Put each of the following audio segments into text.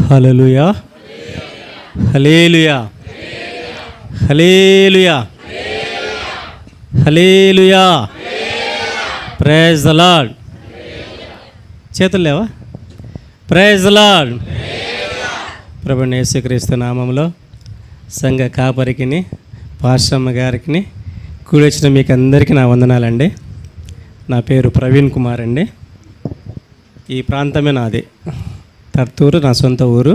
Hallelujah, hallelujah, hallelujah, hallelujah. Praise the Lord. చేతులు లేవా? Praise the Lord. ప్రభువైన యేసుక్రీస్తు నామములో సంఘ కాపరికిని పాస్టమ్మ గారికి కూడి వచ్చిన మీకు అందరికీ నా వందనాలండి. నా పేరు ప్రవీణ్ కుమార్ అండి. ఈ ప్రాంతమే నాది, తర్తూరు నా సొంత ఊరు.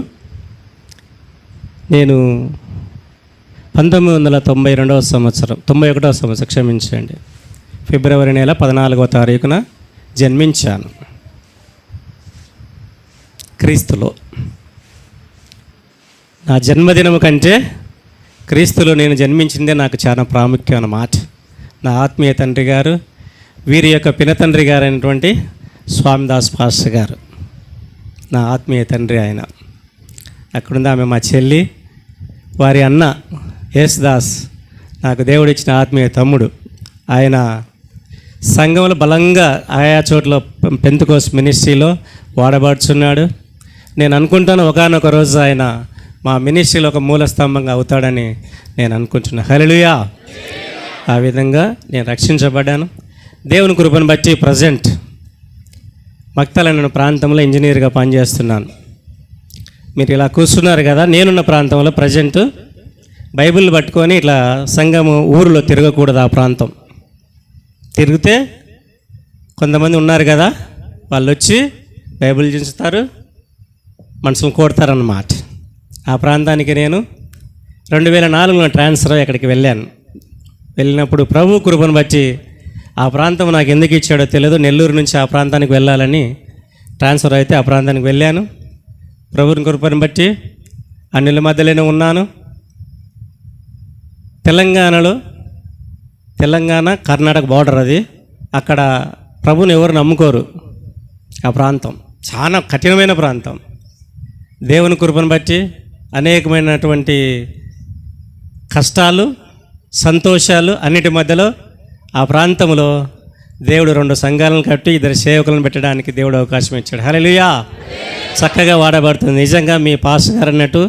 నేను 1991వ సంవత్సరం క్షమించండి, ఫిబ్రవరి నెల 14వ తారీఖున జన్మించాను క్రీస్తులో. నా జన్మదినము కంటే క్రీస్తులో నేను జన్మించిందే నాకు చాలా ప్రాముఖ్యం అన్నమాట. నా ఆత్మీయ తండ్రి గారు, వీరి యొక్క పినతండ్రి గారు అయినటువంటి స్వామిదాస్ పాస్టర్ గారు నా ఆత్మీయ తండ్రి. ఆయన అక్కడుంది, ఆమె మా చెల్లి. వారి అన్న యేసుదాస్ నాకు దేవుడిచ్చిన ఆత్మీయ తమ్ముడు. ఆయన సంఘంలో బలంగా ఆయా చోట్ల పెంతెకోస్తు మినిస్ట్రీలో వాడబడుచున్నాడు. నేను అనుకుంటాను ఒకానొక రోజు ఆయన మా మినిస్ట్రీలో ఒక మూల స్తంభంగా అవుతాడని నేను అనుకుంటున్నాను. హల్లెలూయా. ఆ విధంగా నేను రక్షించబడ్డాను. దేవుని కృపను బట్టి ప్రజెంట్ మక్తలన్న ప్రాంతంలో ఇంజనీర్గా పనిచేస్తున్నాను. మీరు ఇలా కూర్చున్నారు కదా, నేనున్న ప్రాంతంలో ప్రజెంట్ బైబిల్ పట్టుకొని ఇట్లా సంఘము ఊరిలో తిరగకూడదు. ఆ ప్రాంతం తిరిగితే కొంతమంది ఉన్నారు కదా, వాళ్ళు వచ్చి బైబిల్ చించుతారు, మనసును కొడతారన్నమాట. ఆ ప్రాంతానికి నేను 2004లో ట్రాన్స్ఫర్ అక్కడికి వెళ్ళాను. వెళ్ళినప్పుడు ప్రభు కృపను బట్టి ఆ ప్రాంతం నాకు ఎందుకు ఇచ్చాడో తెలియదు. నెల్లూరు నుంచి ఆ ప్రాంతానికి వెళ్ళాలని ట్రాన్స్ఫర్ అయితే ఆ ప్రాంతానికి వెళ్ళాను. ప్రభుని కృపను బట్టి అన్నిల మధ్యలోనే ఉన్నాను. తెలంగాణ కర్ణాటక బార్డర్ అది. అక్కడ ప్రభుని ఎవరు నమ్ముకోరు. ఆ ప్రాంతం చాలా కఠినమైన ప్రాంతం. దేవుని కృపను బట్టి అనేకమైనటువంటి కష్టాలు, సంతోషాలు అన్నిటి మధ్యలో ఆ ప్రాంతంలో దేవుడు 2 సంఘాలను కట్టి 2 సేవకులను పెట్టడానికి దేవుడు అవకాశం ఇచ్చాడు. హల్లెలూయా. చక్కగా వాడబడుతుంది. నిజంగా మీ పాస్టర్ గారు అన్నట్టు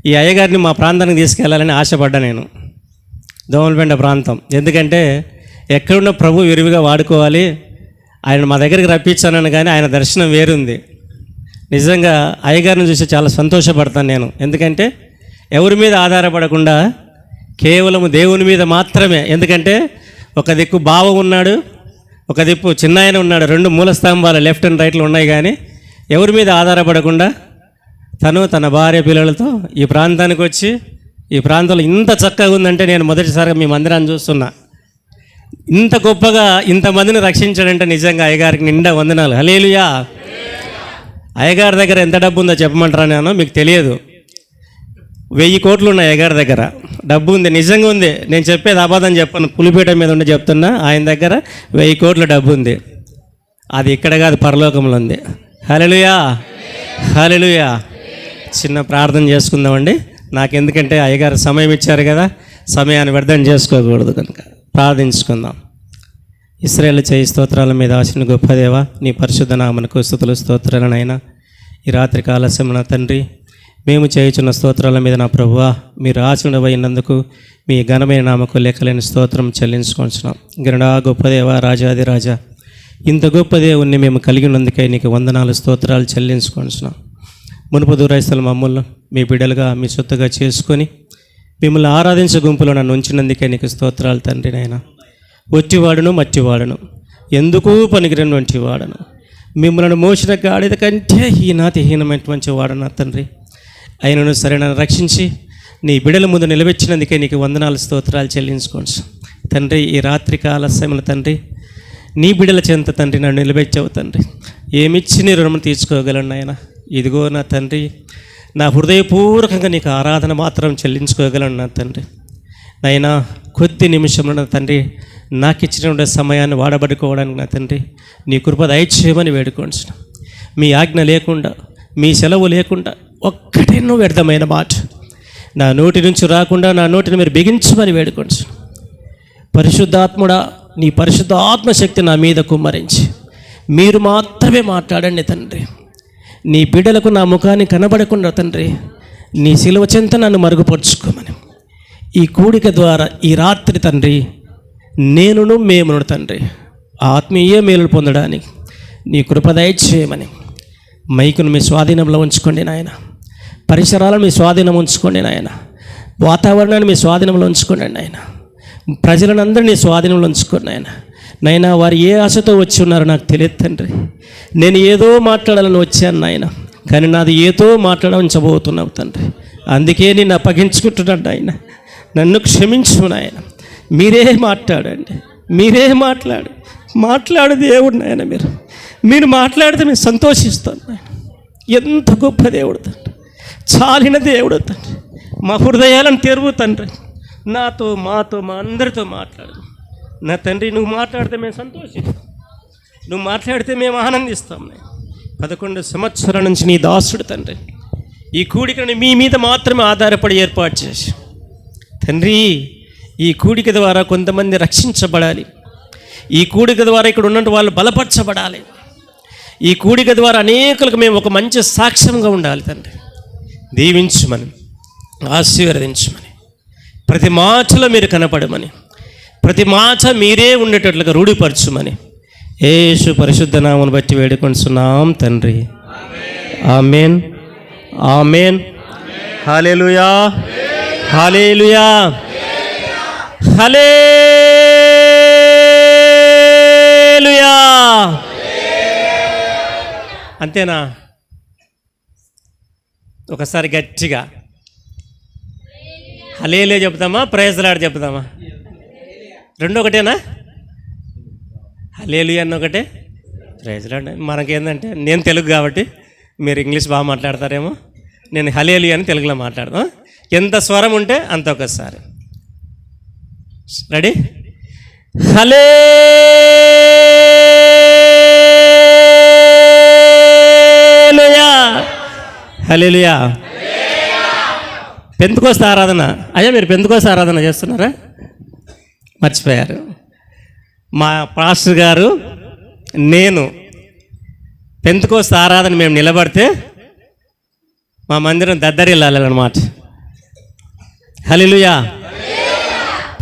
ఈ అయ్యగారిని మా ప్రాంతానికి తీసుకెళ్ళాలని ఆశపడ్డా నేను. దోమలపెండ ప్రాంతం. ఎందుకంటే ఎక్కడున్న ప్రభు విరివిగా వాడుకోవాలి, ఆయన మా దగ్గరికి రప్పించానని, కానీ ఆయన దర్శనం వేరుంది. నిజంగా అయ్యగారిని చూసి చాలా సంతోషపడతాను నేను. ఎందుకంటే ఎవరి మీద ఆధారపడకుండా కేవలం దేవుని మీద మాత్రమే. ఎందుకంటే ఒక దిక్కు బావ ఉన్నాడు, ఒక దిక్కు చిన్నాయన ఉన్నాడు. 2 మూల స్తంభాలు లెఫ్ట్ అండ్ రైట్లో ఉన్నాయి. కానీ ఎవరి మీద ఆధారపడకుండా తను తన భార్య పిల్లలతో ఈ ప్రాంతానికి వచ్చి, ఈ ప్రాంతంలో ఇంత చక్కగా ఉందంటే నేను మొదటిసారిగా మీ మందిరాన్ని చూస్తున్నా. ఇంత గొప్పగా ఇంతమందిని రక్షించాడంటే నిజంగా అయ్యగారికి నిండా వందనాలు. హల్లెలూయా. అయ్యగారి దగ్గర ఎంత డబ్బు ఉందో చెప్పమంటారా? నేను మీకు తెలియదు. 1000 కోట్లు ఉన్నాయి అయ్యగారి దగ్గర. డబ్బు ఉంది, నిజంగా ఉంది. నేను చెప్పేది అబద్ధం చెప్పను, పులిపీట మీద ఉండి చెప్తున్నా. ఆయన దగ్గర 1000 కోట్ల డబ్బు ఉంది. అది ఇక్కడ కాదు, పరలోకంలో ఉంది. హల్లెలూయా, హల్లెలూయా. చిన్న ప్రార్థన చేసుకుందామండి. నాకెందుకంటే అయ్యగారు సమయం ఇచ్చారు కదా, సమయాన్ని వ్యర్థం చేసుకోకూడదు కనుక ప్రార్థించుకుందాం. ఇశ్రాయేలు చేయి స్తోత్రాల మీద ఆశిన గొప్ప దేవ, నీ పరిశుద్ధ నామమునకు స్తుతులు స్తోత్రాలనైనా. ఈ రాత్రి కాలస్యం నా తండ్రి, మేము చేయుచున్న స్తోత్రాల మీద నా ప్రభువా, మీరు ఆచరణమైనందుకు మీ ఘనమైన నామకు లెక్కలేని స్తోత్రం చెల్లించుకొంచున్నాం. గరుడా గొప్ప దేవ, రాజాది రాజా, ఇంత గొప్ప దేవుణ్ణి మేము కలిగి ఉన్నందుకై నీకు వందనాలు స్తోత్రాలు చెల్లించుకొంచున్నాం. మునుపు దూరైస్తున్న మమ్మల్ని మీ బిడ్డలుగా మీ సొత్తుగా చేసుకొని మిమ్మల్ని ఆరాధించే గుంపులో నన్ను ఉంచినందుకే నీకు స్తోత్రాలు తండ్రి. నాయనా, ఒట్టివాడును మట్టివాడును, ఎందుకు పనికిరని వంటి వాడను, మిమ్మల్ని మోసిన గాడిద కంటే హీనమైనటువంటి వాడను తండ్రి. అయినను సరే, నన్ను రక్షించి నీ బిడ్డల ముందు నిలబెచ్చినందుకే నీకు వందనాలు స్తోత్రాలు చెల్లించుకోండి తండ్రి. ఈ రాత్రి కాలస్యముల తండ్రి, నీ బిడ్డల చెంత తండ్రి నన్ను నిలబెచ్చావు తండ్రి. ఏమిచ్చి నీ రుణం తీర్చుకోగలను నాయన. ఇదిగో నా తండ్రి, నా హృదయపూర్వకంగా నీకు ఆరాధన మాత్రం చెల్లించుకోగలను నా తండ్రి. నైనా కొద్ది నిమిషంలో నా తండ్రి నాకు ఇచ్చినటువంటి సమయాన్ని వాడబడుకోవడానికి నా తండ్రి నీ కృప దయచేయమని వేడుకోండి. మీ ఆజ్ఞ లేకుండా, మీ సెలవు లేకుండా ఒక్కటెన్నో వ్యర్థమైన మాట నా నోటి నుంచి రాకుండా నా నోటిని మీరు బిగించమని వేడుకోండి. పరిశుద్ధాత్ముడా, నీ పరిశుద్ధ ఆత్మశక్తి నా మీద కుమ్మరించి మీరు మాత్రమే మాట్లాడండి తండ్రి. నీ బిడ్డలకు నా ముఖాన్ని కనబడకుండా తండ్రి నీ శిలువ చెంత నన్ను మరుగుపరుచుకోమని ఈ కూడిక ద్వారా ఈ రాత్రి తండ్రి మేమును తండ్రి ఆత్మీయ మేలులు పొందడానికి నీ కృప దయచేయమని మైకును మీ స్వాధీనంలో ఉంచుకోండి నాయన, పరిసరాలను మీ స్వాధీనం ఉంచుకోండి నాయన, వాతావరణాన్ని మీ స్వాధీనంలో ఉంచుకోండి నాయన, ప్రజలను అందరినీ స్వాధీనంలో ఉంచుకోండి నాయన. నైనా వారు ఏ ఆశతో వచ్చి ఉన్నారో నాకు తెలియదు తండ్రి. నేను ఏదో మాట్లాడాలని వచ్చాను నాయన, కానీ నాది ఏదో మాట్లాడించబోతున్నావు తండ్రి. అందుకే నేను అప్పగించుకుంటున్నాను నాయన. నన్ను క్షమించు నాయన. మీరే మాట్లాడండి, మీరే మాట్లాడు దేవుడు నాయన. మీరు మాట్లాడితే నేను సంతోషిస్తాను నాయన. ఎంత గొప్ప దేవుడు తండ్రి, చాలిన దేవుడు తండ్రి. మా హృదయాలను తెరువు తండ్రి. నాతో మాతో మా అందరితో మాట్లాడు నా తండ్రి. నువ్వు మాట్లాడితే మేము సంతోషిస్తాం, నువ్వు మాట్లాడితే మేము ఆనందిస్తాం. 11 సంవత్సరాల నుంచి నీ దాసుడు తండ్రి ఈ కూడికను మీ మీద మాత్రమే ఆధారపడి ఏర్పాటు చేసి తండ్రి, ఈ కూడిక ద్వారా కొంతమంది రక్షించబడాలి, ఈ కూడిక ద్వారా ఇక్కడ ఉన్నట్టు వాళ్ళు బలపరచబడాలి, ఈ కూడిక ద్వారా అనేకులకు మేము ఒక మంచి సాక్ష్యంగా ఉండాలి తండ్రి. దీవించమని, ఆశీర్వదించమని, ప్రతి మాటలో మీరు కనపడమని, ప్రతి మాట మీరే ఉండేటట్లుగా రూఢిపరచుమని యేసు పరిశుద్ధ నామమును బట్టి వేడుకొంటున్నాం తండ్రి. ఆమేన్, ఆమేన్. హల్లెలూయా, హల్లెలూయా, హల్లెలూయా. అంతేనా? ఒకసారి గట్టిగా హల్లెలూయా చెప్తామా, ప్రైజ్ లార్డ్ చెప్తామా? రెండు ఒకటేనా? హల్లెలూయా అన్న ఒకటే, ప్రైజ్ లార్డ్. మనకేందంటే నేను తెలుగు కాబట్టి మీరు ఇంగ్లీష్ బాగా మాట్లాడతారేమో, నేను హల్లెలూయా అని తెలుగులో మాట్లాడదాం. ఎంత స్వరం ఉంటే అంత ఒకసారి. రెడీ? హల్లెలూయా, హల్లెలూయా. పెంతెకోస్తు ఆరాధన. అయ్యా మీరు పెంతెకోస్తు ఆరాధన చేస్తున్నారా? మర్చిపోయారు. మా పాస్టర్ గారు నేను పెంతెకోస్తు ఆరాధన మేము నిలబడితే మా మందిరం దద్దరిల్లాలన్నమాట. హల్లెలూయా.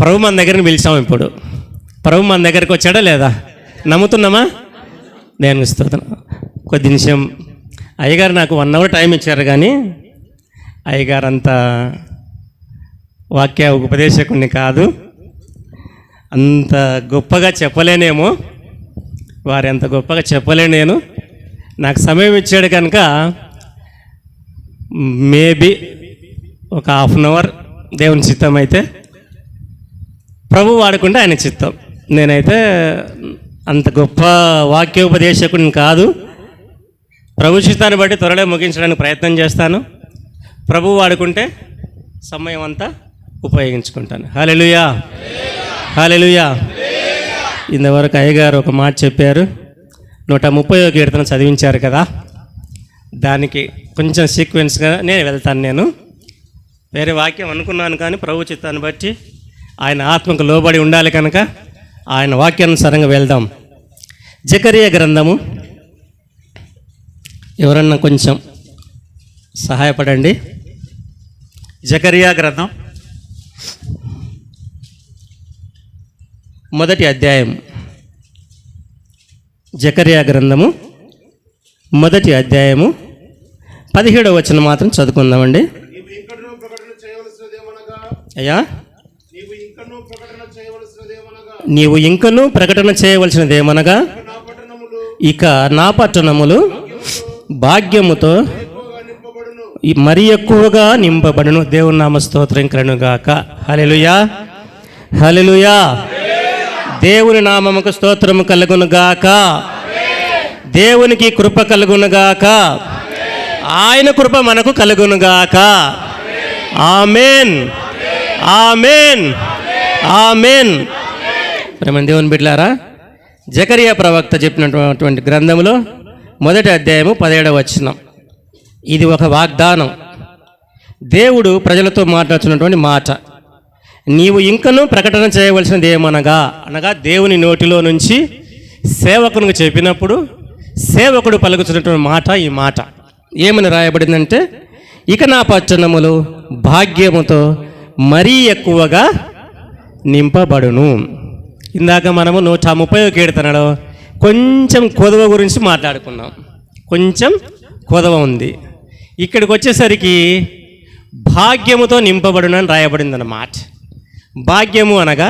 ప్రభు మన దగ్గరికి పిలిచాము. ఇప్పుడు ప్రభు మన దగ్గరికి వచ్చాడా లేదా? నమ్ముతున్నామా? నేను స్తోత్రం. కొద్ది నిమిషం అయ్యగారు నాకు 1 అవర్ టైం ఇచ్చారు, కానీ అయ్యగారు అంత వాక్య ఉపదేశకుడిని కాదు, అంత గొప్పగా చెప్పలేనేమో, వారు ఎంత గొప్పగా చెప్పలేను నేను. నాకు సమయం ఇచ్చాడు కనుక మేబీ ఒక 1/2 అవర్ దేవుని చిత్తం అయితే ప్రభు వాడుకుంటే ఆయన చిత్తం. నేనైతే అంత గొప్ప వాక్యోపదేశకుడిని కాదు. ప్రభు చిత్తాన్ని బట్టి త్వరలో ముగించడానికి ప్రయత్నం చేస్తాను. ప్రభు వాడుకుంటే సమయం అంతా ఉపయోగించుకుంటాను. హల్లెలూయా, హల్లెలూయా. ఇంతవరకు అయ్యగారు ఒక మాట చెప్పారు, 130వ కీర్తన చదివించారు కదా, దానికి కొంచెం సీక్వెన్స్గా నేను వెళ్తాను. వేరే వాక్యం అనుకున్నాను, కానీ ప్రభు చిత్తాన్ని బట్టి ఆయన ఆత్మకు లోబడి ఉండాలి కనుక ఆయన వాక్యానుసారంగా వెళ్దాం. జకరియా గ్రంథము, ఎవరన్నా కొంచెం సహాయపడండి. జకరియా గ్రంథం 1వ అధ్యాయం. జకరియా గ్రంథము 1వ అధ్యాయము 17వ వచనం మాత్రం చదువుకుందామండి. అయ్యా, నీవు ఇంకనూ ప్రకటన చేయవలసినదేమనగా ఇక నా పట్టణములు భాగ్యముతో మరి ఎక్కువగా నింపబడును. దేవుని నామ స్తోత్రం కలుగుగాక. హల్లెలూయా, హల్లెలూయా. దేవుని నామముకు స్తోత్రము కలుగునుగాక. దేవునికి కృప కలుగునుగాక. ఆయన కృప మనకు కలుగునుగాక. ఆమేన్, ఆమేన్, ఆమేన్. ప్రేమ దేవుని బిడ్డలారా, జకరియా ప్రవక్త చెప్పినటువంటి గ్రంథంలో 1వ అధ్యాయము 17వ వచనం. ఇది ఒక వాగ్దానం. దేవుడు ప్రజలతో మాట్లాడుతున్నటువంటి మాట. నీవు ఇంకనూ ప్రకటన చేయవలసినది ఏమనగా, అనగా దేవుని నోటిలో నుంచి సేవకునికి చెప్పినప్పుడు సేవకుడు పలుకుతున్నటువంటి మాట ఈ మాట. ఏమని రాయబడిందంటే, ఇక నా పట్టణములు భాగ్యముతో మరీ ఎక్కువగా నింపబడును. ఇందాక మనము 130వ కీర్తనలో కొంచెం కొదవ గురించి మాట్లాడుకున్నాం. కొంచెం కొదవ ఉంది. ఇక్కడికి వచ్చేసరికి భాగ్యముతో నింపబడును అని రాయబడిందన్నమాట. భాగ్యము అనగా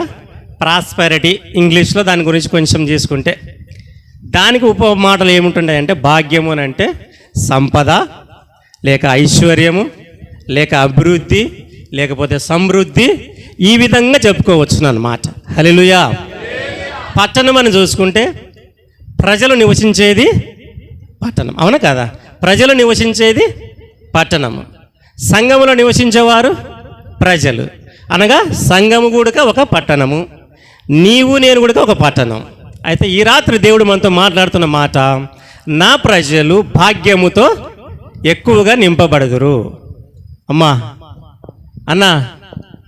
ప్రాస్పెరిటీ, ఇంగ్లీష్లో దాని గురించి కొంచెం తీసుకుంటే దానికి ఉపమాటలు ఏముంటున్నాయంటే, భాగ్యము అని అంటే సంపద, లేక ఐశ్వర్యము, లేక అభివృద్ధి, లేకపోతే సమృద్ధి, ఈ విధంగా చెప్పుకోవచ్చు అన్నమాట. హల్లెలూయా. పట్టణం అని చూసుకుంటే ప్రజలు నివసించేది పట్టణం, అవునా కదా? ప్రజలు నివసించేది పట్టణము. సంఘములో నివసించేవారు ప్రజలు, అనగా సంఘము కూడా ఒక పట్టణము, నీవు నేను కూడా ఒక పట్టణం. అయితే ఈ రాత్రి దేవుడు మనతో మాట్లాడుతున్న మాట, నా ప్రజలు భాగ్యముతో ఎక్కువగా నింపబడదురు. అమ్మా అన్న,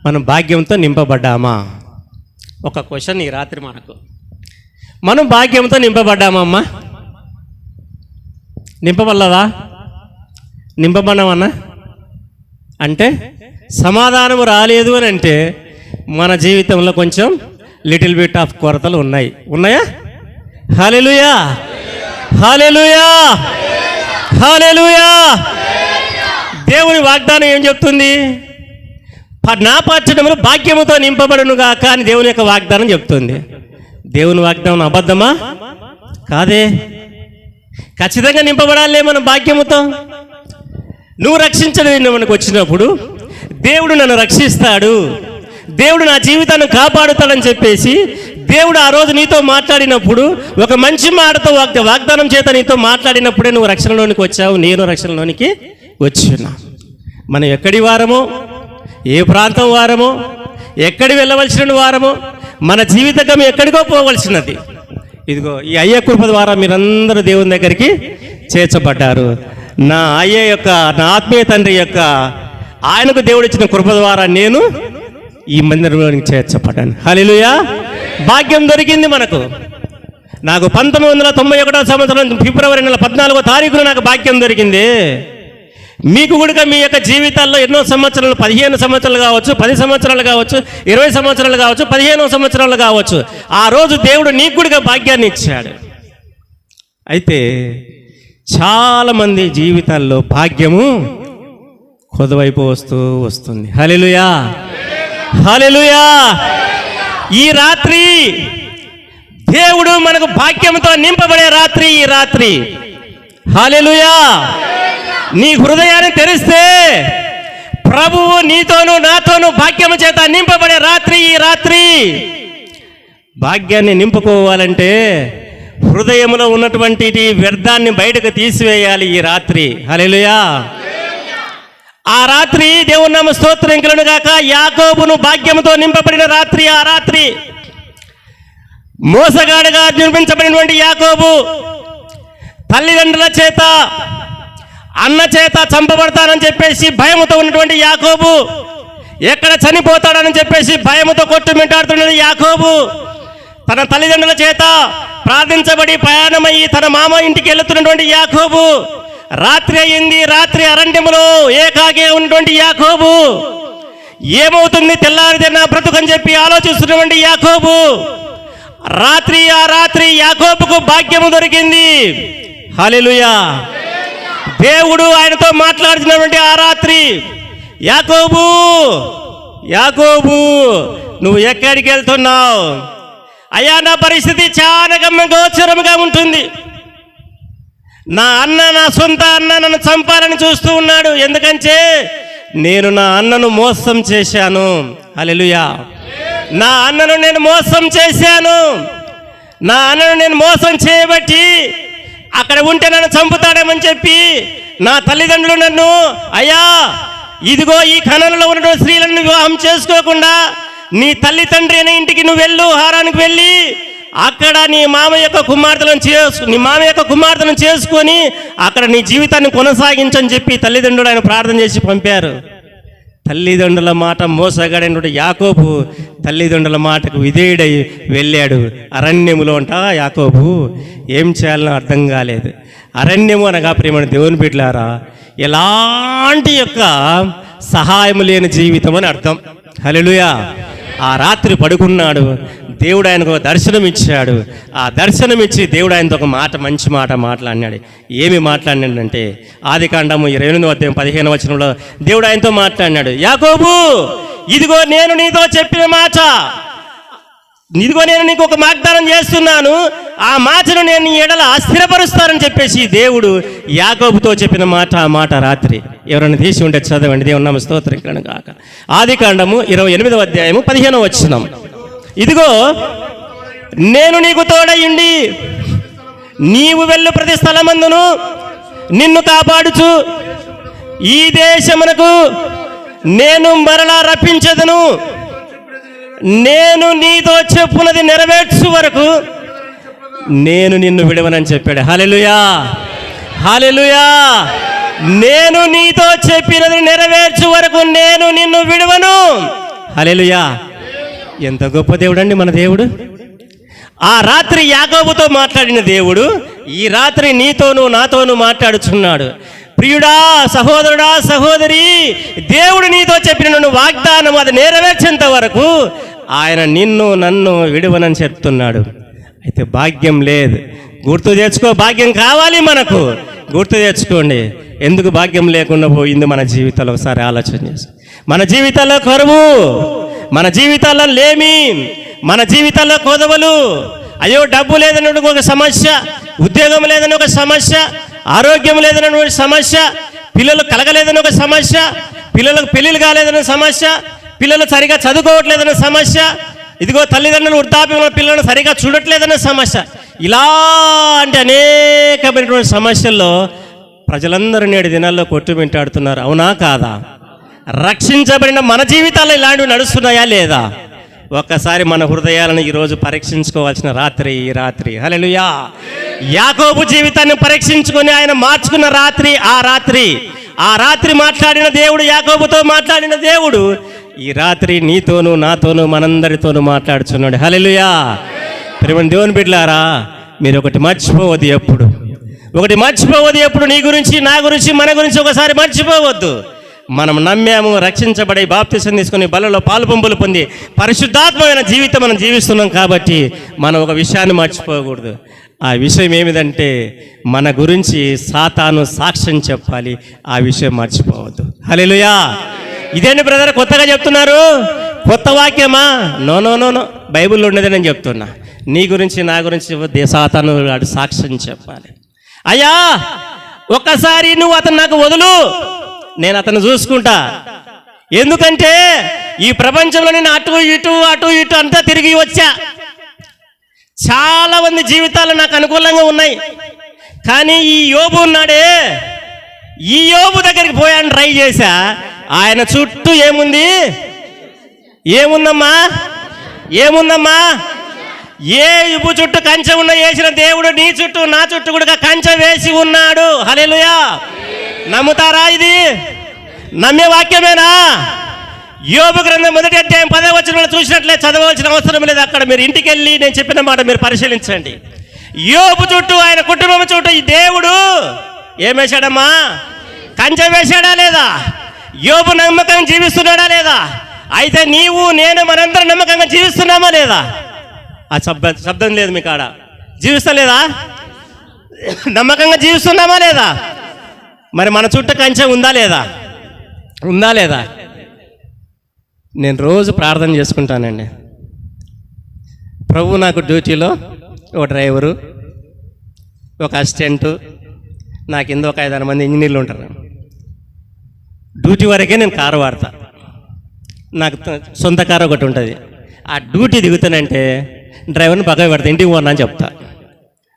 మనం భాగ్యంతో నింపబడ్డామా? ఒక క్వశ్చన్ ఈ రాత్రి మనకు. మనం భాగ్యంతో నింపబడ్డామా అమ్మా? నింపబడదా? నింపబడ్డామన్నా అంటే సమాధానము రాలేదు అని అంటే మన జీవితంలో కొంచెం లిటిల్ బిట్ ఆఫ్ కొరతలు ఉన్నాయా? హల్లెలూయా, హల్లెలూయా, హల్లెలూయా. దేవుని వాగ్దానం ఏం చెప్తుంది? నా పట్టణములు భాగ్యముతో నింపబడునుగా కానీ దేవుని యొక్క వాగ్దానం చెప్తుంది. దేవుని వాగ్దానం అబద్ధమా? కాదే, ఖచ్చితంగా నింపబడాలే మనం భాగ్యముతో. నువ్వు రక్షించడం మనకు వచ్చినప్పుడు దేవుడు నన్ను రక్షిస్తాడు, దేవుడు నా జీవితాన్ని కాపాడుతాడని చెప్పేసి దేవుడు ఆ రోజు నీతో మాట్లాడినప్పుడు, ఒక మంచి మాటతో వాగ్దానం చేత నీతో మాట్లాడినప్పుడే నువ్వు రక్షణలోనికి వచ్చావు, నేను రక్షణలోనికి వచ్చున్నా. మనం ఎక్కడి వారమో, ఏ ప్రాంతం వారమో, ఎక్కడి వెళ్ళవలసిన వారమో, మన జీవితం ఎక్కడికో పోవలసినది. ఇదిగో ఈ అయ్య కృప ద్వారా మీరందరూ దేవుని దగ్గరికి చేర్చబడ్డారు. నా అయ్య యొక్క, నా ఆత్మీయ తండ్రి యొక్క, ఆయనకు దేవుడు ఇచ్చిన కృప ద్వారా నేను ఈ మందిరంలోనికి చేర్చబడ్డాను. హల్లెలూయా. భాగ్యం దొరికింది మనకు. నాకు 1991 సంవత్సరం ఫిబ్రవరి నెల 14వ తారీఖున నాకు భాగ్యం దొరికింది. మీకు కూడా మీ యొక్క జీవితాల్లో ఎన్నో సంవత్సరాలు, 15 సంవత్సరాలు కావచ్చు, 10 సంవత్సరాలు కావచ్చు, 20 సంవత్సరాలు కావచ్చు, 15 సంవత్సరాలు కావచ్చు, ఆ రోజు దేవుడు నీకు కూడా భాగ్యాన్ని ఇచ్చాడు. అయితే చాలామంది జీవితాల్లో భాగ్యము కొదవైపు వస్తుంది. హల్లెలూయా, హల్లెలూయా. ఈ రాత్రి దేవుడు మనకు భాగ్యంతో నింపబడే రాత్రి ఈ రాత్రి. హల్లెలూయా. నీ హృదయాన్ని తెరిస్తే ప్రభువు నీతోనూ నాతోనూ భాగ్యము చేత నింపబడే రాత్రి ఈ రాత్రి. భాగ్యాన్ని నింపుకోవాలంటే హృదయంలో ఉన్నటువంటి వ్యర్థాన్ని బయటకు తీసివేయాలి ఈ రాత్రి. హల్లెలూయా. ఆ రాత్రి దేవుని నామ స్తోత్రం కలుగును గాక. యాకోబును భాగ్యముతో నింపబడిన రాత్రి ఆ రాత్రి. మోసగాడుగా నిర్మించబడినటువంటి యాకోబు తల్లిదండ్రుల చేత, అన్న చేత చంపబడతానని చెప్పేసి భయముతో ఉన్నటువంటి యాకోబు, ఎక్కడ చనిపోతాడని చెప్పేసి భయముతో కొట్టుమిట్టాడుతున్నది యాకోబు, తన తల్లిదండ్రుల చేత ప్రార్థించబడి ప్రయాణమయ్యి తన మామ ఇంటికి వెళుతున్నటువంటి యాకోబు, రాత్రి అయింది, రాత్రి అరణ్యములో ఏకాగే ఉన్నటువంటి యాకోబు, ఏమవుతుంది తెల్లారితే నా బ్రతుకని చెప్పి ఆలోచిస్తున్నటువంటి యాకోబు, ఆ రాత్రి యాకోబుకు భాగ్యము దొరికింది. హల్లెలూయా. దేవుడు ఆయనతో మాట్లాడుతున్నటువంటి ఆ రాత్రి, యాకోబు, యాకోబు నువ్వు ఎక్కడికి వెళ్తున్నావు? అయ్యా, నా పరిస్థితి చాలా గోచరముగా ఉంటుంది. నా అన్న, నా సొంత అన్న నన్ను చంపాలని చూస్తూ ఉన్నాడు. ఎందుకంటే నేను నా అన్నను మోసం చేశాను. హల్లెలూయా. నా అన్నను నేను మోసం చేశాను. నా అన్నను నేను మోసం చేయబట్టి అక్కడ ఉంటే నన్ను చంపుతాడేమని చెప్పి నా తల్లిదండ్రులు నన్ను, అయ్యా ఇదిగో ఈ ఖననలో ఉన్నటువంటి స్త్రీలను వివాహం చేసుకోకుండా నీ తల్లి తండ్రి అనే ఇంటికి నువ్వు వెళ్ళు, హారానికి వెళ్ళి అక్కడ నీ మామ యొక్క కుమార్తెలను చేసుకొని అక్కడ నీ జీవితాన్ని కొనసాగించని చెప్పి తల్లిదండ్రులు ఆయన ప్రార్థన చేసి పంపారు. తల్లిదండ్రుల మాట మోసగాడైనటువంటి యాకోబు తల్లిదండ్రుల మాటకు విధేయుడై వెళ్ళాడు. అరణ్యములో యాకోబు ఏం చేయాలో అర్థం కాలేదు. అరణ్యము అనగా ప్రియమైన దేవుని బిడ్డలారా ఎలాంటి యొక్క సహాయం లేని జీవితం అని అర్థం. హల్లెలూయా. ఆ రాత్రి పడుకున్నాడు, దేవుడు ఆయనకు ఒక దర్శనం ఇచ్చాడు. ఆ దర్శనం ఇచ్చి దేవుడు ఆయనతో ఒక మంచి మాట మాట్లాడినాడు. ఏమి మాట్లాడినాడంటే ఆదికాండము 28:15 దేవుడు ఆయనతో మాట్లాడినాడు, యాకోబు ఇదిగో నేను నీతో చెప్పిన మాట, ఇదిగో నేను నీకు ఒక వాగ్దానం చేస్తున్నాను, ఆ మాటను నేను నీ ఎడల స్థిరపరుస్తానని చెప్పేసి దేవుడు యాకోబుతో చెప్పిన మాట. ఆ మాట రాత్రి ఎవరైనా తీసి ఉంటే చదవండి. దేవుని నామ స్తోత్రం కాక. ఆదికాండము 28:15 ఇదిగో నేను నీకు తోడయుండి నీవు వెళ్ళు ప్రతి స్థలమందును నిన్ను కాపాడుచు ఈ దేశమునకు నేను మరలా రప్పించదను, నేను నీతో చెప్పున్నది నెరవేర్చు వరకు నేను నిన్ను విడవనని చెప్పాడు. హల్లెలూయా, హల్లెలూయా. నేను నీతో చెప్పినది నెరవేర్చు వరకు నేను నిన్ను విడవను. హల్లెలూయా. ఎంత గొప్ప దేవుడు అండి మన దేవుడు. ఆ రాత్రి యాకోబుతో మాట్లాడిన దేవుడు ఈ రాత్రి నీతోనూ నాతోనూ మాట్లాడుచున్నాడు. ప్రియుడా, సహోదరుడా, సహోదరి, దేవుడు నీతో చెప్పిన వాగ్దానం అది నెరవేర్చేంత వరకు ఆయన నిన్ను నన్ను విడువనని చెప్తున్నాడు. అయితే భాగ్యం లేదు. గుర్తు తెచ్చుకో, భాగ్యం కావాలి మనకు. గుర్తు తెచ్చుకోండి ఎందుకు భాగ్యం లేకుండా పోయింది మన జీవితాల్లో. ఒకసారి ఆలోచన చేసి, మన జీవితాల్లో కరువు, మన జీవితాల్లో లేమి, మన జీవితాల్లో కొదవలు, అయ్యో డబ్బు లేదని ఒక సమస్య, ఉద్యోగం లేదని ఒక సమస్య, ఆరోగ్యం లేదని ఒక సమస్య, పిల్లలు కలగలేదని ఒక సమస్య, పిల్లలకు పెళ్ళిళ్ళు కాలేదనే సమస్య, పిల్లలు సరిగా చదువుకోవట్లేదనే సమస్య, ఇదిగో తల్లిదండ్రులు వృద్ధాప్యంలో పిల్లలను సరిగా చూడట్లేదనే సమస్య. ఇలాంటి అనేకమైనటువంటి సమస్యల్లో ప్రజలందరూ నేడు దినాల్లో కొట్టుమిట్టాడుతున్నారు. అవునా కాదా? రక్షించబడిన మన జీవితాల్లో ఇలాంటివి నడుస్తున్నాయా లేదా? ఒక్కసారి మన హృదయాలను ఈరోజు పరీక్షించుకోవాల్సిన రాత్రి ఈ రాత్రి. హల్లెలూయా. యాకోబు జీవితాన్ని పరీక్షించుకొని ఆయన మార్చుకున్న రాత్రి ఆ రాత్రి మాట్లాడిన దేవుడు, యాకోబుతో మాట్లాడిన దేవుడు ఈ రాత్రి నీతోనూ నాతోనూ మనందరితోనూ మాట్లాడుచున్నాడు. హల్లెలూయా. ప్రియమైన దేవుని బిడ్డలారా, మీరు ఒకటి మర్చిపోవద్దు ఎప్పుడు, నీ గురించి, నా గురించి, మన గురించి ఒకసారి మర్చిపోవద్దు. మనం నమ్మాము, రక్షించబడి బాప్తిసం తీసుకుని బలలో పాలుపంపులు పొంది పరిశుద్ధాత్మైన జీవితం మనం జీవిస్తున్నాం కాబట్టి మనం ఒక విషయాన్ని మర్చిపోకూడదు. ఆ విషయం ఏమిటంటే మన గురించి సాతాను సాక్ష్యం చెప్పాలి. ఆ విషయం మర్చిపోవద్దు. హల్లెలూయా. ఇదేంటి బ్రదర్ కొత్తగా చెప్తున్నారు? కొత్త వాక్యమా? నో, బైబిల్లో ఉండేది నేను చెప్తున్నా. నీ గురించి, నా గురించి సాతాను సాక్ష్యం చెప్పాలి. అయ్యా ఒక్కసారి నువ్వు అతను నాకు వదులు, నేను అతను చూసుకుంటా. ఎందుకంటే ఈ ప్రపంచంలో నేను అటు ఇటు అంతా తిరిగి వచ్చా. చాలా మంది జీవితాలు నాకు అనుకూలంగా ఉన్నాయి. కానీ ఈ యోబు ఉన్నాడే, ఈ యోబు దగ్గరికి పోయాను, ట్రై చేశా. ఆయన చుట్టూ ఏముందమ్మా? ఏ యుబు చుట్టూ కంచె వేసిన దేవుడు నీ చుట్టూ, నా చుట్టూ కూడా కంచె వేసి ఉన్నాడు. హల్లెలూయా. నమ్ముతారా? ఇది నమ్మే వాక్యమేనా? యోబు గ్రంథం 1వ అధ్యాయం 10వ వచనంలో చూసినట్లే, చదవవలసిన అవసరం లేదు. అక్కడ మీరు ఇంటికి వెళ్ళి నేను చెప్పిన మాట మీరు పరిశీలించండి. యోబు చుట్టూ, ఆయన కుటుంబం చుట్టూ ఈ దేవుడు ఏం వేశాడమ్మా? కంచె వేశాడా లేదా? యోబు నమ్మకంగా జీవిస్తున్నాడా లేదా? అయితే నీవు, నేను, మనందరం నమ్మకంగా జీవిస్తున్నామా లేదా? ఆ శబ్దం లేదు మీ కాడ. జీవిస్తా లేదా? నమ్మకంగా జీవిస్తున్నామా లేదా? మరి మన చుట్టూ కంచె ఉందా లేదా? నేను రోజు ప్రార్థన చేసుకుంటానండి. ప్రభు నాకు డ్యూటీలో ఒక డ్రైవరు, ఒక అసిస్టెంటు, నా కింద ఒక 5-6 మంది ఇంజనీర్లు ఉంటారు. డ్యూటీ వరకే నేను కారు వాడతా. నాకు సొంత కారు ఒకటి ఉంటుంది. ఆ డ్యూటీ దిగుతానంటే డ్రైవర్ని పక్కన పెడతా, ఇంటికి పోనా అని చెప్తా.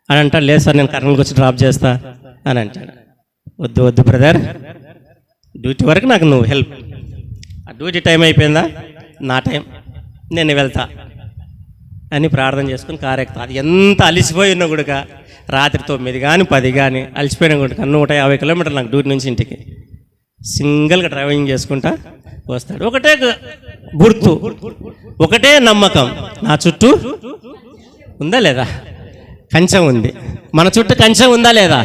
అని అంటాడు, లేదు సార్ నేను కర్నూలుకి వచ్చి డ్రాప్ చేస్తా అని అంటాడు. వద్దు బ్రదర్, డ్యూటీ వరకు నాకు నువ్వు హెల్ప్. ఆ డ్యూటీ టైం అయిపోయిందా, నా టైం, నేను వెళ్తా అని ప్రార్థన చేసుకుని కారు ఎక్కుతా. అది ఎంత అలిసిపోయి ఉన్నా కూడా రాత్రి 9 కానీ 10 కానీ అలిసిపోయినా కూడా 150 కిలోమీటర్లు నాకు డ్యూటీ నుంచి ఇంటికి సింగిల్గా డ్రైవింగ్ చేసుకుంటా వస్తాడు. ఒకటే గుర్తు, ఒకటే నమ్మకం, నా చుట్టూ ఉందా లేదా? కంచె ఉంది. మన చుట్టూ కంచె ఉందా లేదా?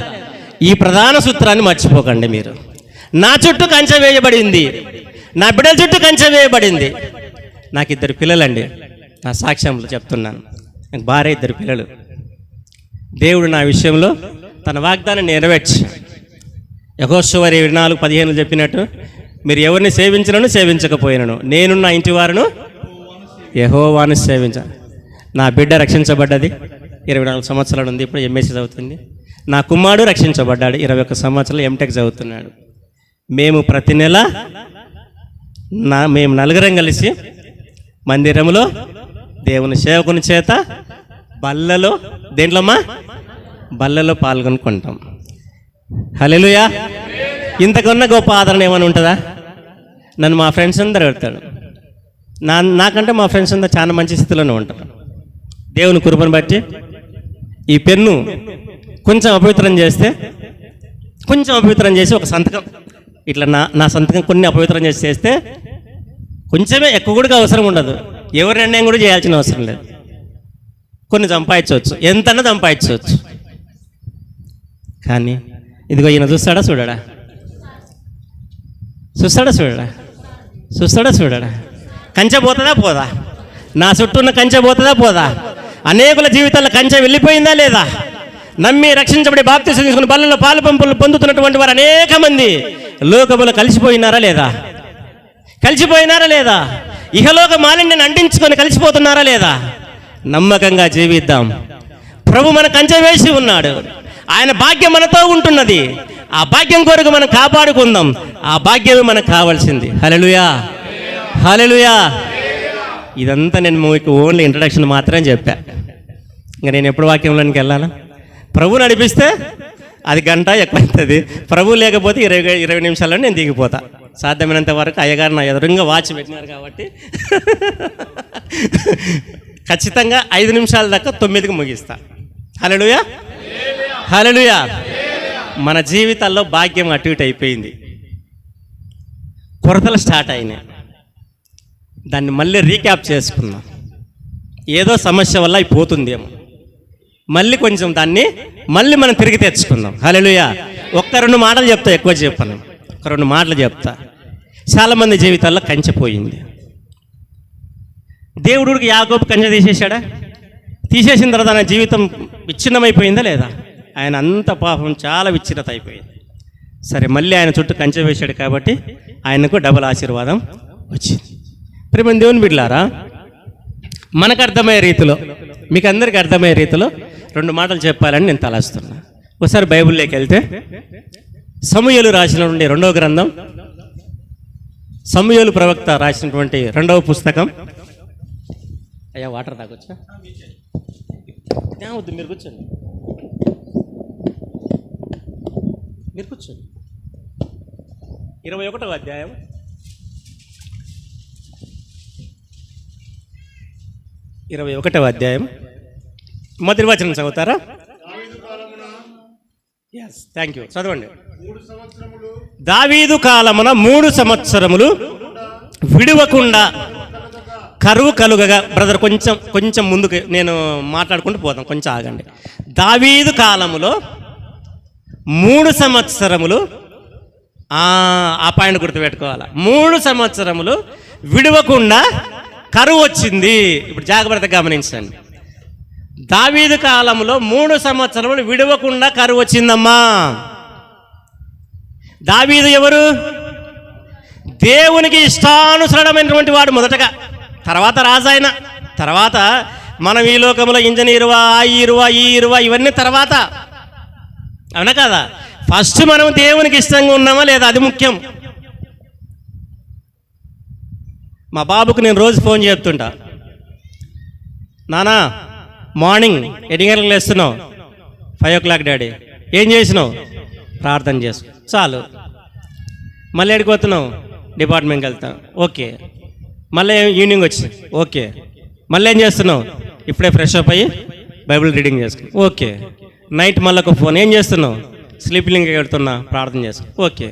ఈ ప్రధాన సూత్రాన్ని మర్చిపోకండి మీరు. నా చుట్టూ కంచె వేయబడింది, నా బిడ్డల చుట్టూ కంచె వేయబడింది. నాకు 2 పిల్లలండి, నా సాక్ష్యంలో చెప్తున్నాను. నాకు భార్య, 2 పిల్లలు. దేవుడు నా విషయంలో తన వాగ్దానం నెరవేర్చి యెహోషువ 24:15 చెప్పినట్టు, మీరు ఎవరిని సేవించినను సేవించకపోయినను నేను నా ఇంటి వారును యెహోవాను సేవించాను. నా బిడ్డ రక్షించబడ్డది, 24 సంవత్సరాలు ఉంది, ఇప్పుడు ఎంఎస్సీ చదువుతుంది. నా కుమారుడు రక్షించబడ్డాడు, 21 సంవత్సరాలు ఎంటెక్ చదువుతున్నాడు. మేము ప్రతి నెల మేము 4 కలిసి మందిరంలో దేవుని సేవకుని చేత బల్లలో, దేంట్లోమ్మా బల్లలో పాల్గొనుకుంటాం. హల్లెలూయా. ఇంతకన్నా గొప్ప ఆదరణ ఏమైనా ఉంటుందా? నన్ను మా ఫ్రెండ్స్ అందరూ అడుగుతాడు. నాకంటే మా ఫ్రెండ్స్ అందరూ చాలా మంచి స్థితిలోనే ఉంటారు. దేవుని కృపను బట్టి ఈ పెన్ను కొంచెం అపవిత్రం చేసి ఒక సంతకం ఇట్లా నా సంతకం కొన్ని అపవిత్రం చేస్తే కొంచెమే, ఎక్కువ కూడా అవసరం ఉండదు. ఎవరి నిర్ణయం కూడా చేయాల్సిన అవసరం లేదు. కొన్ని సంపాదించవచ్చు, ఎంతన్నా సంపాదించవచ్చు. కానీ ఇదిగో ఈయన చూస్తాడా చూడడా? కంచె పోతుందా పోదా? నా చుట్టూ ఉన్న కంచె పోతుందా పోదా? అనేకుల జీవితాల్లో కంచె వెళ్ళిపోయిందా లేదా? నమ్మి రక్షించబడి బాప్తిసం తీసుకుని బల్లలో పాలు పంపులు పొందుతున్నటువంటి వారు అనేక మంది లోకములో కలిసిపోయినారా లేదా? ఇహలోక మాలిన్యాన్ని అంటించుకొని కలిసిపోతున్నారా లేదా? నమ్మకంగా జీవిద్దాం. ప్రభు మన కంచె వేసి ఉన్నాడు. ఆయన భాగ్యం మనతో ఉంటున్నది. ఆ భాగ్యం కొరకు మనం కాపాడుకుందాం. ఆ భాగ్యమే మనకు కావాల్సింది. హల్లెలూయా. ఇదంతా నేను మీకు ఓన్లీ ఇంట్రడక్షన్ మాత్రమే చెప్పా. ఇంకా నేను ఎప్పుడు వాక్యంలోనికి వెళ్ళాలా? ప్రభు నడిపిస్తే అది గంట ఎక్కువవుతుంది. ప్రభు లేకపోతే 20 నిమిషాల్లో నేను దిగిపోతా. సాధ్యమైనంత వరకు అయ్యగారు నా ఎదురుగా వాచ్ పెట్టినారు కాబట్టి ఖచ్చితంగా 5 నిమిషాల దాకా 9కి ముగిస్తా. హల్లెలూయా. మన జీవితాల్లో భాగ్యం అటు ఇటు అయిపోయింది, కొరతలు స్టార్ట్ అయినాయి. దాన్ని మళ్ళీ రీక్యాప్ చేసుకున్నాం. ఏదో సమస్య వల్ల అయిపోతుందేమో, మళ్ళీ కొంచెం దాన్ని మనం తిరిగి తెచ్చుకుందాం. హల్లెలూయా. 1-2 మాటలు చెప్తా, ఎక్కువ చెప్పను. 2 మాటలు చెప్తా. చాలామంది జీవితాల్లో కంచెపోయింది. దేవుడికి యాకోబు కంచె తీసేశాడా? తీసేసిన తర్వాత ఆయన జీవితం విచ్ఛిన్నమైపోయిందా లేదా? ఆయన అంత పాపం చాలా విచ్ఛిన్నత అయిపోయింది. సరే, మళ్ళీ ఆయన చుట్టూ కంచె వేశాడు కాబట్టి ఆయనకు డబుల్ ఆశీర్వాదం వచ్చింది. ప్రియమైన దేవుని బిడ్డలారా, మనకు అర్థమయ్యే రీతిలో, మీకు అందరికీ అర్థమయ్యే రీతిలో 2 మాటలు చెప్పాలని నేను తలాస్తున్నా. ఒకసారి బైబిల్లోకి వెళ్తే సమూయేలు రాసినటువంటి 2వ గ్రంథం, సమూయేలు ప్రవక్త రాసినటువంటి 2వ పుస్తకం. అయ్యా వాటర్ తాగొచ్చా? వద్దు, మీరు కూర్చోండి. 21వ అధ్యాయం 21వ అధ్యాయం మొదటి వచనం చదువుతారా? Yes, thank you. చదవండి. దావీదు కాలమున 3 సంవత్సరములు విడవకుండా కరువు కలుగగా. బ్రదర్ కొంచెం ముందుకు నేను మాట్లాడుకుంటూ పోతాం, కొంచెం ఆగండి. దావీదు కాలములో 3 సంవత్సరములు, ఆ పాయింట్ గుర్తుపెట్టుకోవాలి. 3 సంవత్సరములు విడవకుండా కరువు వచ్చింది. ఇప్పుడు జాగ్రత్తగా గమనించండి. దావీదు కాలంలో 3 సంవత్సరములు విడవకుండా కరువు వచ్చిందమ్మా. దావీదు ఎవరు? దేవునికి ఇష్టానుసరణమైనటువంటి వాడు మొదటగా, తర్వాత రాజాయన, తర్వాత మనం ఈ లోకంలో ఇంజనీరువా, ఈ ఇరువా ఇవన్నీ తర్వాత, అవునా కదా? ఫస్ట్ మనం దేవునికి ఇష్టంగా ఉన్నామా లేదా, అది ముఖ్యం. మా బాబుకు నేను రోజు ఫోన్ చేస్తుంటా, నానా మార్నింగ్ 8 గంటలకు లేస్తున్నావు, 5 o'clock డాడీ, ఏం చేసినావు? ప్రార్థన చేసు, చాలు. మళ్ళీ ఎడిపోతున్నావు? డిపార్ట్మెంట్కి వెళ్తాను, ఓకే. మళ్ళీ ఈవినింగ్ వచ్చి, ఓకే. మళ్ళీ ఏం చేస్తున్నావు? ఇప్పుడే ఫ్రెష్ అప్ అయ్యి బైబిల్ రీడింగ్ చేసుకుని, ఓకే. నైట్ మళ్ళీ ఒక ఫోన్, ఏం చేస్తున్నావు? స్లీపింగ్ పెడుతున్నా, ప్రార్థన చేసుకుని, ఓకే.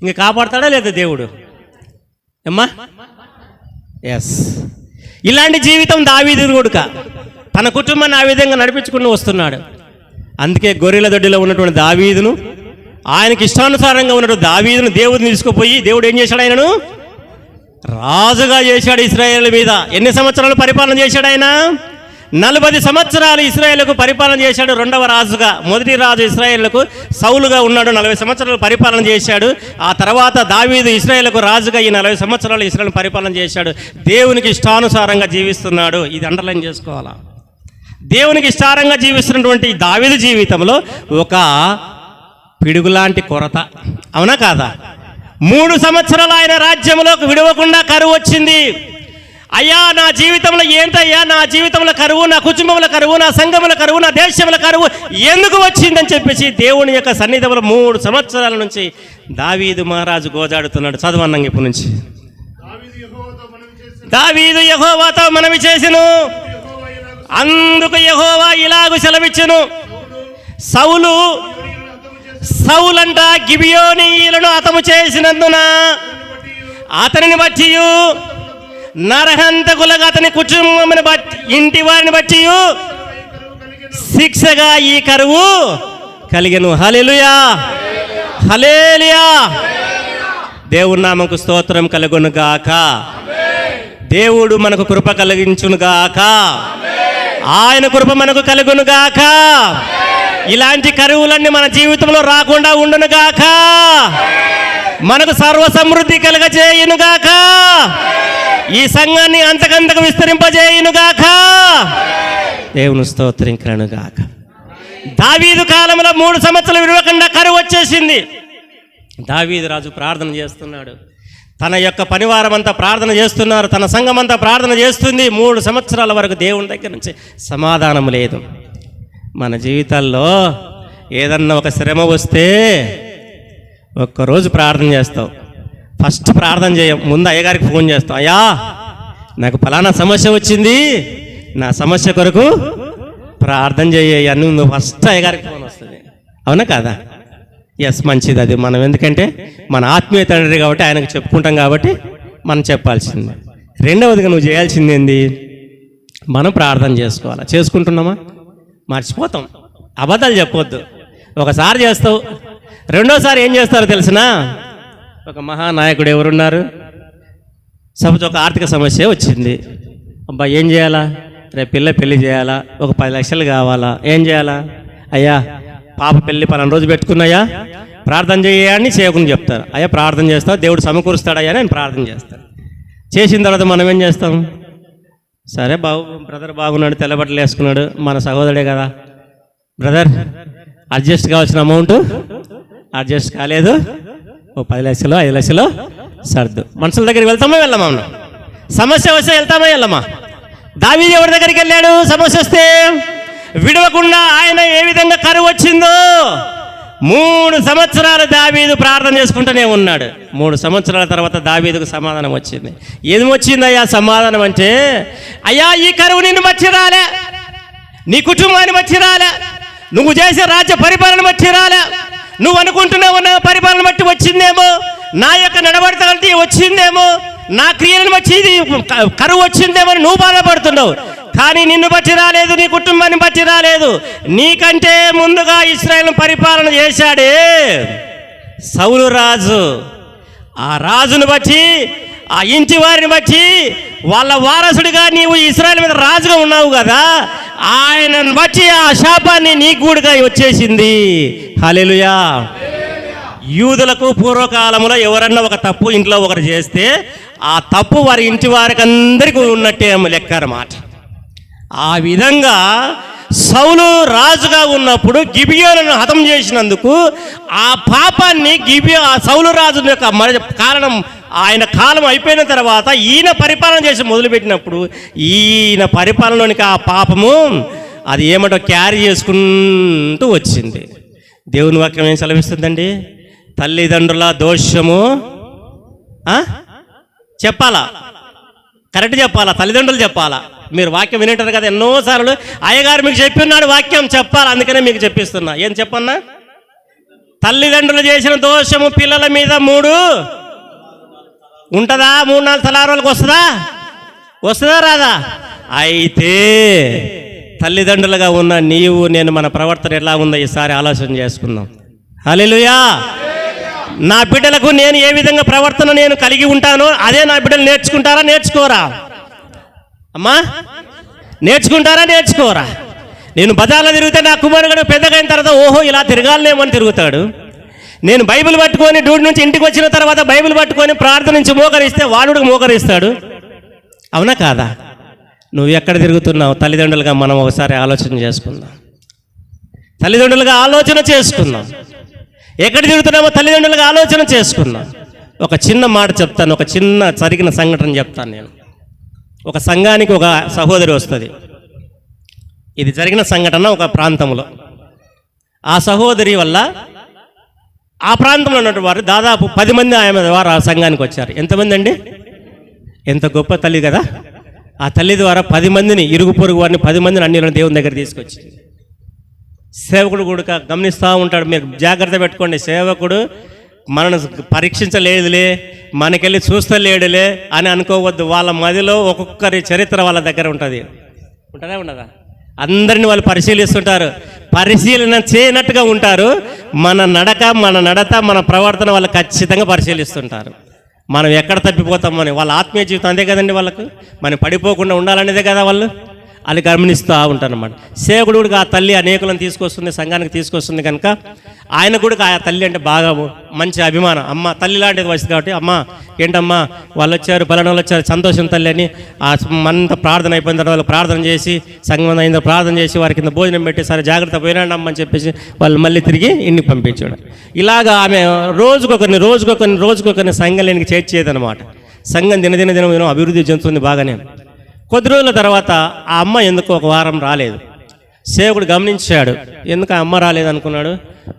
ఇంక కాపాడతాడా లేదా దేవుడు? అమ్మా, ఎస్. ఇలాంటి జీవితం దావీదు కొడుక తన కుటుంబాన్ని ఆ విధంగా నడిపించుకుంటూ వస్తున్నాడు. అందుకే గొర్రెల దొడ్డిలో ఉన్నటువంటి దావీదును ఆయనకి ఇష్టానుసారంగా ఉన్నాడు దావీదును దేవుడిని తీసుకుపోయి దేవుడు ఏం చేశాడు? ఆయనను రాజుగా చేశాడు ఇశ్రాయేల్ మీద. ఎన్ని సంవత్సరాలు పరిపాలన చేశాడు ఆయన? 40 సంవత్సరాలు ఇశ్రాయేలుకు పరిపాలన చేశాడు. రెండవ రాజుగా. మొదటి రాజు ఇశ్రాయేలుకు సౌలుగా ఉన్నాడు, 40 సంవత్సరాలు పరిపాలన చేశాడు. ఆ తర్వాత దావీదు ఇశ్రాయేలుకు రాజుగా ఈ 40 సంవత్సరాలు ఇశ్రాయేలు పరిపాలన చేశాడు. దేవునికి ఇష్టానుసారంగా జీవిస్తున్నాడు. ఇది అండర్లైన్ చేసుకోవాలా. దేవునికి ఇష్టారంగా జీవిస్తున్నటువంటి దావీదు జీవితంలో ఒక పిడుగులాంటి కొరత, అవునా కాదా? 3 సంవత్సరాలు ఆయన రాజ్యంలోకి విడవకుండా కరువు వచ్చింది. అయ్యా నా జీవితంలో ఏంటయ్యా, నా జీవితంలో కరువు, నా కుటుంబంలో కరువు, నా సంఘముల కరువు, నా దేశంలో కరువు ఎందుకు వచ్చిందని చెప్పేసి దేవుని యొక్క సన్నిధిలో 3 సంవత్సరాల నుంచి దావీదు మహారాజు గోజాడుతున్నాడు. చదవన్నంగా ఇప్పటి నుంచి. దావీదు యెహోవాతో మనవి చేసెను, అందుకు యెహోవా ఇలాగు సెలవిచ్చెను, సౌలంట గిబియోనీయులను హతము చేసినందున అతనిని బట్టి నరహంతకులకు అతని కుటుంబమును బట్టి ఇంటి వారిని బట్టి శిక్షగా ఈ కరువు కలిగెను. హల్లెలూయా, హల్లెలూయా. దేవుని నామముకు స్తోత్రం కలుగును గాక. దేవుడు మనకు కృప కలిగించును గాక. ఆయన కృప మనకు కలుగును గాక. ఇలాంటి కరువులన్నీ మన జీవితంలో రాకుండా ఉండును గాక. మనకు సర్వ సమృద్ధి కలుగజేయును గాక. ఈ సంఘాన్ని అంతకంతకు విస్తరింపజేయును గాక. దేవుని స్తోత్రింకలను గాక. దావీదు కాలంలో 3 సంవత్సరాలు విడవకుండా కరువు వచ్చేసింది. దావీదు రాజు ప్రార్థన చేస్తున్నాడు. తన యొక్క పనివారం అంతా ప్రార్థన చేస్తున్నారు. తన సంఘం అంతా ప్రార్థన చేస్తుంది. 3 సంవత్సరాల వరకు దేవుని దగ్గర నుంచి సమాధానం లేదు. మన జీవితాల్లో ఏదన్నా ఒక శ్రమ వస్తే ఒక్కరోజు ప్రార్థన చేస్తావు. ఫస్ట్ ప్రార్థన చేయం, ముందు అయ్యగారికి ఫోన్ చేస్తాం. అయ్యా నాకు ఫలానా సమస్య వచ్చింది, నా సమస్య కొరకు ప్రార్థన చేయని నువ్వు ఫస్ట్ అయ్యగారికి ఫోన్ వస్తుంది. అవునా కాదా? ఎస్, మంచిది. అది మనం ఎందుకంటే మన ఆత్మీయ తండ్రి కాబట్టి ఆయనకు చెప్పుకుంటాం కాబట్టి మనం చెప్పాల్సింది. రెండవదిగా నువ్వు చేయాల్సింది ఏంది? మనం ప్రార్థన చేసుకోవాలి. చేసుకుంటున్నామా? మర్చిపోతాం. అబద్ధాలు చెప్పొద్దు. ఒకసారి చేస్తావు, రెండోసారి ఏం చేస్తారో తెలిసినా? ఒక మహానాయకుడు ఎవరున్నారు, సపోజ్ ఒక ఆర్థిక సమస్య వచ్చింది. అబ్బా ఏం చేయాలా? రేపు పెళ్ళి చేయాలా, ఒక 10 లక్షలు కావాలా, ఏం చేయాలా? అయ్యా పాప పెళ్ళి పలానా రోజు పెట్టుకున్నాయా, ప్రార్థన చేయని చేయకుండా చెప్తారు. అయ్యా ప్రార్థన చేస్తావు, దేవుడు సమకూరుస్తాడయ్యా నేను ప్రార్థన చేస్తాను. చేసిన తర్వాత మనం ఏం చేస్తాం? సరే బ్రదర్ బాగున్నాడు, తెల్లబట్టలు వేసుకున్నాడు, మన సహోదరుడే కదా, బ్రదర్ అడ్జస్ట్ కావాల్సిన అమౌంట్ అడ్జస్ట్ కాలేదు, ఓ 10 లక్షలు 5 లక్షలు సర్దు. మనుషుల దగ్గరికి వెళ్తామా వెళ్ళమా? సమస్య వస్తే వెళ్తామా వెళ్ళమా? దావీదు ఎవరి దగ్గరికి వెళ్ళాడు? సమస్య వస్తే విడవకుండా ఆయన ఏ విధంగా కరువు వచ్చిందో 3 సంవత్సరాలు దావీదు ప్రార్థన చేసుకుంటూనే ఉన్నాడు. 3 సంవత్సరాల తర్వాత దావీదుకు సమాధానం వచ్చింది. ఏది వచ్చిందయ్యా సమాధానం అంటే, అయ్యా ఈ కరువు నిన్ను బట్టి రాలే, నీ కుటుంబాన్ని బట్టి రాలే, నువ్వు చేసే రాజ్య పరిపాలన బట్టి రాలే, నువ్వు అనుకుంటున్నావు నా పరిపాలన బట్టి వచ్చిందేమో, నా యొక్క నడవడిత కలిసి వచ్చిందేమో, నా క్రియలను బట్టి ఇది కరువు వచ్చిందేమో అని నువ్వు బాధపడుతున్నావు. కానీ నిన్ను బట్టి రాలేదు, నీ కుటుంబాన్ని బట్టి రాలేదు. నీకంటే ముందుగా ఇశ్రాయేలును పరిపాలన చేశాడే సౌలు రాజు. ఆ రాజును బట్టి, ఆ ఇంటి వారిని బట్టి, వాళ్ళ వారసుడిగా నీవు ఇశ్రాయేలు మీద రాజుగా ఉన్నావు కదా, ఆయనను బట్టి ఆ శాపాన్ని నీ గూడుగా వచ్చేసింది. హల్లెలూయా. యూదులకు పూర్వకాలంలో ఎవరన్నా ఒక తప్పు ఇంట్లో ఒకటి చేస్తే ఆ తప్పు వారి ఇంటి వారికి అందరికీ ఉన్నట్టే లెక్క అన్నమాట. ఆ విధంగా సౌలు రాజుగా ఉన్నప్పుడు గిబియోనును హతం చేసినందుకు ఆ పాపాన్ని ఆ సౌలు రాజు యొక్క కారణం, ఆయన కాలం అయిపోయిన తర్వాత ఈయన పరిపాలన చేసి మొదలుపెట్టినప్పుడు ఈయన పరిపాలనలోనికి ఆ పాపము అది ఏమంటో క్యారీ చేసుకుంటూ వచ్చింది. దేవుని వాక్యం ఏం సెలవిస్తుందండి? తల్లిదండ్రుల దోషము చెప్పాలా? కరెక్ట్ చెప్పాలా? తల్లిదండ్రులు చెప్పాలా? మీరు వాక్యం వినేటారు కదా ఎన్నోసార్లు. అయ్యగారు మీకు చెప్పి ఉన్నాడు వాక్యం చెప్పాలి, అందుకనే మీకు చెప్పిస్తున్నా. ఏం చెప్పన్నా? తల్లిదండ్రులు చేసిన దోషము పిల్లల మీద 3 ఉంటుందా? 3-4 తలారోళ్ళకి వస్తుందా రాదా? అయితే తల్లిదండ్రులుగా ఉన్న నీవు నేను మన ప్రవర్తన ఎలా ఉందో ఈసారి ఆలోచన చేసుకుందాం. హల్లెలూయా. నా బిడ్డలకు నేను ఏ విధంగా ప్రవర్తన నేను కలిగి ఉంటానో అదే నా బిడ్డలు నేర్చుకుంటారా నేర్చుకోరా? అమ్మా, నేర్చుకుంటారా నేర్చుకోరా? నేను బజార్లో తిరిగితే నా కుమారుడు పెద్దగా అయిన తర్వాత ఓహో ఇలా తిరగాలనేమో అని తిరుగుతాడు. నేను బైబిల్ పట్టుకొని డ్యూటీ నుంచి ఇంటికి వచ్చిన తర్వాత బైబిల్ పట్టుకొని ప్రార్థన నుంచి మోకరిస్తే వాడు మోకరిస్తాడు. అవునా కాదా? నువ్వు ఎక్కడ తిరుగుతున్నావు? తల్లిదండ్రులుగా మనం ఒకసారి ఆలోచన చేసుకుందాం. తల్లిదండ్రులుగా ఆలోచన చేసుకుందాం. ఎక్కడ తిరుగుతున్నామో తల్లిదండ్రులుగా ఆలోచన చేసుకుందాం. ఒక చిన్న మాట చెప్తాను, ఒక చిన్న జరిగిన సంఘటన చెప్తాను. నేను ఒక సంఘానికి ఒక సహోదరి వస్తుంది. ఇది జరిగిన సంఘటన ఒక ప్రాంతంలో. ఆ సహోదరి వల్ల ఆ ప్రాంతంలో ఉన్నటువంటి వారు దాదాపు 10 మంది ఆమె ద్వారా ఆ సంఘానికి వచ్చారు. ఎంతమంది అండి? ఎంత గొప్ప తల్లి కదా! ఆ తల్లి ద్వారా 10 మందిని, ఇరుగు పొరుగు వారిని 10 మందిని అన్ని దేవుని దగ్గర తీసుకొచ్చింది. సేవకుడు కూడా గమనిస్తూ ఉంటాడు. మీరు జాగ్రత్త పెట్టుకోండి. సేవకుడు మనను పరీక్షించలేదులే, మనకెళ్ళి చూస్తలేడులే అని అనుకోవద్దు. వాళ్ళ మదిలో ఒక్కొక్కరి చరిత్ర వాళ్ళ దగ్గర ఉంటుంది. ఉంటుందా ఉండదా? అందరిని వాళ్ళు పరిశీలిస్తుంటారు. పరిశీలన చేయనట్టుగా ఉంటారు. మన నడక, మన నడత, మన ప్రవర్తన వాళ్ళు ఖచ్చితంగా పరిశీలిస్తుంటారు. మనం ఎక్కడ తప్పిపోతామని. వాళ్ళ ఆత్మీయ జీవితం అంతే కదండి. వాళ్ళకు మనం పడిపోకుండా ఉండాలనేదే కదా వాళ్ళు అది గమనిస్తూ ఉంటారు అన్నమాట. సేవకుడు కూడా ఆ తల్లి అనేకులను తీసుకొస్తుంది, సంఘానికి తీసుకొస్తుంది కనుక ఆయన కూడా ఆ తల్లి అంటే బాగా మంచి అభిమానం. అమ్మ తల్లి లాంటిది వస్తుంది కాబట్టి, అమ్మ ఏంటమ్మా వాళ్ళు వచ్చారు, పలానా వాళ్ళు వచ్చారు, సంతోషం తల్లి అని అంత ప్రార్థన అయిపోయిన తర్వాత వాళ్ళు ప్రార్థన చేసి, సంఘం అయిన ప్రార్థన చేసి వారి కింద భోజనం పెట్టి సరే జాగ్రత్త పోయినాడు అమ్మ అని చెప్పేసి వాళ్ళు మళ్ళీ తిరిగి ఇంటికి పంపించాడు. ఇలాగా ఆమె రోజుకొకరిని సంఘంలోనికి చేర్చేదనమాట. సంఘం దినం అభివృద్ధి చెందుతుంది బాగానే. కొద్ది రోజుల తర్వాత ఆ అమ్మ ఎందుకు ఒక వారం రాలేదు. సేవకుడు గమనించాడు. ఎందుకు ఆ అమ్మ రాలేదు అనుకున్నాడు.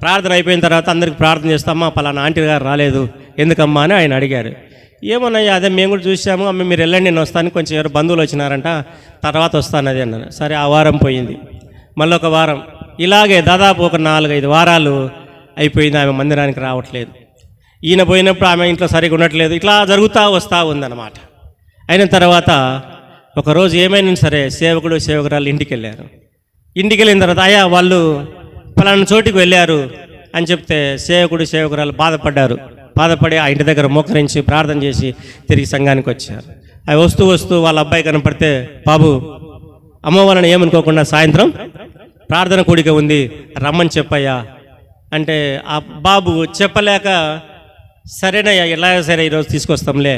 ప్రార్థన అయిపోయిన తర్వాత అందరికి ప్రార్థన చేస్తామా, పలానా ఆంటీ గారు రాలేదు ఎందుకమ్మా అని ఆయన అడిగారు. ఏమన్నాయా, అదే మేము కూడా చూసాము, అమ్మ మీరు వెళ్ళండి నేను వస్తాను, కొంచెం ఎవరు బంధువులు వచ్చినారంట, తర్వాత వస్తాను అది అన్నాను. సరే ఆ వారం పోయింది. మళ్ళీ ఒక వారం. ఇలాగే దాదాపు ఒక 4-5 వారాలు అయిపోయింది. ఆమె మందిరానికి రావట్లేదు. ఈయన పోయినప్పుడు ఆమె ఇంట్లో సరిగా ఉండట్లేదు. ఇట్లా జరుగుతూ వస్తూ ఉందన్నమాట. అయిన తర్వాత ఒకరోజు ఏమైనా సరే సేవకుడు సేవకురాలు ఇంటికి వెళ్ళారు. ఇంటికి వెళ్ళిన తర్వాత అయ్యా వాళ్ళు పలానా చోటికి వెళ్ళారు అని చెప్తే సేవకుడు సేవకురాలు బాధపడి ఆ ఇంటి దగ్గర మోకరించి ప్రార్థన చేసి తిరిగి సంఘానికి వచ్చారు. అవి వస్తూ వాళ్ళ అబ్బాయి కనపడితే, బాబు అమ్మ వాళ్ళని ఏమనుకోకుండా సాయంత్రం ప్రార్థన కూడిక ఉంది రమ్మని చెప్పయ్యా అంటే ఆ బాబు చెప్పలేక సరేనయ్యా ఎలా సరే ఈరోజు తీసుకొస్తాంలే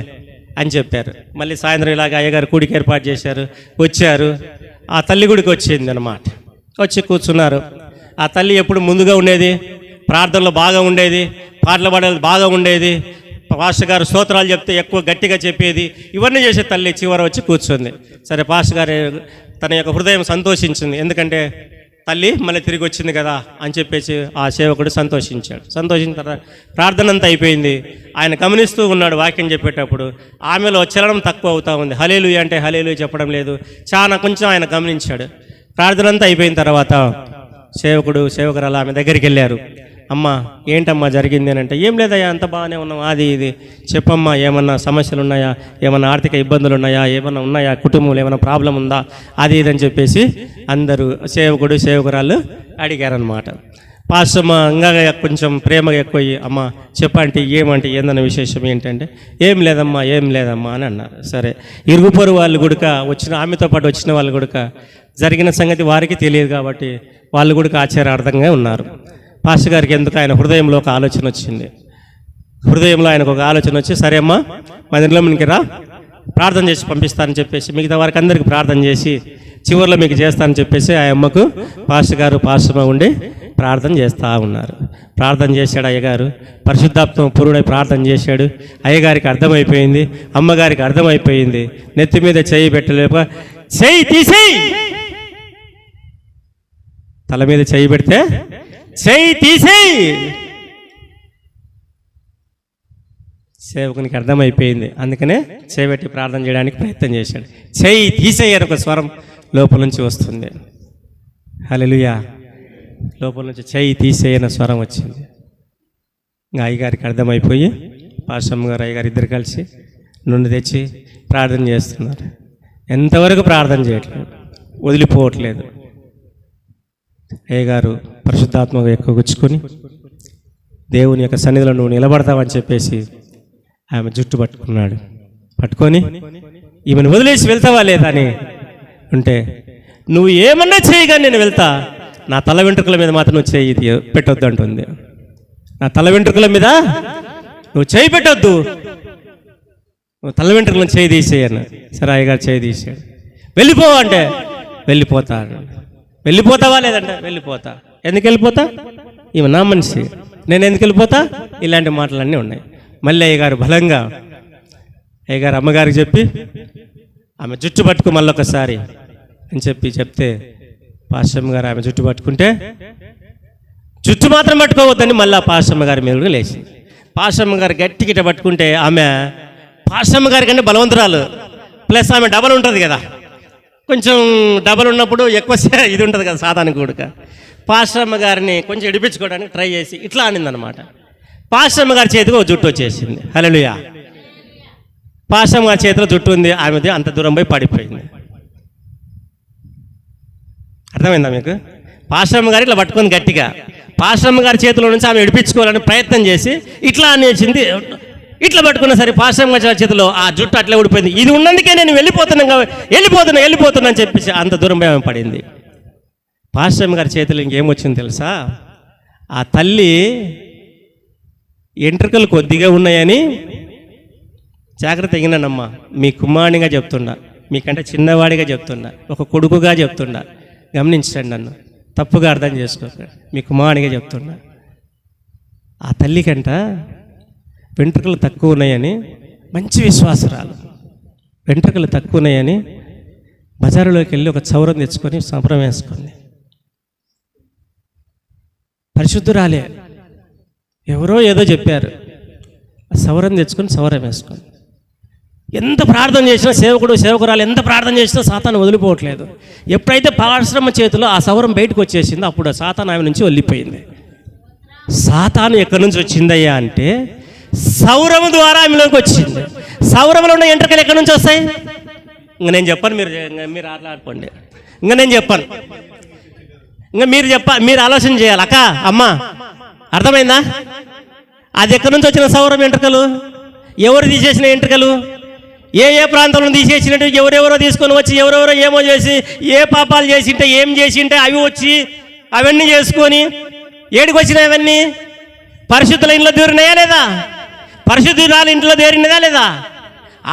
అని చెప్పారు. మళ్ళీ సాయంత్రం ఇలాగ అయ్యగారు కూడికి ఏర్పాటు చేశారు, వచ్చారు. ఆ తల్లి గుడికి వచ్చింది అన్నమాట. వచ్చి కూర్చున్నారు. ఆ తల్లి ఎప్పుడు ముందుగా ఉండేది, ప్రార్థనలో బాగా ఉండేది, పాటలు పాడేది బాగా ఉండేది, పాస్టర్ గారు స్తోత్రాలు చెప్తే ఎక్కువ గట్టిగా చెప్పేది, ఇవన్నీ చేసే తల్లి చివర వచ్చి కూర్చుంది. సరే పాస్టర్ గారు తన యొక్క హృదయం సంతోషించింది. ఎందుకంటే తల్లి మళ్ళీ తిరిగి వచ్చింది కదా అని చెప్పేసి ఆ సేవకుడు సంతోషించాడు. సంతోషించిన తర్వాత ప్రార్థన అంతా అయిపోయింది. ఆయన గమనిస్తూ ఉన్నాడు వాక్యం చెప్పేటప్పుడు. ఆమెలో చలనం తక్కువ అవుతూ ఉంది. హల్లెలూయా అంటే హల్లెలూయా చెప్పడం లేదు. చాలా కొంచెం ఆయన గమనించాడు. ప్రార్థన అంతా అయిపోయిన తర్వాత సేవకురాలు ఆమె దగ్గరికి వెళ్ళారు. అమ్మ ఏంటమ్మా జరిగింది అని అంటే, ఏం లేదయ్యా అంత బాగానే ఉన్నాం, అది ఇది చెప్పమ్మా, ఏమన్నా సమస్యలు ఉన్నాయా, ఏమన్నా ఆర్థిక ఇబ్బందులు ఉన్నాయా, ఏమన్నా ఉన్నాయా, కుటుంబంలో ఏమైనా ప్రాబ్లం ఉందా, అది ఇది అని చెప్పేసి అందరూ సేవకుడు సేవకురాలు అడిగారనమాట. పాస్టర్ ఇంకా కొంచెం ప్రేమగా ఎక్కువయ్యి, అమ్మ చెప్పంటే ఏందన్న విశేషం ఏంటంటే, ఏం లేదమ్మా అని అన్నారు. సరే ఇరుగు పొరుగు వాళ్ళు కూడా ఆమెతో పాటు వచ్చిన వాళ్ళు కూడా జరిగిన సంగతి వారికి తెలియదు కాబట్టి వాళ్ళు కూడా ఆశ్చర్యార్థంగా ఉన్నారు. పాస్టర్ గారికి ఎందుకు ఆయన హృదయంలో ఒక ఆలోచన వచ్చింది. హృదయంలో ఆయనకు ఒక ఆలోచన వచ్చి, సరే అమ్మా మా ఇంట్లో మీకు రా, ప్రార్థన చేసి పంపిస్తానని చెప్పేసి మిగతా వారికి అందరికీ ప్రార్థన చేసి చివరిలో మీకు చేస్తానని చెప్పేసి ఆ అమ్మకు పాస్టర్ గారు పాస్టర్గా ఉండి ప్రార్థన చేస్తూ ఉన్నారు. ప్రార్థన చేశాడు అయ్యగారు, పరిశుద్ధాత్మ పూర్ణుడై ప్రార్థన చేశాడు. అయ్యగారికి అర్థమైపోయింది, అమ్మగారికి అర్థమైపోయింది. నెత్తి మీద చెయ్యి పెట్టలేక చెయ్యి తీసేయి, తల మీద చెయ్యి పెడితే చెయ్యి తీసేయి. సేవకునికి అర్థమైపోయింది. అందుకనే చేపెట్టి ప్రార్థన చేయడానికి ప్రయత్నం చేశాడు. చెయ్యి తీసేయి అని ఒక స్వరం లోపల నుంచి వస్తుంది. హల్లెలూయా. లోపల నుంచి చెయ్యి తీసేయన స్వరం వచ్చింది. ఇంకా అయ్యగారికి అర్థమైపోయి పాస్టమ్మ గారు అయ్యగారు ఇద్దరు కలిసి నుండి తెచ్చి ప్రార్థన చేస్తున్నారు. ఎంతవరకు ప్రార్థన చేయట్లేదు, వదిలిపోవట్లేదు. అయ్యగారు పరిశుద్ధాత్మగా ఎక్కువ గుచ్చుకొని దేవుని యొక్క సన్నిధిలో నువ్వు నిలబడతావని చెప్పేసి ఆమె జుట్టు పట్టుకొని ఈమెను వదిలేసి వెళ్తావా లేదా అని ఉంటే, నువ్వు ఏమన్నా చేయగా నేను వెళ్తా, నా తల వెంట్రుకల మీద మాత్రం నువ్వు చేయి పెట్టొద్దు అంటుంది. నా తల వెంట్రుకల మీద నువ్వు చేయి పెట్టొద్దు, నువ్వు తల వెంట్రుకలను చేయి తీసేయను. సరే అయ్యగారు చేయి తీసాడు. వెళ్ళిపో అంటే వెళ్ళిపోతా. వెళ్ళిపోతావా లేదంటే వెళ్ళిపోతా. ఎందుకు వెళ్ళిపోతా? ఈమె నా మనిషి, నేను ఎందుకు వెళ్ళిపోతా? ఇలాంటి మాటలన్నీ ఉన్నాయి. మళ్ళీ అయ్యగారు బలంగా అయ్యగారు అమ్మగారికి చెప్పి ఆమె జుట్టు పట్టుకు మళ్ళొకసారి అని చెప్తే పాశమ్మ గారు ఆమె జుట్టు పట్టుకుంటే, జుట్టు మాత్రం పట్టుకోవద్దని మళ్ళీ పాశమ్మ గారి మీద కూడా లేచింది. పాశమ్మ గారు గట్టిగిట పట్టుకుంటే ఆమె పాశమ్మ గారి కంటే బలవంతురాలు, ప్లస్ ఆమె డబల్ ఉంటుంది కదా, కొంచెం డబల్ ఉన్నప్పుడు ఎక్కువ ఇది ఉంటుంది కదా సాతానికి కూడక. పాశమ్మ గారిని కొంచెం ఇడిపించుకోవడానికి ట్రై చేసి ఇట్లా అనిందనమాట. పాశమ్మ గారి చేతికి ఒక జుట్టు వచ్చేసింది. హల్లెలూయా. పాశమ్మ గారి చేతిలో జుట్టు ఉంది, ఆమెది అంత దూరం పోయి పడిపోయింది. అర్థమైందా మీకు? పాశమ్మ గారు ఇట్లా పట్టుకుంది గట్టిగా. పాశమ్మ గారి చేతిలో నుంచి ఆమె ఇడిపించుకోవాలని ప్రయత్నం చేసి ఇట్లా అనేసింది. ఇట్లా పట్టుకున్నా సరే పాశమ్మ గారి చేతిలో ఆ జుట్టు అట్లా ఊడిపోయింది. ఇది ఉన్నందుకే నేను వెళ్ళిపోతున్నా అని చెప్పేసి అంత దూరం పోయి ఆమె పడింది. పాశమ్మ గారి చేతిలో ఇంకేమొచ్చింది తెలుసా? ఆ తల్లి ఎంట్రుకలు కొద్దిగా ఉన్నాయని జాగ్రత్త తగినానమ్మా, మీ కుమారునిగా చెప్తున్నా, మీకంటే చిన్నవాడిగా చెప్తున్నా, ఒక కొడుకుగా చెప్తున్నా, గమనించండి, నన్ను తప్పుగా అర్థం చేసుకోకండి, మీ కుమారునిగా చెప్తున్నా. ఆ తల్లికంట వెంట్రుకలు తక్కువ ఉన్నాయని, మంచి విశ్వాసరాలు, వెంట్రుకలు తక్కువ ఉన్నాయని బజారులోకి వెళ్ళి ఒక చౌరం తెచ్చుకొని సంప్రం వేసుకుంది. పరిశుద్ధురాలే, ఎవరో ఏదో చెప్పారు, సవరం తెచ్చుకొని సవరం వేసుకుంది. ఎంత ప్రార్థన చేసినా సేవకురాలు ఎంత ప్రార్థన చేసినా సాతాను వదిలిపోవట్లేదు. ఎప్పుడైతే పాశ్రమ చేతిలో ఆ సవరం బయటకు వచ్చేసిందో అప్పుడు ఆ సాతాను ఆమె నుంచి వెళ్ళిపోయింది. సాతాను ఎక్కడి నుంచి వచ్చిందయ్యా అంటే సౌరము ద్వారా ఆమెలోకి వచ్చింది. సౌరంలో ఉన్న ఎంట్రుకలు ఎక్కడి నుంచి వస్తాయి? ఇంకా నేను చెప్పను, మీరు ఆటలాడుకోండి. ఇంకా నేను చెప్పను, ఇంకా మీరు ఆలోచన చేయాలి. అక్క, అమ్మ, అర్థమైందా? అది ఎక్కడి నుంచి వచ్చిన సౌరం ఎంట్రుకలు? ఎవరు తీసేసిన ఎంట్రుకలు? ఏ ప్రాంతంలో తీసేసినట్టు ఎవరెవరో తీసుకొని వచ్చి ఎవరెవరో ఏమో చేసి ఏ పాపాలు చేసింటే ఏం చేసింటే అవి వచ్చి అవన్నీ చేసుకొని ఏడికి వచ్చినాయి? అవన్నీ పరిశుద్ధుల ఇంట్లో దూరినాయా లేదా? పరిశుద్ధురాలు ఇంట్లో దేరినదా లేదా?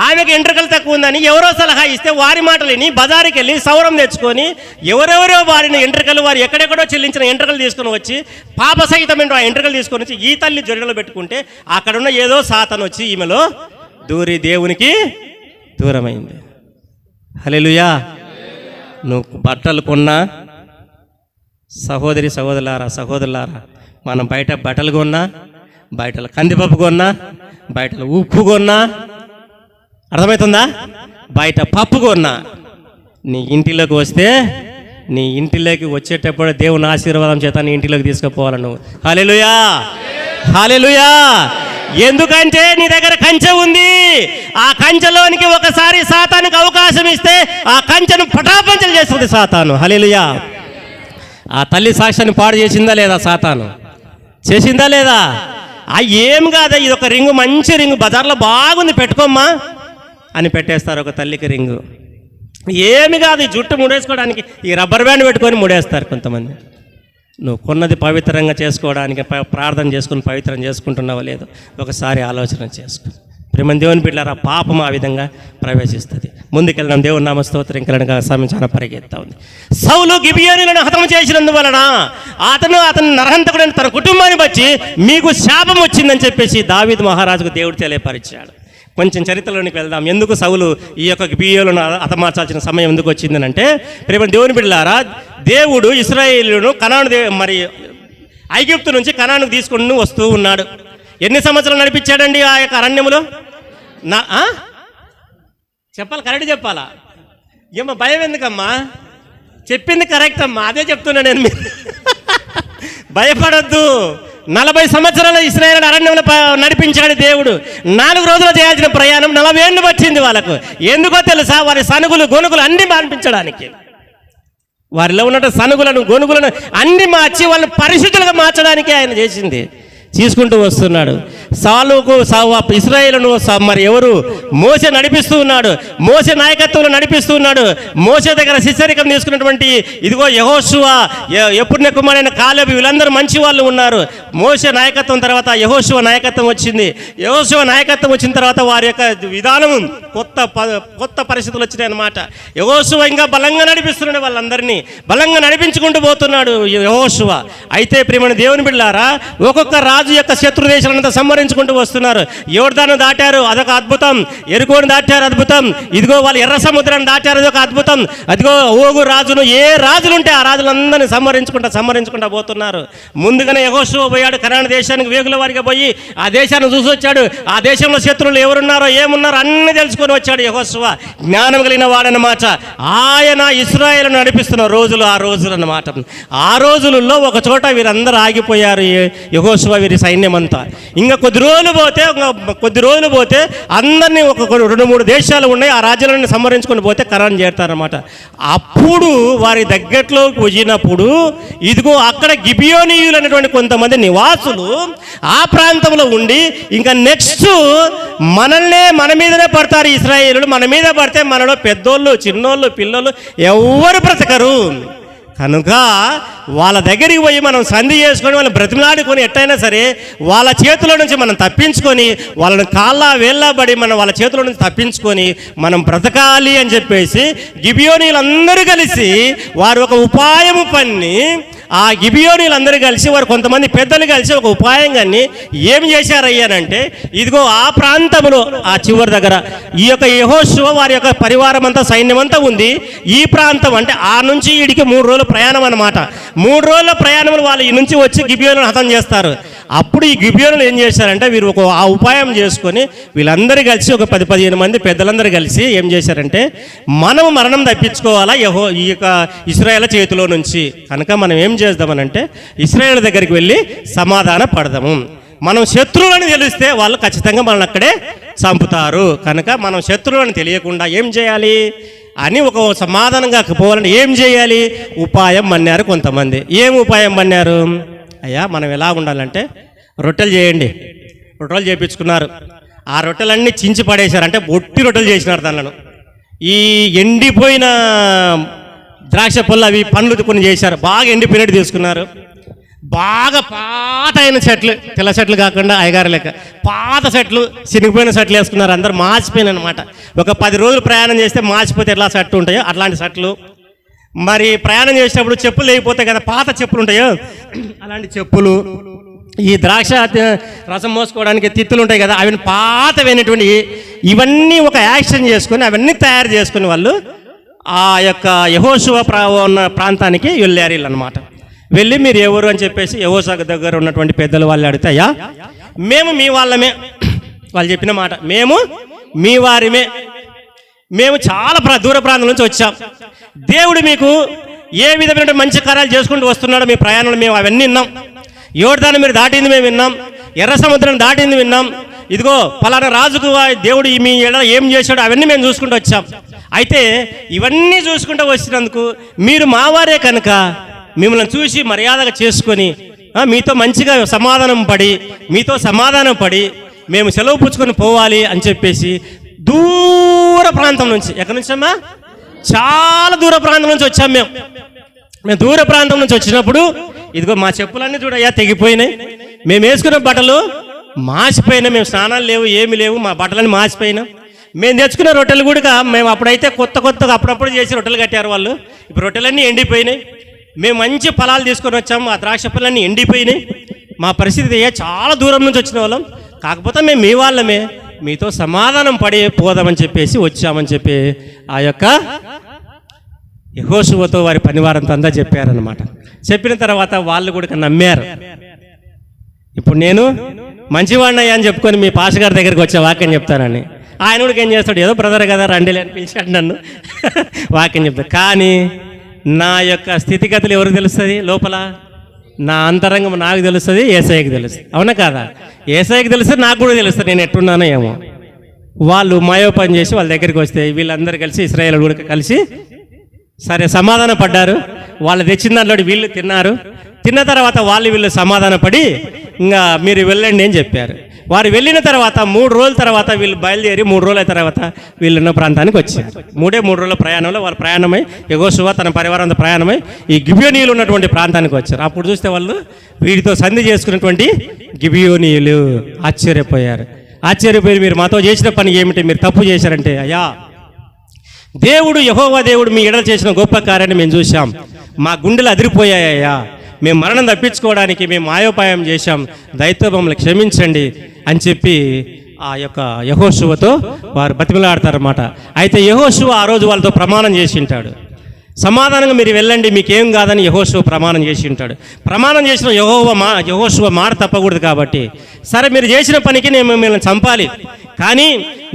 ఆమెకు ఎంట్రుకలు తక్కువ ఉందని ఎవరో సలహా ఇస్తే వారి మాటలు విని బజారుకి వెళ్ళి సౌరం తెచ్చుకొని ఎవరెవరో వారిని ఎంట్రుకలు, వారు ఎక్కడెక్కడో చెల్లించిన ఎంట్రుకలు తీసుకొని వచ్చి పాప సహితమైన ఆ ఎంట్రుకలు తీసుకొని వచ్చి ఈ తల్లి జొరిలో పెట్టుకుంటే అక్కడున్న ఏదో సాతాను వచ్చి ఈమెలో దూరి దేవునికి దూరమైంది. హల్లెలూయా. నువ్వు బట్టలు కొన్నా, సహోదరులారా, మనం బయట బట్టలు కొన్నా, బయటలో కందిపప్పు కొన్నా, బయటలో ఉప్పు కొన్నా, అర్థమవుతుందా? బయట పప్పు కొన్నా, నీ ఇంటిలోకి వస్తే నీ ఇంటిలోకి వచ్చేటప్పుడు దేవుని ఆశీర్వాదం చేత నీ ఇంటిలోకి తీసుకుపోవాలి నువ్వు. హల్లెలూయా, హల్లెలూయా. ఎందుకంటే నీ దగ్గర కంచె ఉంది. ఆ కంచెలోనికి ఒకసారి సాతానుకు అవకాశం ఇస్తే ఆ కంచెను పటాపంచలు చేస్తుంది సాతాను. హల్లెలూయా. ఆ తల్లి సాక్ష్యాన్ని పాడు చేసిందా లేదా? సాతాను చేసిందా లేదా? ఏం కాదా, ఇది ఒక రింగు, మంచి రింగు, బజార్లో బాగుంది, పెట్టుకోమ్మా అని పెట్టేస్తారు ఒక తల్లికి రింగు. ఏమి కాదు, ఈ జుట్టు ముడేసుకోవడానికి ఈ రబ్బర్ బ్యాండ్ పెట్టుకొని ముడేస్తారు కొంతమంది. నువ్వు కొన్నది పవిత్రంగా చేసుకోవడానికి ప్రార్థన చేసుకుని పవిత్రం చేసుకుంటున్నావో లేదో ఒకసారి ఆలోచన చేసుకో. ప్రేమ దేవుని బిడ్డలారా, పాపం ఆ విధంగా ప్రవేశిస్తుంది. ముందుకెళ్ళడం దేవుని నామ స్తోత్రం కలనగా సమయం చాలా పరిగెత్తా ఉంది. సౌలు గిబియోనీలను హతం చేసినందువలన అతను నరహంతకుడని తన కుటుంబాన్ని బట్టి మీకు శాపం వచ్చిందని చెప్పేసి దావీదు మహారాజుకు దేవుడు తెలియపరిచాడు. కొంచెం చరిత్రలోనికి వెళ్దాం. ఎందుకు సౌలు ఈ యొక్క గిబియోలను హతమార్చాల్సిన సమయం ఎందుకు వచ్చిందని అంటే, ప్రేమ దేవుని బిడ్డలారా, దేవుడు ఇశ్రాయేలును మరి ఐగుప్తు నుంచి కనానుకు తీసుకుని వస్తూ ఉన్నాడు. ఎన్ని సంవత్సరాలు నడిపించాడండి ఆ యొక్క అరణ్యములో? చెప్పాలి, కరెక్ట్ చెప్పాలా? ఏమో భయం ఎందుకమ్మా? చెప్పింది కరెక్ట్ అమ్మా, అదే చెప్తున్నా నేను. మీరు భయపడొద్దు. 40 సంవత్సరాలు ఇశ్రాయేలు అరణ్యంలో నడిపించాడు దేవుడు. 4 రోజులు చేయాల్సిన ప్రయాణం 40 ఏళ్ళు పట్టింది వాళ్ళకు. ఎందుకో తెలుసా? వారి సనుగులు గొనుగులు అన్ని మార్పించడానికి, వారిలో ఉన్న సనుగులను గొనుగులను అన్ని మార్చి వాళ్ళని పరిశుద్ధులుగా మార్చడానికి ఆయన చేసింది. తీసుకుంటూ వస్తున్నాడు. ఇశ్రాయేలును మరి ఎవరు? మోసే నడిపిస్తూ ఉన్నాడు. మోసే నాయకత్వంలో నడిపిస్తూ ఉన్నాడు. మోసే దగ్గర శిష్యరికం తీసుకున్నటువంటి ఇదిగో యెహోషువ, యెఫున్నె కుమారుడైన కాలేబు, వీళ్ళందరూ మంచి వాళ్ళు ఉన్నారు. మోసే నాయకత్వం తర్వాత యెహోషువ నాయకత్వం వచ్చింది. యెహోషువ నాయకత్వం వచ్చిన తర్వాత వారి యొక్క విధానం కొత్త పరిస్థితులు వచ్చినాయి అన్నమాట. యెహోషువ ఇంకా బలంగా నడిపిస్తున్నాడు, వాళ్ళందరినీ బలంగా నడిపించుకుంటూ పోతున్నాడు యెహోషువ. అయితే ప్రియమైన దేవుని బిడ్డలారా, ఒక్కొక్క రాజు యొక్క శత్రు దేశాలంతా సంహరించుకుంటూ వస్తున్నారు. యోర్దాను దాటారు, అదొక అద్భుతం. ఎరుకోను దాటారు, అద్భుతం. ఇదిగో వాళ్ళు ఎర్ర సముద్రాన్ని దాటారు, అదొక అద్భుతం. అదిగో ఓగు రాజును, ఏ రాజులు ఉంటే ఆ రాజులందరినీ సంహరించుకుంటా పోతున్నారు. ముందుగానే యెహోషువ పోయాడు కనాను దేశానికి, వేగుల వారిగా పోయి ఆ దేశాన్ని చూసి వచ్చాడు. ఆ దేశంలో శత్రువులు ఎవరున్నారో ఏమున్నారో అన్ని తెలుసుకొని వచ్చాడు యెహోషువ. జ్ఞానం కలిగిన వాడన్నమాట. ఆయన ఇశ్రాయేలును నడిపిస్తున్న రోజులు ఆ రోజులు అన్నమాట. ఆ రోజులలో ఒక చోట వీరందరూ ఆగిపోయారు, యెహోషువ వీరి సైన్యం అంతా. ఇంకా కొద్ది రోజులు పోతే అందరినీ ఒక 2-3 దేశాలు ఉన్నాయి, ఆ రాజ్యాలను సంహరించుకొని పోతే కనాను చేరుతారన్నమాట. అప్పుడు వారి దగ్గరలోకి వచ్చినప్పుడు ఇదిగో అక్కడ గిబియోనీయులు అనేటువంటి కొంతమంది నివాసులు ఆ ప్రాంతంలో ఉండి, ఇంకా నెక్స్ట్ మన మీదనే పడతారు ఇశ్రాయేలులు. మన మీద పడితే మనలో పెద్దోళ్ళు, చిన్నోళ్ళు, పిల్లలు ఎవరు బ్రతకరు. కనుక వాళ్ళ దగ్గరికి పోయి మనం సంధి చేసుకొని వాళ్ళని బ్రతిమలాడుకొని ఎట్టయినా సరే వాళ్ళ చేతిలో నుంచి మనం తప్పించుకొని, వాళ్ళని వేళ్ళ పడి మనం వాళ్ళ చేతిలో నుంచి తప్పించుకొని మనం బ్రతకాలి అని చెప్పేసి గిబియోనీలందరూ కలిసి వారు ఒక ఉపాయము పన్ని, ఆ గిబియోనీలందరూ కలిసి వారు కొంతమంది పెద్దలు కలిసి ఒక ఉపాయం కానీ ఏం చేశారయ్యానంటే, ఇదిగో ఆ ప్రాంతంలో ఆ చివరి దగ్గర ఈ యొక్క యెహోషువ వారి యొక్క పరివారం అంతా, సైన్యం అంతా ఉంది. ఈ ప్రాంతం అంటే ఆ నుంచి ఈడికి 3 రోజుల ప్రయాణం అన్నమాట. 3 రోజుల ప్రయాణంలో వాళ్ళు ఈ నుంచి వచ్చి గిబియోనులను హతం చేస్తారు. అప్పుడు ఈ గిబియోనులు ఏం చేశారంటే, వీరు ఆ ఉపాయం చేసుకొని వీళ్ళందరూ కలిసి ఒక 10-15 మంది పెద్దలందరూ కలిసి ఏం చేశారంటే, మనం మరణం తప్పించుకోవాలా ఈ యొక్క ఇశ్రాయేలు చేతిలో నుంచి. కనుక మనం ఏం చేద్దామనంటే, ఇశ్రాయేలు దగ్గరికి వెళ్ళి సమాధాన పడదాము. మనం శత్రువులను తెలిస్తే వాళ్ళు ఖచ్చితంగా మనల్ని అక్కడే చంపుతారు. కనుక మనం శత్రువులను తెలియకుండా ఏం చేయాలి అని ఒక సమాధానంగా పోవాలంటే ఏం చేయాలి? ఉపాయం మన్నారు కొంతమంది. ఏం ఉపాయం మన్నారు? అయ్యా మనం ఎలా ఉండాలంటే, రొట్టెలు చేయండి. రొట్టెలు చేయించుకున్నారు. ఆ రొట్టెలన్నీ చించి పడేశారు, అంటే ఒట్టి రొట్టెలు చేసినారు. దానిలో ఈ ఎండిపోయిన ద్రాక్ష పళ్ళు, అవి పండ్లు కొన్ని చేశారు. బాగా ఎండిపోయినట్టు తీసుకున్నారు. బాగా పాత అయిన చెట్లు, తెల్ల చెట్లు కాకుండా అయ్యగారు లెక్క పాత చెట్లు, చినిగిపోయిన చెట్లు వేసుకున్నారు. అందరు మాసిపోయిన అనమాట. ఒక 10 రోజులు ప్రయాణం చేస్తే మాసిపోతే ఎట్లా చెట్లు ఉంటాయో అట్లాంటి చెట్లు. మరి ప్రయాణం చేసినప్పుడు చెప్పులు లేకపోతాయి కదా, పాత చెప్పులు ఉంటాయో అలాంటి చెప్పులు. ఈ ద్రాక్ష రసం మోసుకోవడానికి తిత్తులు ఉంటాయి కదా, అవి పాతమైనటువంటి ఇవన్నీ ఒక యాక్షన్ చేసుకొని అవన్నీ తయారు చేసుకుని వాళ్ళు ఆ యొక్క యెహోషువ ఉన్న ప్రాంతానికి వెళ్ళారు వీళ్ళనమాట. వెళ్ళి మీరు ఎవరు అని చెప్పేసి యెహోషువ దగ్గర ఉన్నటువంటి పెద్దలు వాళ్ళు అడిగితే, అయ్యా మేము మీ వాళ్ళమే. వాళ్ళు చెప్పిన మాట, మేము మీ వారిమే, మేము చాలా దూర ప్రాంతం నుంచి వచ్చాం. దేవుడు మీకు ఏ విధమైన మంచి కార్యాలు చేసుకుంటూ వస్తున్నాడో మీ ప్రయాణాలు మేము అవన్నీ విన్నాం. యోర్దాను మీరు దాటింది మేము విన్నాం, ఎర్ర సముద్రం దాటింది విన్నాం. ఇదిగో పలానా రాజుకు దేవుడు మీ ఏం చేశాడో అవన్నీ మేము చూసుకుంటూ వచ్చాం. అయితే ఇవన్నీ చూసుకుంటూ వచ్చినందుకు మీరు మావారే కనుక మిమ్మల్ని చూసి మర్యాదగా చేసుకొని మీతో మంచిగా మీతో సమాధానం పడి మేము సెలవు పుచ్చుకొని పోవాలి అని చెప్పేసి దూర ప్రాంతం నుంచి, ఎక్కడి నుంచమ్మా? చాలా దూర ప్రాంతం నుంచి వచ్చాం మేము దూర ప్రాంతం నుంచి వచ్చినప్పుడు ఇదిగో మా చెప్పులన్నీ చూడయ్యా తెగిపోయినాయి, మేము వేసుకున్న బట్టలు మాసిపోయినాయి, మేము స్నానాలు లేవు ఏమి లేవు, మా బట్టలన్నీ మాసిపోయినాం. మేము తెచ్చుకున్న రొట్టెలు కూడా మేము అప్పుడైతే కొత్తగా అప్పుడప్పుడు చేసి రొట్టెలు కట్టారు వాళ్ళు. ఇప్పుడు రొట్టెలన్నీ ఎండిపోయినాయి. మేము మంచి ఫలాలు తీసుకొని వచ్చాము, ఆ ద్రాక్ష పళ్ళన్నీ ఎండిపోయినాయి. మా పరిస్థితి చాలా దూరం నుంచి వచ్చిన వాళ్ళం, కాకపోతే మేము మీ వాళ్ళమే, మీతో సమాధానం పడి పోదామని చెప్పేసి వచ్చామని చెప్పి ఆ యొక్క యెహోషువతో వారి పనివారంతా అంతా చెప్పారనమాట. చెప్పిన తర్వాత వాళ్ళు కూడా నమ్మారు. ఇప్పుడు నేను మంచివాడినయ్యా అని చెప్పుకొని మీ పాస్ గారి దగ్గరికి వచ్చే వాక్యం చెప్తానని, ఆయన కూడా ఏం చేస్తాడు, ఏదో బ్రదర్ కదా రండి అని పిలిచాడు నన్ను, వాక్యం చెప్తాడు. కానీ నా యొక్క స్థితిగతులు ఎవరికి తెలుస్తుంది? లోపల నా అంతరంగం నాకు తెలుస్తుంది, యేసయ్యకి తెలుస్తుంది. అవునా కాదా? యేసయ్యకి తెలుస్తుంది, నాకు కూడా తెలుస్తుంది నేను ఎట్టున్నానో ఏమో. వాళ్ళు మాయోపని చేసి వాళ్ళ దగ్గరికి వస్తే వీళ్ళందరూ కలిసి ఇశ్రాయేలు కూడా కలిసి సరే సమాధాన పడ్డారు. వాళ్ళు తెచ్చిన దాంట్లో వీళ్ళు తిన్నారు. తిన్న తర్వాత వీళ్ళు సమాధానపడి ఇంకా మీరు వెళ్ళండి అని చెప్పారు. వారు వెళ్ళిన తర్వాత 3 రోజుల తర్వాత వీళ్ళు బయలుదేరి 3 రోజుల తర్వాత వీళ్ళున్న ప్రాంతానికి వచ్చారు. 3 రోజుల ప్రయాణంలో వాళ్ళు ప్రయాణమై యెహోషువ తన పరివారంతో ప్రయాణమై ఈ గిబియోనీయులు ఉన్నటువంటి ప్రాంతానికి వచ్చారు. అప్పుడు చూస్తే వాళ్ళు వీటితో సంధి చేసుకున్నటువంటి గిబియోనీయులు ఆశ్చర్యపోయి మీరు మాతో చేసిన పని ఏమిటి, మీరు తప్పు చేశారంటే, అయ్యా యెహోవా దేవుడు మీ ఎడల చేసిన గొప్ప కార్యాన్ని మేము చూసాం, మా గుండెలు అదిరిపోయాయ్యా, మేము మరణం తప్పించుకోవడానికి మేము మాయోపాయం చేశాం, దయతో మమ్మల్ని క్షమించండి అని చెప్పి ఆ యొక్క యెహోషువతో వారు బతిమలాడతారన్నమాట. అయితే యెహోషువ ఆ రోజు వాళ్ళతో ప్రమాణం చేసి ఉంటాడు, సమాధానంగా మీరు వెళ్ళండి మీకేం కాదని యెహోషువ ప్రమాణం చేసి ఉంటాడు. ప్రమాణం చేసిన యెహోషువ మాట తప్పకూడదు కాబట్టి, సరే మీరు చేసిన పనికి నేను మిమ్మల్ని చంపాలి, కానీ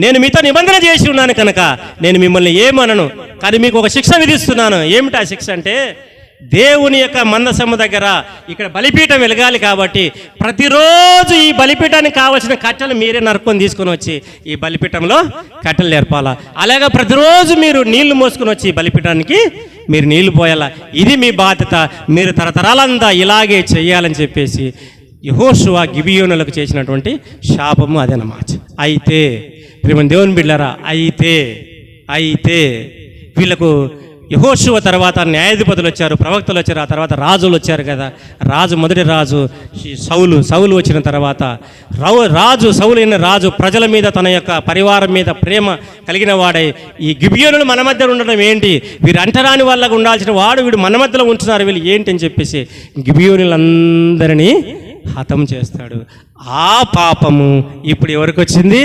నేను మీతో నిబంధన చేసి ఉన్నాను కనుక నేను మిమ్మల్ని ఏమనను, కానీ మీకు ఒక శిక్ష విధిస్తున్నాను. ఏమిటి ఆ శిక్ష అంటే, దేవుని యొక్క మందసము దగ్గర ఇక్కడ బలిపీఠం వెలగాలి కాబట్టి ప్రతిరోజు ఈ బలిపీఠానికి కావాల్సిన కట్టెలు మీరే నరుక్కొని తీసుకొని వచ్చి ఈ బలిపీఠంలో కట్టెలు నేర్పాలా. అలాగే ప్రతిరోజు మీరు నీళ్లు మోసుకొని వచ్చి ఈ బలిపీఠానికి మీరు నీళ్లు పోయాలా. ఇది మీ బాధ్యత, మీరు తరతరాలంతా ఇలాగే చెయ్యాలని చెప్పేసి యెహోషువ గిబియోనులకు చేసినటువంటి శాపము అదనమాట. అయితే ప్రియమైన దేవుని బిడ్డలారా, అయితే వీళ్ళకు యెహోషువ తర్వాత న్యాయాధిపతులు వచ్చారు, ప్రవక్తలు వచ్చారు, ఆ తర్వాత రాజులు వచ్చారు కదా. మొదటి రాజు సౌలు వచ్చిన తర్వాత సౌలు అయిన రాజు ప్రజల మీద తన యొక్క పరివారం మీద ప్రేమ కలిగిన వాడై ఈ గిబియోనులు మన మధ్య ఉండడం ఏంటి, వీరు అంటరాని వాళ్ళగా ఉండాల్సిన వాడు వీడు మన మధ్యలో ఉంటున్నారు వీళ్ళు ఏంటి అని చెప్పేసి గిబియోనులందరినీ హతం చేస్తాడు. ఆ పాపము ఇప్పుడు ఎవరికి వచ్చింది?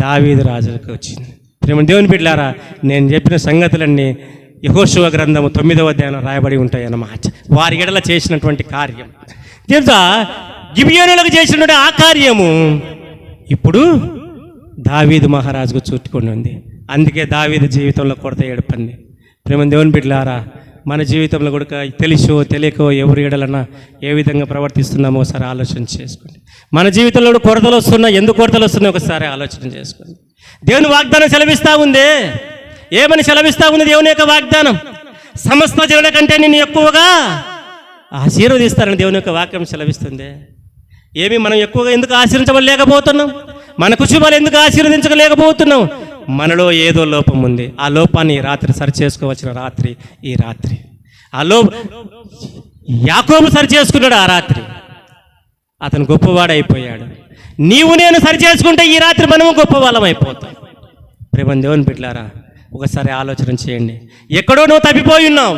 దావీదు రాజులకు వచ్చింది. ప్రేమ దేవుని బిడ్డలారా, నేను చెప్పిన సంగతులన్నీ యెహోషువ గ్రంథము 9వ అధ్యాయంలో రాయబడి ఉంటాయి అన్నమాట. వారి ఎడల చేసినటువంటి కార్యం తెలుసా, గిబియోనులకు చేసినటువంటి ఆ కార్యము ఇప్పుడు దావీదు మహారాజుకు చుట్టుకొని ఉంది. అందుకే దావీదు జీవితంలో కొరత ఏడుపండి. ప్రేమ దేవుని బిడ్డలారా, మన జీవితంలో కూడా తెలుసో తెలియకో ఎవరి ఎడలన్నా ఏ విధంగా ప్రవర్తిస్తున్నామో ఒకసారి ఆలోచన చేసుకోండి. మన జీవితంలో కూడా కొరతలు వస్తున్నాయి, ఎందుకు కొరతలు వస్తున్నాయి ఒకసారి ఆలోచన చేసుకోండి. దేవుని వాగ్దానం సెలవిస్తూ ఉంది. ఏమని సెలవిస్తూ ఉంది దేవుని యొక్క వాగ్దానం? సమస్త జనుల కంటే నిన్ను ఎక్కువగా ఆశీర్వదిస్తారని దేవుని యొక్క వాక్యం సెలవిస్తుంది. ఏమి మనం ఎక్కువగా ఎందుకు ఆశీర్వించలేకపోతున్నాం? మన కుటుంబాలు ఎందుకు ఆశీర్వదించలేకపోతున్నాం? మనలో ఏదో లోపం ఉంది. ఆ లోపాన్ని ఈ రాత్రి సరి చేసుకోవచ్చిన రాత్రి ఈ రాత్రి. యాకోబు సరి చేసుకున్నాడు ఆ రాత్రి, అతను గొప్పవాడైపోయాడు. నీవు నేను సరి చేసుకుంటే ఈ రాత్రి మనము గొప్పవాళ్ళం అయిపోతాం. ప్రేమ దేవుని బిడ్డలారా, ఒకసారి ఆలోచన చేయండి. ఎక్కడో నువ్వు తప్పిపోయి ఉన్నావు,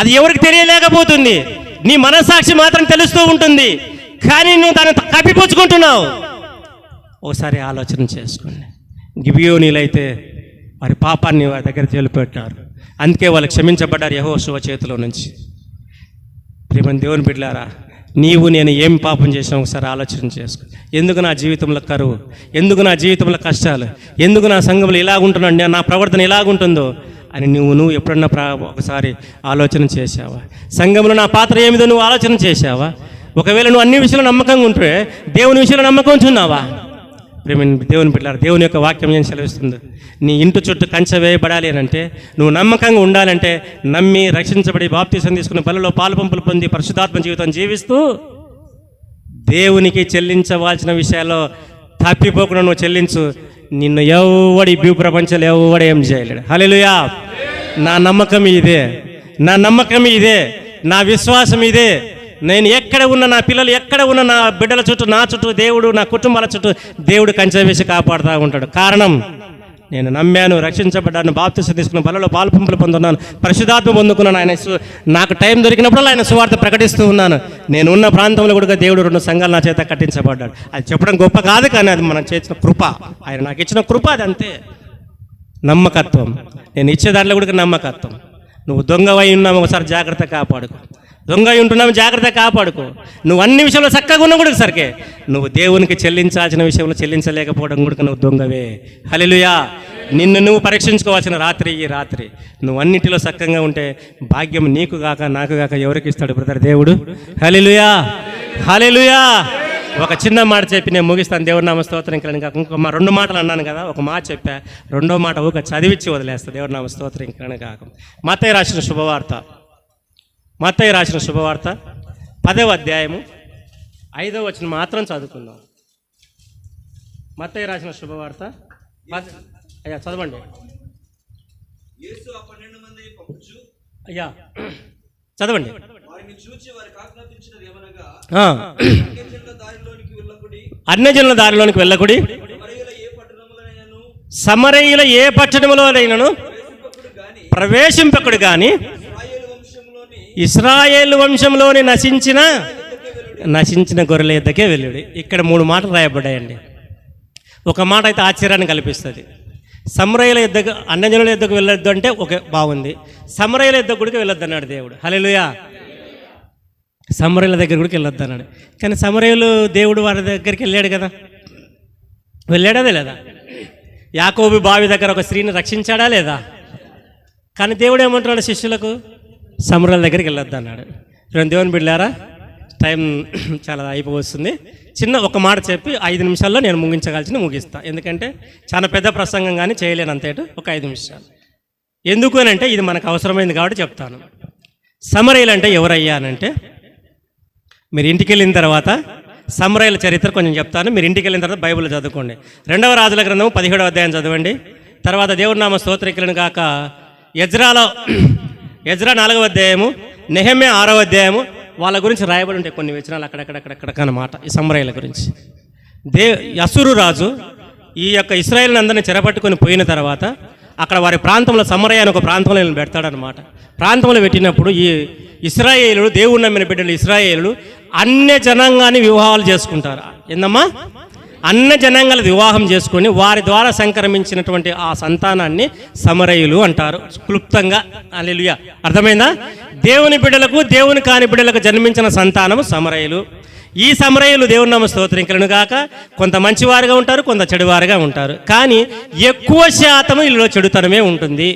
అది ఎవరికి తెలియలేకపోతుంది, నీ మనస్సాక్షి మాత్రం తెలుస్తూ ఉంటుంది, కానీ నువ్వు దాన్ని కప్పిపుచ్చుకుంటున్నావు. ఒకసారి ఆలోచన చేసుకోండి. గిబియోనీలైతే వారి పాపాన్ని వారి దగ్గర తెలిపెట్టారు, అందుకే వాళ్ళు క్షమించబడ్డారు యెహోషువ చేతిలో నుంచి. ప్రేమ దేవుని బిడ్డలారా, నీవు నేను ఏం పాపం చేసినా ఒకసారి ఆలోచన చేసుకో. ఎందుకు నా జీవితంలో కరువు, ఎందుకు నా జీవితంలో కష్టాలు, ఎందుకు నా సంఘంలో ఇలాగుంటున్నాను, నా ప్రవర్తన ఇలాగుంటుందో అని నువ్వు ఎప్పుడన్నా ఒకసారి ఆలోచన చేశావా? సంఘంలో నా పాత్ర ఏమిదో నువ్వు ఆలోచన చేశావా? ఒకవేళ నువ్వు అన్ని విషయంలో నమ్మకంగా ఉంటే దేవుని విషయంలో నమ్మకం ఉంటున్నావా? దేవుని బిడ్డలారా, దేవుని యొక్క వాక్యం ఏం సెలవిస్తుంది? నీ ఇంటి చుట్టూ కంచె వేయబడాలి అని అంటే, నువ్వు నమ్మకంగా ఉండాలంటే, నమ్మి రక్షించబడి బాప్తీసం తీసుకుని బలిలో పాలుపంపులు పొంది పరిశుద్ధాత్మ జీవితం జీవిస్తూ దేవునికి చెల్లించవలసిన విషయాల్లో తప్పిపోకుండా నువ్వు చెల్లించు. నిన్ను ఎవడి భూప్రపంచంలో ఎవడు ఏం చేయలేడు. హల్లెలూయా. నా నమ్మకం ఇదే, నా విశ్వాసం ఇదే. నేను ఎక్కడ ఉన్నా, నా పిల్లలు ఎక్కడ ఉన్నా, నా బిడ్డల చుట్టూ, నా చుట్టూ దేవుడు, నా కుటుంబాల చుట్టూ దేవుడు కంచె వేసి కాపాడుతూ ఉంటాడు. కారణం, నేను నమ్మాను, రక్షించబడ్డాను, బాప్తీసం తీసుకున్న బలిలో పాలుపంపులు పొందున్నాను, పరిశుద్ధాత్మ పొందుకున్నాను. ఆయన నాకు టైం దొరికినప్పుడు ఆయన సువార్త ప్రకటిస్తూ ఉన్నాను. నేను ఉన్న ప్రాంతంలో కూడా దేవుడు 2 సంఘాలు నా చేత కట్టించబడ్డాడు. అది చెప్పడం గొప్ప కాదు, కానీ అది మనం చేసిన కృప, ఆయన నాకు ఇచ్చిన కృప. అది అంతే. నమ్మకత్వం, నేను ఇచ్చే దాంట్లో కూడా నమ్మకత్వం. నువ్వు దొంగవై ఉన్నావు, ఒకసారి జాగ్రత్త కాపాడుకో. దొంగ ఉంటున్నావు, జాగ్రత్త కాపాడుకో. నువ్వు అన్ని విషయంలో చక్కగా ఉన్నా కూడా సరికే, నువ్వు దేవునికి చెల్లించాల్సిన విషయంలో చెల్లించలేకపోవడం కూడా నువ్వు దొంగవే. హల్లెలూయా. నిన్ను నువ్వు పరీక్షించుకోవాల్సిన రాత్రి ఈ రాత్రి. నువ్వు అన్నిటిలో చక్కగా ఉంటే భాగ్యం నీకు కాక నాకు కాక ఎవరికి ఇస్తాడు బ్రదర్? దేవుడు. హల్లెలూయా, హల్లెలూయా. ఒక చిన్న మాట చెప్పి నేను ముగిస్తాను. దేవుడి నామ స్తోత్రం. ఇంకా 2 మాటలు అన్నాను కదా, ఒక మాట చెప్పా, 2వ మాట చదివించి వదిలేస్తా. దేవుడి నామ స్తోత్రం. కాక మత్తయి రాసిన శుభవార్త మత్తయి రాసిన శుభవార్త 10వ అధ్యాయము 5వ వచనం మాత్రం చదువుకుందాం. మత్తయి రాసిన శుభవార్త అయ్యా చదవండి. యేసు ఆ 12 మందిని పంపుచు అయ్యా చదవండి. వారిని చూచి వారికి ఆజ్ఞాపించినది ఏమనగా, ఆ. అన్యజనుల దారిలోనికి వెళ్ళకుడి, అన్యజనుల దారిలోనికి వెళ్ళకుడి, సమరయుల ఏ పట్టణములనైనను ప్రవేశింపకుడు గాని ఇశ్రాయేలు వంశంలోని ఇశ్రాయేలు వంశంలోని నశించిన గొర్రెల యొద్దకే వెళ్ళుడి. ఇక్కడ 3 మాటలు రాయబడ్డాయండి. ఒక మాట అయితే ఆశ్చర్యాన్ని కల్పిస్తుంది. సమరయుల యుద్ధకు అన్యజనుల యుద్ధకు వెళ్ళొద్దు అంటే బాగుంది. సమరయుల యుద్ధకు కూడా వెళ్ళొద్దు అన్నాడు దేవుడు. హల్లెలూయా. సమరయుల దగ్గర కూడా వెళ్ళొద్దు అన్నాడు. కానీ సమరయులు దేవుడు వారి దగ్గరికి వెళ్ళాడు కదా, వెళ్ళాడా లేదా? యాకోబు బావి దగ్గర ఒక స్త్రీని రక్షించాడా లేదా? కానీ దేవుడు ఏమంటున్నాడు శిష్యులకు? సమరయుల దగ్గరికి వెళ్ళొద్దు అన్నాడు. దేవుని బిడ్డలారా, టైం చాలా అయిపోవస్తుంది. ఒక మాట చెప్పి 5 నిమిషాల్లో నేను ముగిస్తా. ఎందుకంటే చాలా పెద్ద ప్రసంగం కానీ చేయలేను అంతేటు. ఒక 5 నిమిషాలు. ఎందుకు అని అంటే ఇది మనకు అవసరమైంది కాబట్టి చెప్తాను. సమరయులు అంటే ఎవరయ్యా అని అంటే, మీరు ఇంటికి వెళ్ళిన తర్వాత సమరయుల చరిత్ర కొంచెం చెప్తాను. మీరు ఇంటికి వెళ్ళిన తర్వాత బైబిల్ చదువుకోండి. 2వ రాజుల గ్రంథం 17వ అధ్యాయం చదవండి. తర్వాత దేవుడి నామ స్తోత్రికులను కాక ఎజ్రా 4వ అధ్యాయము, నెహెమ్యా 6వ అధ్యాయము, వాళ్ళ గురించి రాయబడి ఉంటాయి కొన్ని వచనాలు అక్కడక్కడ అన్నమాట. ఈ సమరయుల గురించి అసురు రాజు ఈ యొక్క ఇశ్రాయేలుని అందరినీ చెరపట్టుకొని పోయిన తర్వాత అక్కడ వారి ప్రాంతంలో సమరయ అని ఒక ప్రాంతంలో వీళ్ళని పెడతాడనమాట. ప్రాంతంలో పెట్టినప్పుడు ఈ ఇశ్రాయేలుడు, దేవుడు నమ్మిన బిడ్డలు ఇశ్రాయేలుడు అన్య జనాంగాన్ని వివాహాలు చేసుకుంటారు. ఏందమ్మా? అన్య జనాంగాలు వివాహం చేసుకొని వారి ద్వారా సంక్రమించినటువంటి ఆ సంతానాన్ని సమరయులు అంటారు క్లుప్తంగా. హల్లెలూయా. అర్థమైందా? దేవుని బిడ్డలకు, దేవుని కాని బిడ్డలకు జన్మించిన సంతానము సమరయులు. ఈ సమరయులు దేవుని నామ స్తోత్రింకలను కాక కొంత మంచివారుగా ఉంటారు, కొంత చెడువారుగా ఉంటారు. కానీ ఎక్కువ శాతం వీళ్ళలో చెడుతనమే ఉంటుంది.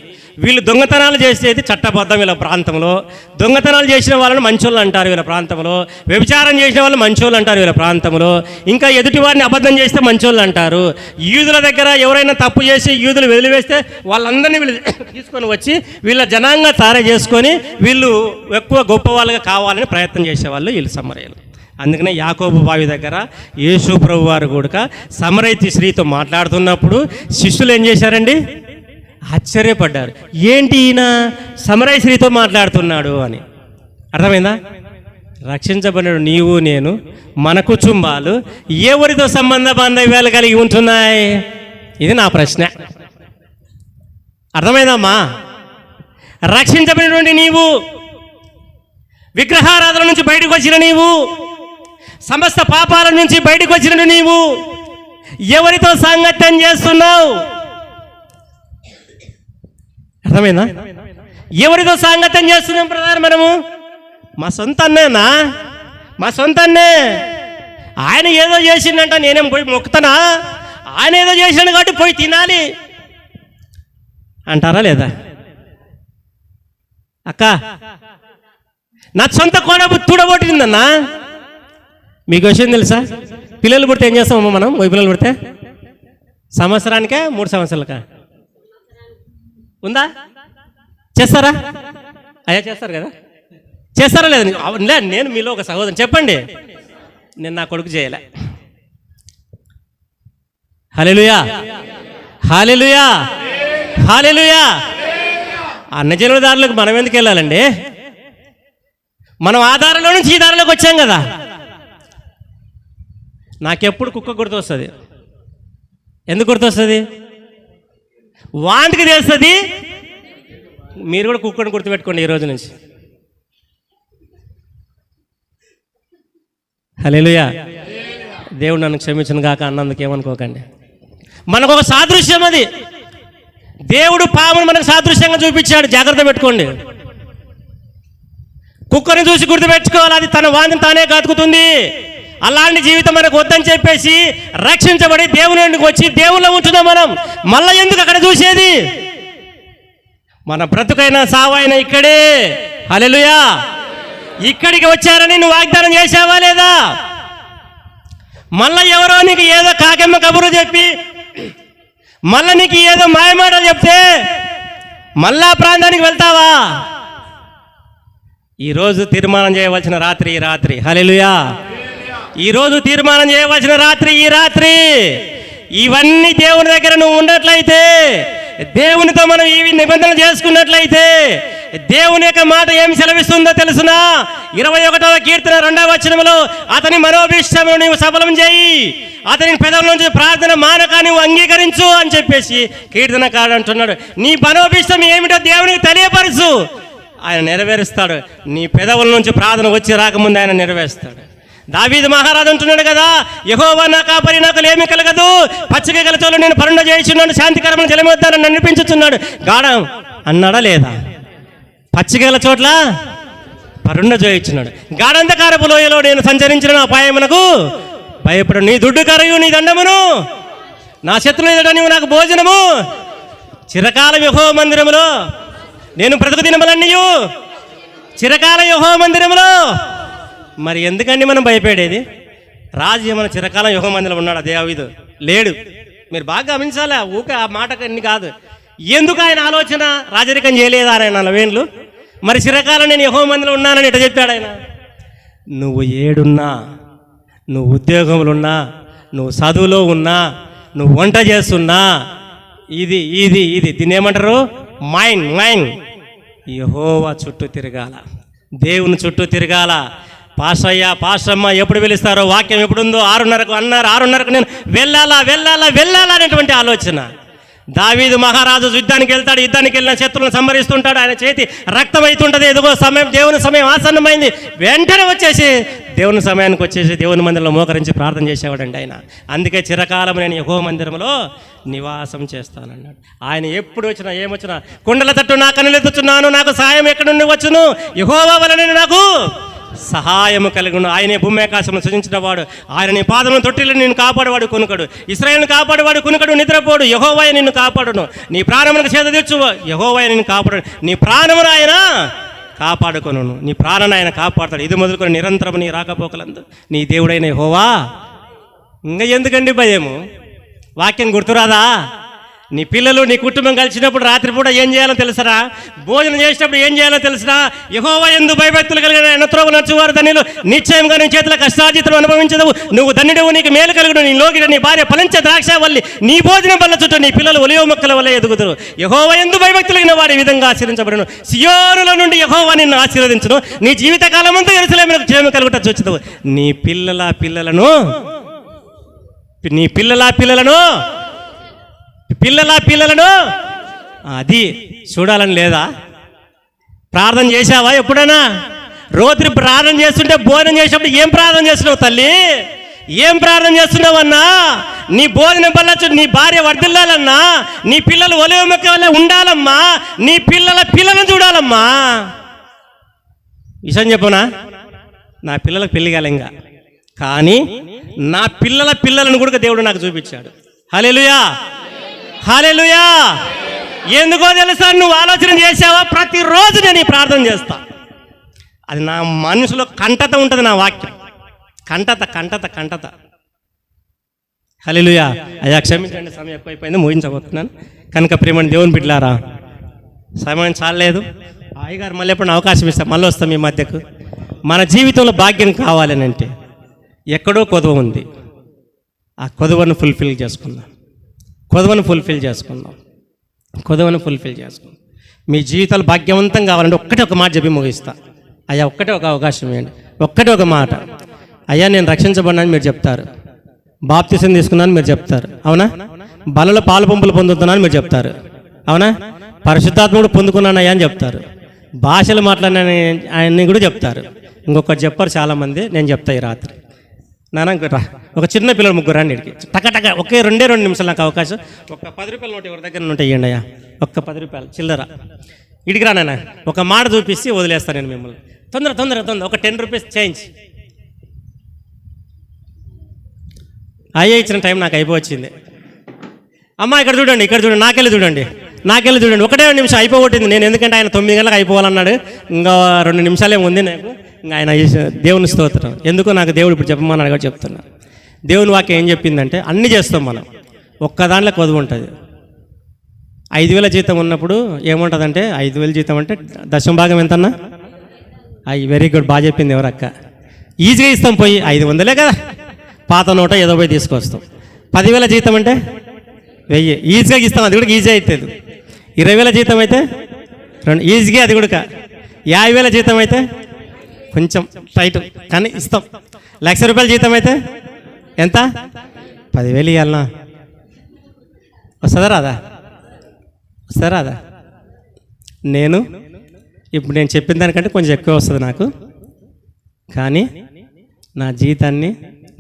వీళ్ళు దొంగతనాలు చేసేది చట్టబద్ధం వీళ్ళ ప్రాంతంలో. దొంగతనాలు చేసిన వాళ్ళని మంచోళ్ళు అంటారు వీళ్ళ ప్రాంతంలో. వ్యభిచారం చేసిన వాళ్ళు మంచోళ్ళు అంటారు వీళ్ళ ప్రాంతంలో. ఇంకా ఎదుటి వారిని అబద్ధం చేస్తే మంచోళ్ళు అంటారు. యూదుల దగ్గర ఎవరైనా తప్పు చేసి యూదులు వదిలివేస్తే వాళ్ళందరినీ వీళ్ళు తీసుకొని వచ్చి వీళ్ళ జనాంగా తయారు చేసుకొని వీళ్ళు ఎక్కువ గొప్ప వాళ్ళుగా కావాలని ప్రయత్నం చేసేవాళ్ళు వీళ్ళు సమరయులు. అందుకనే యాకోబు బావి దగ్గర యేసు ప్రభు వారు కూడా సమరయితి స్త్రీతో మాట్లాడుతున్నప్పుడు శిష్యులు ఏం చేశారండి? ఆశ్చర్యపడ్డారు. ఏంటి ఈయన సమరయ స్త్రీతో మాట్లాడుతున్నాడు అని. అర్థమైందా? రక్షించబడిన నీవు నేను మన కుటుంబాలు ఎవరితో సంబంధ బాంధవ్యాలు కలిగి ఉంటున్నాయి? ఇది నా ప్రశ్న. అర్థమైందమ్మా? రక్షించబడినటువంటి నీవు, విగ్రహారాధన నుంచి బయటకు వచ్చిన నీవు, సమస్త పాపాల నుంచి బయటకు వచ్చిన నీవు ఎవరితో సాంగత్యం చేస్తున్నావు? అర్థమైందా? ఎవరితో సాంగత్యం చేస్తున్నాం బ్రదర్? మనము మా సొంత అన్నేనా? మా సొంత అన్నే. ఆయన ఏదో చేసిండంట, నేనేం పోయి మొక్కుతానా? ఆయన ఏదో చేసినాడు కాబట్టి పోయి తినాలి అంటారా లేదా? అక్క, నా సొంత కోడ తుడబొట్టిందన్నా. మీకు విషయం తెలుసా? పిల్లలు పుడితే ఏం చేస్తామమ్మా మనం? పిల్లలు పుడితే సంవత్సరానికే 3 సంవత్సరాలకా ఉందా? చేస్తారా? అయ్యా చేస్తారు కదా? చేస్తారా లేదా? నేను మీలో ఒక సహోదరు చెప్పండి. నేను నా కొడుకు చేయలే. హల్లెలూయా, హల్లెలూయా, హల్లెలూయా. అన్నజనుల దారిలోకి మనం ఎందుకు వెళ్ళాలండి? మనం ఆ దారిలో నుంచి ఈ దారిలోకి వచ్చాం కదా. నాకెప్పుడు కుక్క గుర్తొస్తుంది. ఎందుకు గుర్తొస్తుంది? వాంతికి తెలుస్తుంది. మీరు కూడా కుక్కను గుర్తుపెట్టుకోండి ఈ రోజు నుంచి. హల్లెలూయా. దేవుడు నన్ను క్షమించను కాక అన్నందుకు ఏమనుకోకండి. మనకు ఒక సాదృశ్యం అది. దేవుడు పామును మనకు సాదృశ్యంగా చూపించాడు. జాగ్రత్త పెట్టుకోండి. కుక్కను చూసి గుర్తుపెట్టుకోవాలి. అది తన వాంతిని తానే కాతుకుతుంది. అలాంటి జీవితం మనకు వద్దని చెప్పేసి రక్షించబడి దేవుని ఎందుకు వచ్చి దేవుళ్ళ ఉంటున్నాం మనం. మళ్ళీ ఎందుకు అక్కడ చూసేది? మన బ్రతుకైనా సావైనా ఇక్కడే. హల్లెలూయా. ఇక్కడికి వచ్చారని నువ్వు వాగ్దానం చేసావా లేదా? మళ్ళీ ఎవరో నీకు ఏదో కాకెమ్మ కబురు చెప్పి మళ్ళీ నీకు ఏదో మాయమాటలు చెప్తే మళ్ళా ప్రాంతానికి వెళ్తావా? ఈరోజు తీర్మానం చేయవలసిన రాత్రి ఈ రాత్రి. హల్లెలూయా. ఈరోజు తీర్మానం చేయవలసిన రాత్రి ఈ రాత్రి. ఇవన్నీ దేవుని దగ్గర నువ్వు ఉన్నట్లయితే, దేవునితో మనం ఈ నిబంధనలు చేసుకున్నట్లయితే, దేవుని యొక్క మాట ఏం సెలవిస్తుందో తెలుసునా? 21వ కీర్తన 2వ వచనంలో, అతని మనోభిష్టము నీవు సఫలం చేయి, అతని పెదవుల నుంచి ప్రార్థన మానక నువ్వు అంగీకరించు అని చెప్పేసి కీర్తనకారుడు అంటున్నాడు. నీ మనోభిష్టం ఏమిటో దేవునికి తెలియపరచు, ఆయన నెరవేరుస్తాడు. నీ పెదవుల నుంచి ప్రార్థన వచ్చి రాకముందు ఆయన నెరవేరుస్తాడు. దావీదు మహారాజు అంటున్నాడు కదా, యెహోవా నా కాపరి, నాకు ఏమి కలగదు, పచ్చిక గల చోట్ల నేను పరుండ చేయించున్నాను, శాంతికరమైన జలమొద్దానని నడిపించుచున్నాడు. గాఢం అన్నాడా లేదా? పచ్చిక గల చోట్ల పరుండ చేయించున్నాడు. గాఢంధకారపు లోయలో నేను సంచరించిన అపాయమునకు భయపడు. నీ దుడ్డు కరయు నీ దండమును, నా శత్రువుల ఎదుట నీవు నాకు భోజనము. చిరకాలం యెహోవా మందిరములో నేను బ్రతుకు దినములన్నీయు, చిరకాలం యెహోవా మందిరములో. మరి ఎందుకండి మనం భయపడేది? రాజు ఏమైనా చిరకాలం యెహోవా మందిరంలో ఉన్నాడు? దావీదు లేడు. మీరు బాగా గమనించాలి. ఊక ఆ మాటకు అన్ని కాదు. ఎందుకు ఆయన ఆలోచన? రాజరికం చేయలేదా ఆయన 40 ఏళ్ళు? మరి చిరకాలం నేను యెహోవా మందిరంలో ఉన్నానని ఎట్లా చెప్పాడు ఆయన? నువ్వు ఏడున్నా, నువ్వు ఉద్యోగంలో ఉన్నా, నువ్వు చదువులో ఉన్నా, నువ్వు వంట చేస్తున్నా, ఇది ఇది ఇది దీన్ని ఏమంటారు? మైండ్ యెహోవా చుట్టూ తిరగాల, దేవుని చుట్టూ తిరగాల. పాషయ్య పాషమ్మ ఎప్పుడు పిలుస్తారో, వాక్యం ఎప్పుడుందో 6:30కు అన్నారు, 6:30కు నేను వెళ్ళాలా అనేటువంటి ఆలోచన. దావీదు మహారాజు యుద్ధానికి వెళ్తాడు, యుద్ధానికి వెళ్ళిన శత్రువులను సంహరిస్తుంటాడు, ఆయన చేతి రక్తం అవుతుంటుంది. ఎదుగో సమయం, దేవుని సమయం ఆసన్నమైంది. వెంటనే వచ్చేసి దేవుని సమయానికి వచ్చేసి దేవుని మందిరంలో మోకరించి ప్రార్థన చేసేవాడండి ఆయన. అందుకే చిరకాలం నేను యెహోవా మందిరంలో నివాసం చేస్తానన్నాడు. ఆయన ఎప్పుడు వచ్చినా ఏమొచ్చినా, కుండల తట్టు నా కన్నులెత్తుచున్నాను, నాకు సహాయం ఎక్కడి నుండి వచ్చును, యెహోవా వలన నాకు సహాయము కలుగును. ఆయనే భూమి ఆకాశమును సృజించిన వాడు, ఆయన నీ పాదములను తొట్టిలో నిన్ను కాపాడేవాడు కొనుకడు, ఇశ్రాయేలును కాపాడేవాడు కొనుకడు, నిద్రపోడు. యెహోవాయే నిన్ను కాపాడును, నీ ప్రాణములకు చేత తీర్చు. యెహోవాయే నిన్ను కాపాడు, నీ ప్రాణమును ఆయన కాపాడుకొను, నీ ప్రాణాన్ని ఆయన కాపాడుతాడు. ఇది మొదలుకొని నిరంతరం నీ రాకపోకలందు నీ దేవుడైన యెహోవా. ఇంకా ఎందుకండి భయము? వాక్యం గుర్తురాదా? నీ పిల్లలు నీ కుటుంబం కలిసినప్పుడు రాత్రిపూట ఏం చేయాలో తెలుసరా? భోజనం చేసినప్పుడు ఏం చేయాలో తెలుసరా? యెహోవా యందు భయభక్తులు కలిగిన ఎన్నత్రోవ నచ్చువారు ధన్యులు, నిశ్చయంగా నీ చేతుల కష్టార్జితం అనుభవించదవు. నువ్వు ధన్యుడవు, నీకు మేలు కలుగును. నీ లోకిట నీ భార్య ఫలించే ద్రాక్షవల్లి, నీ భోజనం వల్ల చుట్టూ నీ పిల్లలు ఒలివ మొక్కల వల్ల ఎదుగుదురు. యెహోవా యందు భయభక్తులు కలిగిన వారు ఈ విధంగా ఆశీర్వించబడును. సియోనుల నుండి యెహోవా నిన్ను ఆశీర్వదించును, నీ జీవితకాలం అంతా యెరూషలేమునకు క్షేమం కలుగుట చూచుదువు. నీ పిల్లలను అది చూడాలని లేదా? ప్రార్థన చేశావా ఎప్పుడైనా? రోజు ప్రార్థన చేస్తుంటే భోజనం చేసినప్పుడు ఏం ప్రార్థన చేస్తున్నావు తల్లి? ఏం ప్రార్థన చేస్తున్నావన్నా? నీ భోజనం వల్ల నీ భార్య వర్ధిల్లాలన్నా, నీ పిల్లలు ఒలివ మొక్క వల్ల ఉండాలమ్మా, నీ పిల్లలను చూడాలమ్మా. విషయం చెప్పనా? నా పిల్లలకు పెళ్లి కాలే ఇంకా, కానీ నా పిల్లలను కూడా దేవుడు నాకు చూపించాడు. హల్లెలూయా, హల్లెలూయా. ఎందుకో తెలుసా? నువ్వు ఆలోచన చేసావా? ప్రతిరోజు నేను ఈ ప్రార్థన చేస్తా. అది నా మనసులో కంటత ఉంటుంది, నా వాక్యం కంటత. హల్లెలూయా. అయ్యా క్షమించండి, సమయం ఎక్కువైపోయింది, ముగించబోతున్నాను. కనుక ప్రేమని దేవుని బిడ్డలారా, సమయం చాలలేదు. అయ్యగారు మళ్ళీ ఎప్పుడు అవకాశం ఇస్తాం, మళ్ళీ వస్తాం మీ మధ్యకు. మన జీవితంలో భాగ్యం కావాలని అంటే ఎక్కడో కొదవ ఉంది. ఆ కొదవను ఫుల్ఫిల్ చేసుకుందాం. కొదవను ఫుల్ఫిల్ చేసుకుందాం. మీ జీవితాలు భాగ్యవంతం కావాలంటే ఒక మాట చెప్పి ముగిస్తా. అయ్యా ఒక్కటే ఒక అవకాశం ఇవ్వండి, ఒక మాట. అయ్యా నేను రక్షించబడినాను మీరు చెప్తారు, బాప్తిసం తీసుకున్నాను మీరు చెప్తారు, అవునా? బలలో పాలు పంపులు పొందుతున్నాను మీరు చెప్తారు, అవునా? పరిశుద్ధాత్ముడు పొందుకున్నానయ్యా అని చెప్తారు, భాషలు మాట్లాడిన ఆయన్ని కూడా చెప్తారు. ఇంకొకటి చెప్పారు చాలామంది, నేను చెప్తా ఈ రాత్రి. నాన్న ఒక చిన్న పిల్లలు ముగ్గురు రండి ఇడికి, టక ఒకే 2 నిమిషాలు నాకు అవకాశం. ఒక 10 రూపాయల నోటు ఎవరి దగ్గర ఉంటే ఇవ్వండి అయ్యా, ఒక్క 10 రూపాయలు చిల్లర. ఇడికి రా నాన్న, ఒక మాట చూపిస్తే వదిలేస్తాను నేను మిమ్మల్ని. తొందర ఒక 10 రూపీస్ చేంజ్. అయ్యా ఇచ్చిన టైం నాకు అయిపోవచ్చింది. అమ్మ ఇక్కడ చూడండి, నాకెళ్ళి చూడండి, ఒకటే 1 నిమిషం అయిపోగొట్టింది నేను. ఎందుకంటే ఆయన 9 గంటలకు అయిపోవాలన్నాడు. ఇంకా 2 నిమిషాలే ఉంది నాకు. ఇంకా ఆయన దేవుని స్తోత్రం. ఎందుకో నాకు దేవుడు ఇప్పుడు చెప్పమని అడగ చెప్తున్నా. దేవుని వాక్యం ఏం చెప్పిందంటే అన్నీ చేస్తాం మనం, ఒక్క దాంట్లో కొదువు ఉంటుంది. 5,000 జీతం ఉన్నప్పుడు ఏముంటుందంటే, 5,000 జీతం అంటే 10వ భాగం ఎంతన్నా? అయ్యి వెరీ గుడ్, బాగా చెప్పింది ఎవరక్క. ఈజీగా ఇస్తాం పోయి 500 కదా, పాత నోట ఏదో పోయి తీసుకొస్తాం. 10,000 జీతం అంటే 1000 ఈజీగా ఇస్తాం, అది కూడా ఈజీ అవుతుంది. 20,000 జీతం అయితే 2 ఈజీగా, అది కూడా 50,000 జీతం అయితే కొంచెం టైట్ కానీ ఇస్తాం. 1,00,000 రూపాయల జీతం అయితే ఎంత? 10,000 ఇవ్వాలనా? వస్తుందా రాదా? వస్తుందా రాదా? ఇప్పుడు నేను చెప్పిన దానికంటే కొంచెం ఎక్కువ వస్తుంది నాకు, కానీ నా జీతాన్ని,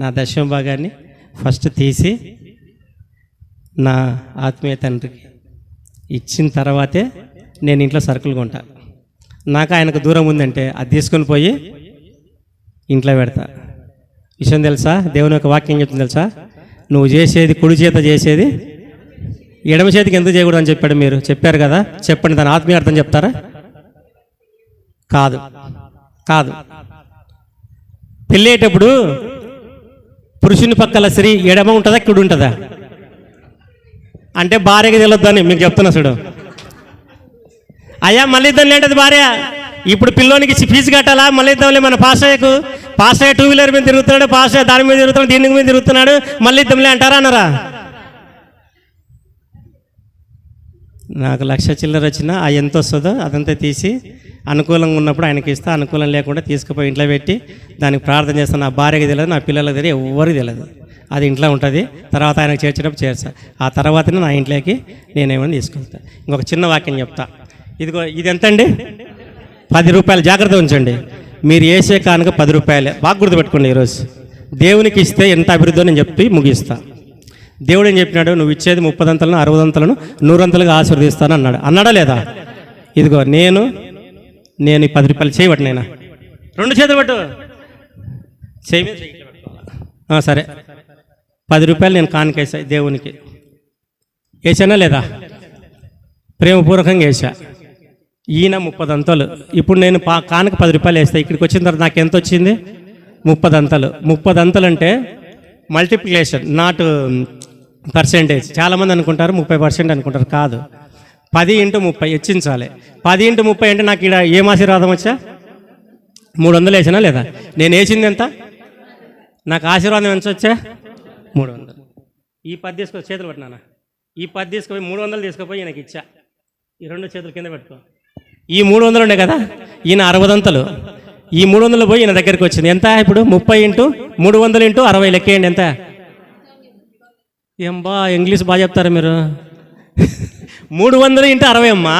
నా దశమ భాగాన్ని ఫస్ట్ తీసి నా ఆత్మీయ తండ్రికి ఇచ్చిన తర్వాతే నేను ఇంట్లో సరుకులు కొంటా. నాకు ఆయనకు దూరం ఉందంటే అది తీసుకొని పోయి ఇంట్లో పెడతా. విషయం తెలుసా? దేవుని యొక్క వాక్యం చెప్తుంది తెలుసా? నువ్వు చేసేది కుడి చేత చేసేది ఎడమ చేతికి ఎందుకు చేయకూడదు అని చెప్పాడు. మీరు చెప్పారు కదా, చెప్పండి. దాని ఆత్మీయ అర్థం చెప్తారా? కాదు కాదు. పెళ్ళేటప్పుడు పురుషుని పక్కల స్త్రీ ఎడమ ఉంటుందా కుడి ఉంటుందా అంటే భార్యకి తెలియద్దని మీకు చెప్తున్నా చూడు. అయ్యా మళ్ళీ ఇద్దాం లేంటది భార్య. ఇప్పుడు పిల్లోనికి ఫీజు కట్టాలా, మళ్ళీ ఇద్దాంలే మన పాస్టయ్యకు. పాస్టయ్య 2 వీలర్ మీద తిరుగుతున్నాడు, పాస్టయ్య దాని మీద తిరుగుతున్నాడు, దీని మీద తిరుగుతున్నాడు, మళ్ళీ ఇద్దాంలే అంటారా అన్నారా? నాకు 1,00,000 చిల్లర వచ్చినా ఆ ఎంత వస్తుందో అదంతా తీసి అనుకూలంగా ఉన్నప్పుడు ఆయనకి ఇస్తా, అనుకూలం లేకుండా తీసుకుపోయి ఇంట్లో పెట్టి దానికి ప్రార్థన చేస్తాను. నా భార్యకి తెలియదు, నా పిల్లలకు తెలియదు, ఎవరికి తెలియదు. అది ఇంట్లో ఉంటుంది. తర్వాత ఆయనకు చేర్చేటప్పుడు చేర్చా. ఆ తర్వాతనే నా ఇంట్లోకి నేనేమని తీసుకెళ్తాను. ఇంకొక చిన్న వాక్యం చెప్తా. ఇదిగో ఇది ఎంత అండి? 10 రూపాయలు. జాగ్రత్త ఉంచండి. మీరు వేసే కానుక 10 రూపాయలే. బాగా గుర్తుపెట్టుకోండి. ఈరోజు దేవునికి ఇస్తే ఎంత అభివృద్ధో నేను చెప్పి ముగిస్తా. దేవుడు ఏం చెప్పినాడు? నువ్వు ఇచ్చేది 30 అంతలను, 60 అంతలను, 100 అంతలుగా ఆశీర్వదిస్తాను అన్నాడు. అన్నాడా లేదా? ఇదిగో నేను ఈ 10 రూపాయలు చేయబట్టి నైనా 2 చేతులు పట్టు, చేయి మీద సరే. 10 రూపాయలు నేను కానుకేసా దేవునికి. వేసానా లేదా? ప్రేమపూర్వకంగా వేసా. ఈయన 30 అంతలు. ఇప్పుడు నేను కానుక 10 రూపాయలు వేస్తా. ఇక్కడికి వచ్చిన తర్వాత నాకు ఎంత వచ్చింది? 30 అంతలు. 30 అంతలు అంటే మల్టిప్లికేషన్, నాట్ పర్సెంటేజ్. చాలామంది అనుకుంటారు 30% అనుకుంటారు. కాదు, 10 × 30 హెచ్చించాలి. 10 × 30 అంటే నాకు ఇక్కడ ఏం ఆశీర్వాదం వచ్చా? 300 వేసినా లేదా? నేను వేసింది ఎంత? నాకు ఆశీర్వాదం ఎంత వచ్చా? 300. ఈ 10 తీసుకొని చేతులు పెట్టినా, ఈ 10 తీసుకుపోయి 300 తీసుకుపోయి ఈయనకి ఇచ్చా. ఈ 2 చేతులు కింద పెట్టుకో. ఈ 300 ఉండే కదా, ఈయన 60 అంతలు. ఈ 300 పోయి ఈయన దగ్గరికి వచ్చింది. ఎంత ఇప్పుడు? 30 × 300 × 60 లెక్కేయండి ఎంత? ఏం బా ఇంగ్లీష్ బాగా చెప్తారు మీరు. 300 × 60 అమ్మా.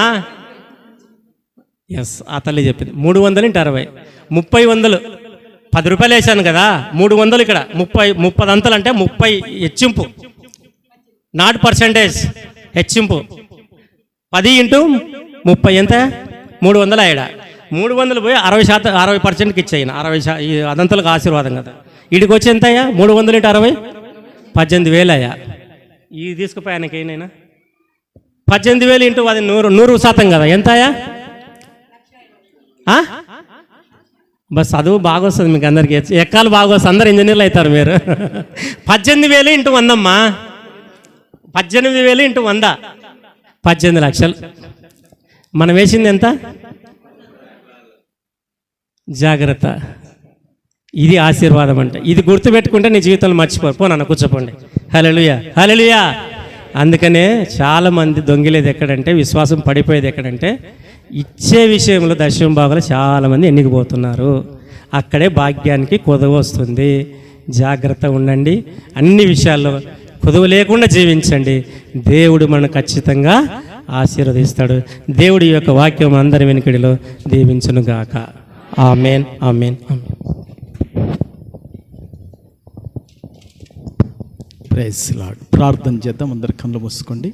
ఎస్, ఆ తల్లి చెప్పింది. 300 × 60 30 10 రూపాయలు వేసాను కదా, 300 ఇక్కడ 30 అంతలు అంటే 30 హెచ్చింపు, నాట్ పర్సెంటేజ్, హెచ్చింపు. 10 × 30 ఎంత? 300 ఏడా? 300 పోయి 60%కి ఇచ్చాయిన 60 ఈ అదంతలకు ఆశీర్వాదం కదా. వీడికి వచ్చి ఎంత అయ్యా? 300 × 60 18,000 అయ్యా. ఇది తీసుకుపోయి ఆయనకి ఏనైనా 18,000 × అది 100% కదా. ఎంత అయ్యా? బస్ చదువు బాగా వస్తుంది మీకు అందరికీ, ఎక్కాలు బాగా వస్తుంది, అందరు ఇంజనీర్లు అవుతారు మీరు. 18,000 × 100 అమ్మా. 18,000 × 100 18 లక్షలు. మనం వేసింది ఎంత? జాగ్రత్త. ఇది ఆశీర్వాదం అంటే. ఇది గుర్తుపెట్టుకుంటే నీ జీవితంలో మర్చిపోరు. పోనన్న కూర్చోపోండి. హల్లెలూయా, హల్లెలూయా. అందుకనే చాలామంది దొంగిలేది ఎక్కడంటే, విశ్వాసం పడిపోయేది ఎక్కడంటే, ఇచ్చే విషయంలో దశమ భాగాలు చాలామంది ఎన్నికిపోతున్నారు. అక్కడే భాగ్యానికి కొదవ వస్తుంది. జాగ్రత్త ఉండండి. అన్ని విషయాల్లో కొదవ లేకుండా జీవించండి. దేవుడు మనను ఖచ్చితంగా ఆశీర్వదిస్తాడు. దేవుడి యొక్క వాక్యం అందరి వెనుకడిలో దీవించునుగాక. ఆమేన్, ఆమేన్, ఆమేన్. Praise lord. ప్రార్థన చేద్దాం. అందరి కళ్ళు మూసుకోండి.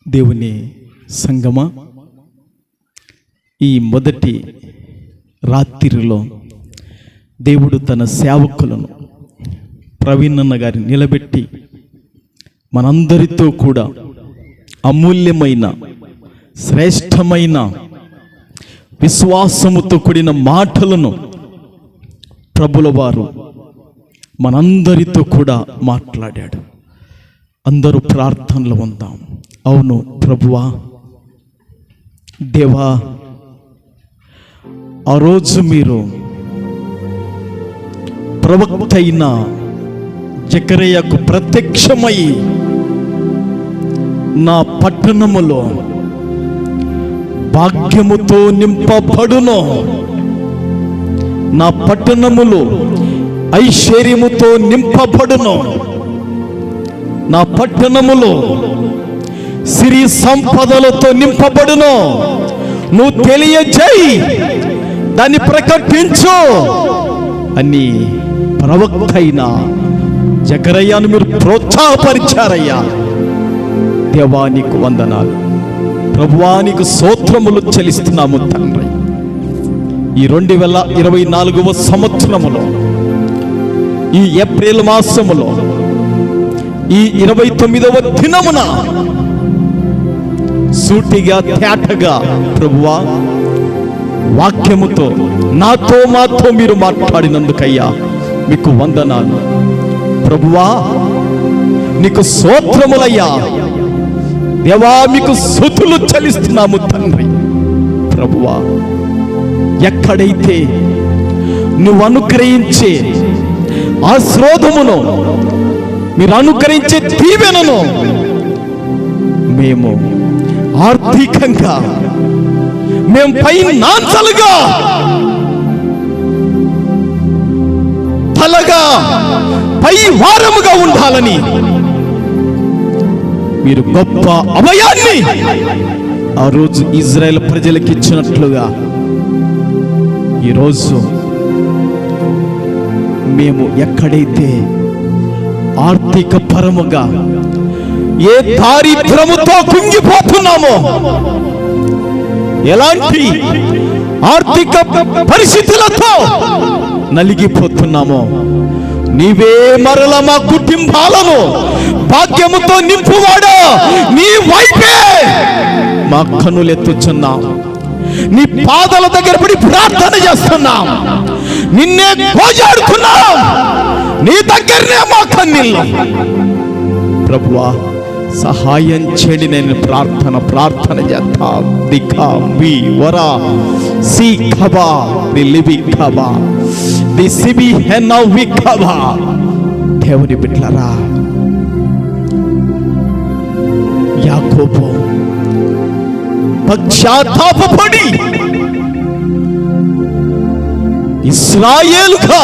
దేవుని సంగమా, ఈ మొదటి రాత్రిలో దేవుడు తన సేవకులను ప్రవీణన్న గారిని నిలబెట్టి మనందరితో కూడా అమూల్యమైన శ్రేష్టమైన విశ్వాసముతో కూడిన మాటలను ప్రభుల వారు మనందరితో కూడా మాట్లాడాడు. అందరూ ప్రార్థనలు ఉందాం. అవును ప్రభువా, దేవా, ఆ రోజు మీరు ప్రవక్త అయిన జకరియకు ప్రత్యక్షమై నా పట్టణములో భాగ్యముతో నింపబడును, నా పట్టణములో ఐశ్వర్యముతో నింపబడును, నా పట్టణములో సిరి సంపదలతో నింపబడును. నువ్వు తెలియజేయి, దాన్ని ప్రకటించు అని ప్రవక్త అయిన జకరయ్యను మీరు ప్రోత్సాహపరిచారయ్యా. దేవానికి వందనాలు, ప్రభువానికి స్తోత్రములు చెల్లిస్తున్నాము తండ్రి. ఈ 2024వ సంవత్సరములో, ఈ ఏప్రిల్ మాసములో, ఈ 29వ దినమున సూటిగా తేటగా ప్రభువా వాక్యముతో మాతో మీరు మాట్లాడినందుకయ్యా మీకు వందనాలు. ప్రభువా నీకు స్తోత్రములయ్యా. దేవా మీకు స్తుతులు చెల్లిస్తున్నాము తండ్రి. ప్రభువా ఎక్కడైతే నువ్వు అనుగ్రహించే ఆశీర్వాదమును, మీరు అనుగ్రహించే దీవెనను మేము ఆర్థికంగా, మేము ఫైనాన్షియల్గా, తలగా పై వారముగా ఉండాలని మీరు గొప్ప అభయాన్ని ఆ రోజు ఇజ్రాయెల్ ప్రజలకు ఇచ్చినట్లుగా ఈరోజు మేము ఎక్కడైతే ఆర్థిక పరముగా ఏ దారిద్రముతో కుంగిపోతున్నామో, ఎలాంటి ఆర్థిక పరిస్థితులతో నలిగిపోతున్నామో, నీవే మరల మా కుటుంబాలను భాగ్యముతో నింపువాడా, నీ వైపే మా కన్నులెత్తుచున్నాం. నీ పాదాల దగ్గర పడి ప్రార్థన చేస్తున్నాం, నిన్నే పోజాడుతున్నాం, నీ దగ్గరనే మా కన్నీళ్ళు. ప్రభువా సహాయం చేయండి. నేను ప్రార్థన చేస్తాం. దిఖా బి వరా సి ఖబా ది లిబి ఖబా ది సిబి హెనా వి ఖబా. దేవుని బిడ్డలారా, యాకోబు పశ్చాత్తాపపడి ఇశ్రాయేలుగా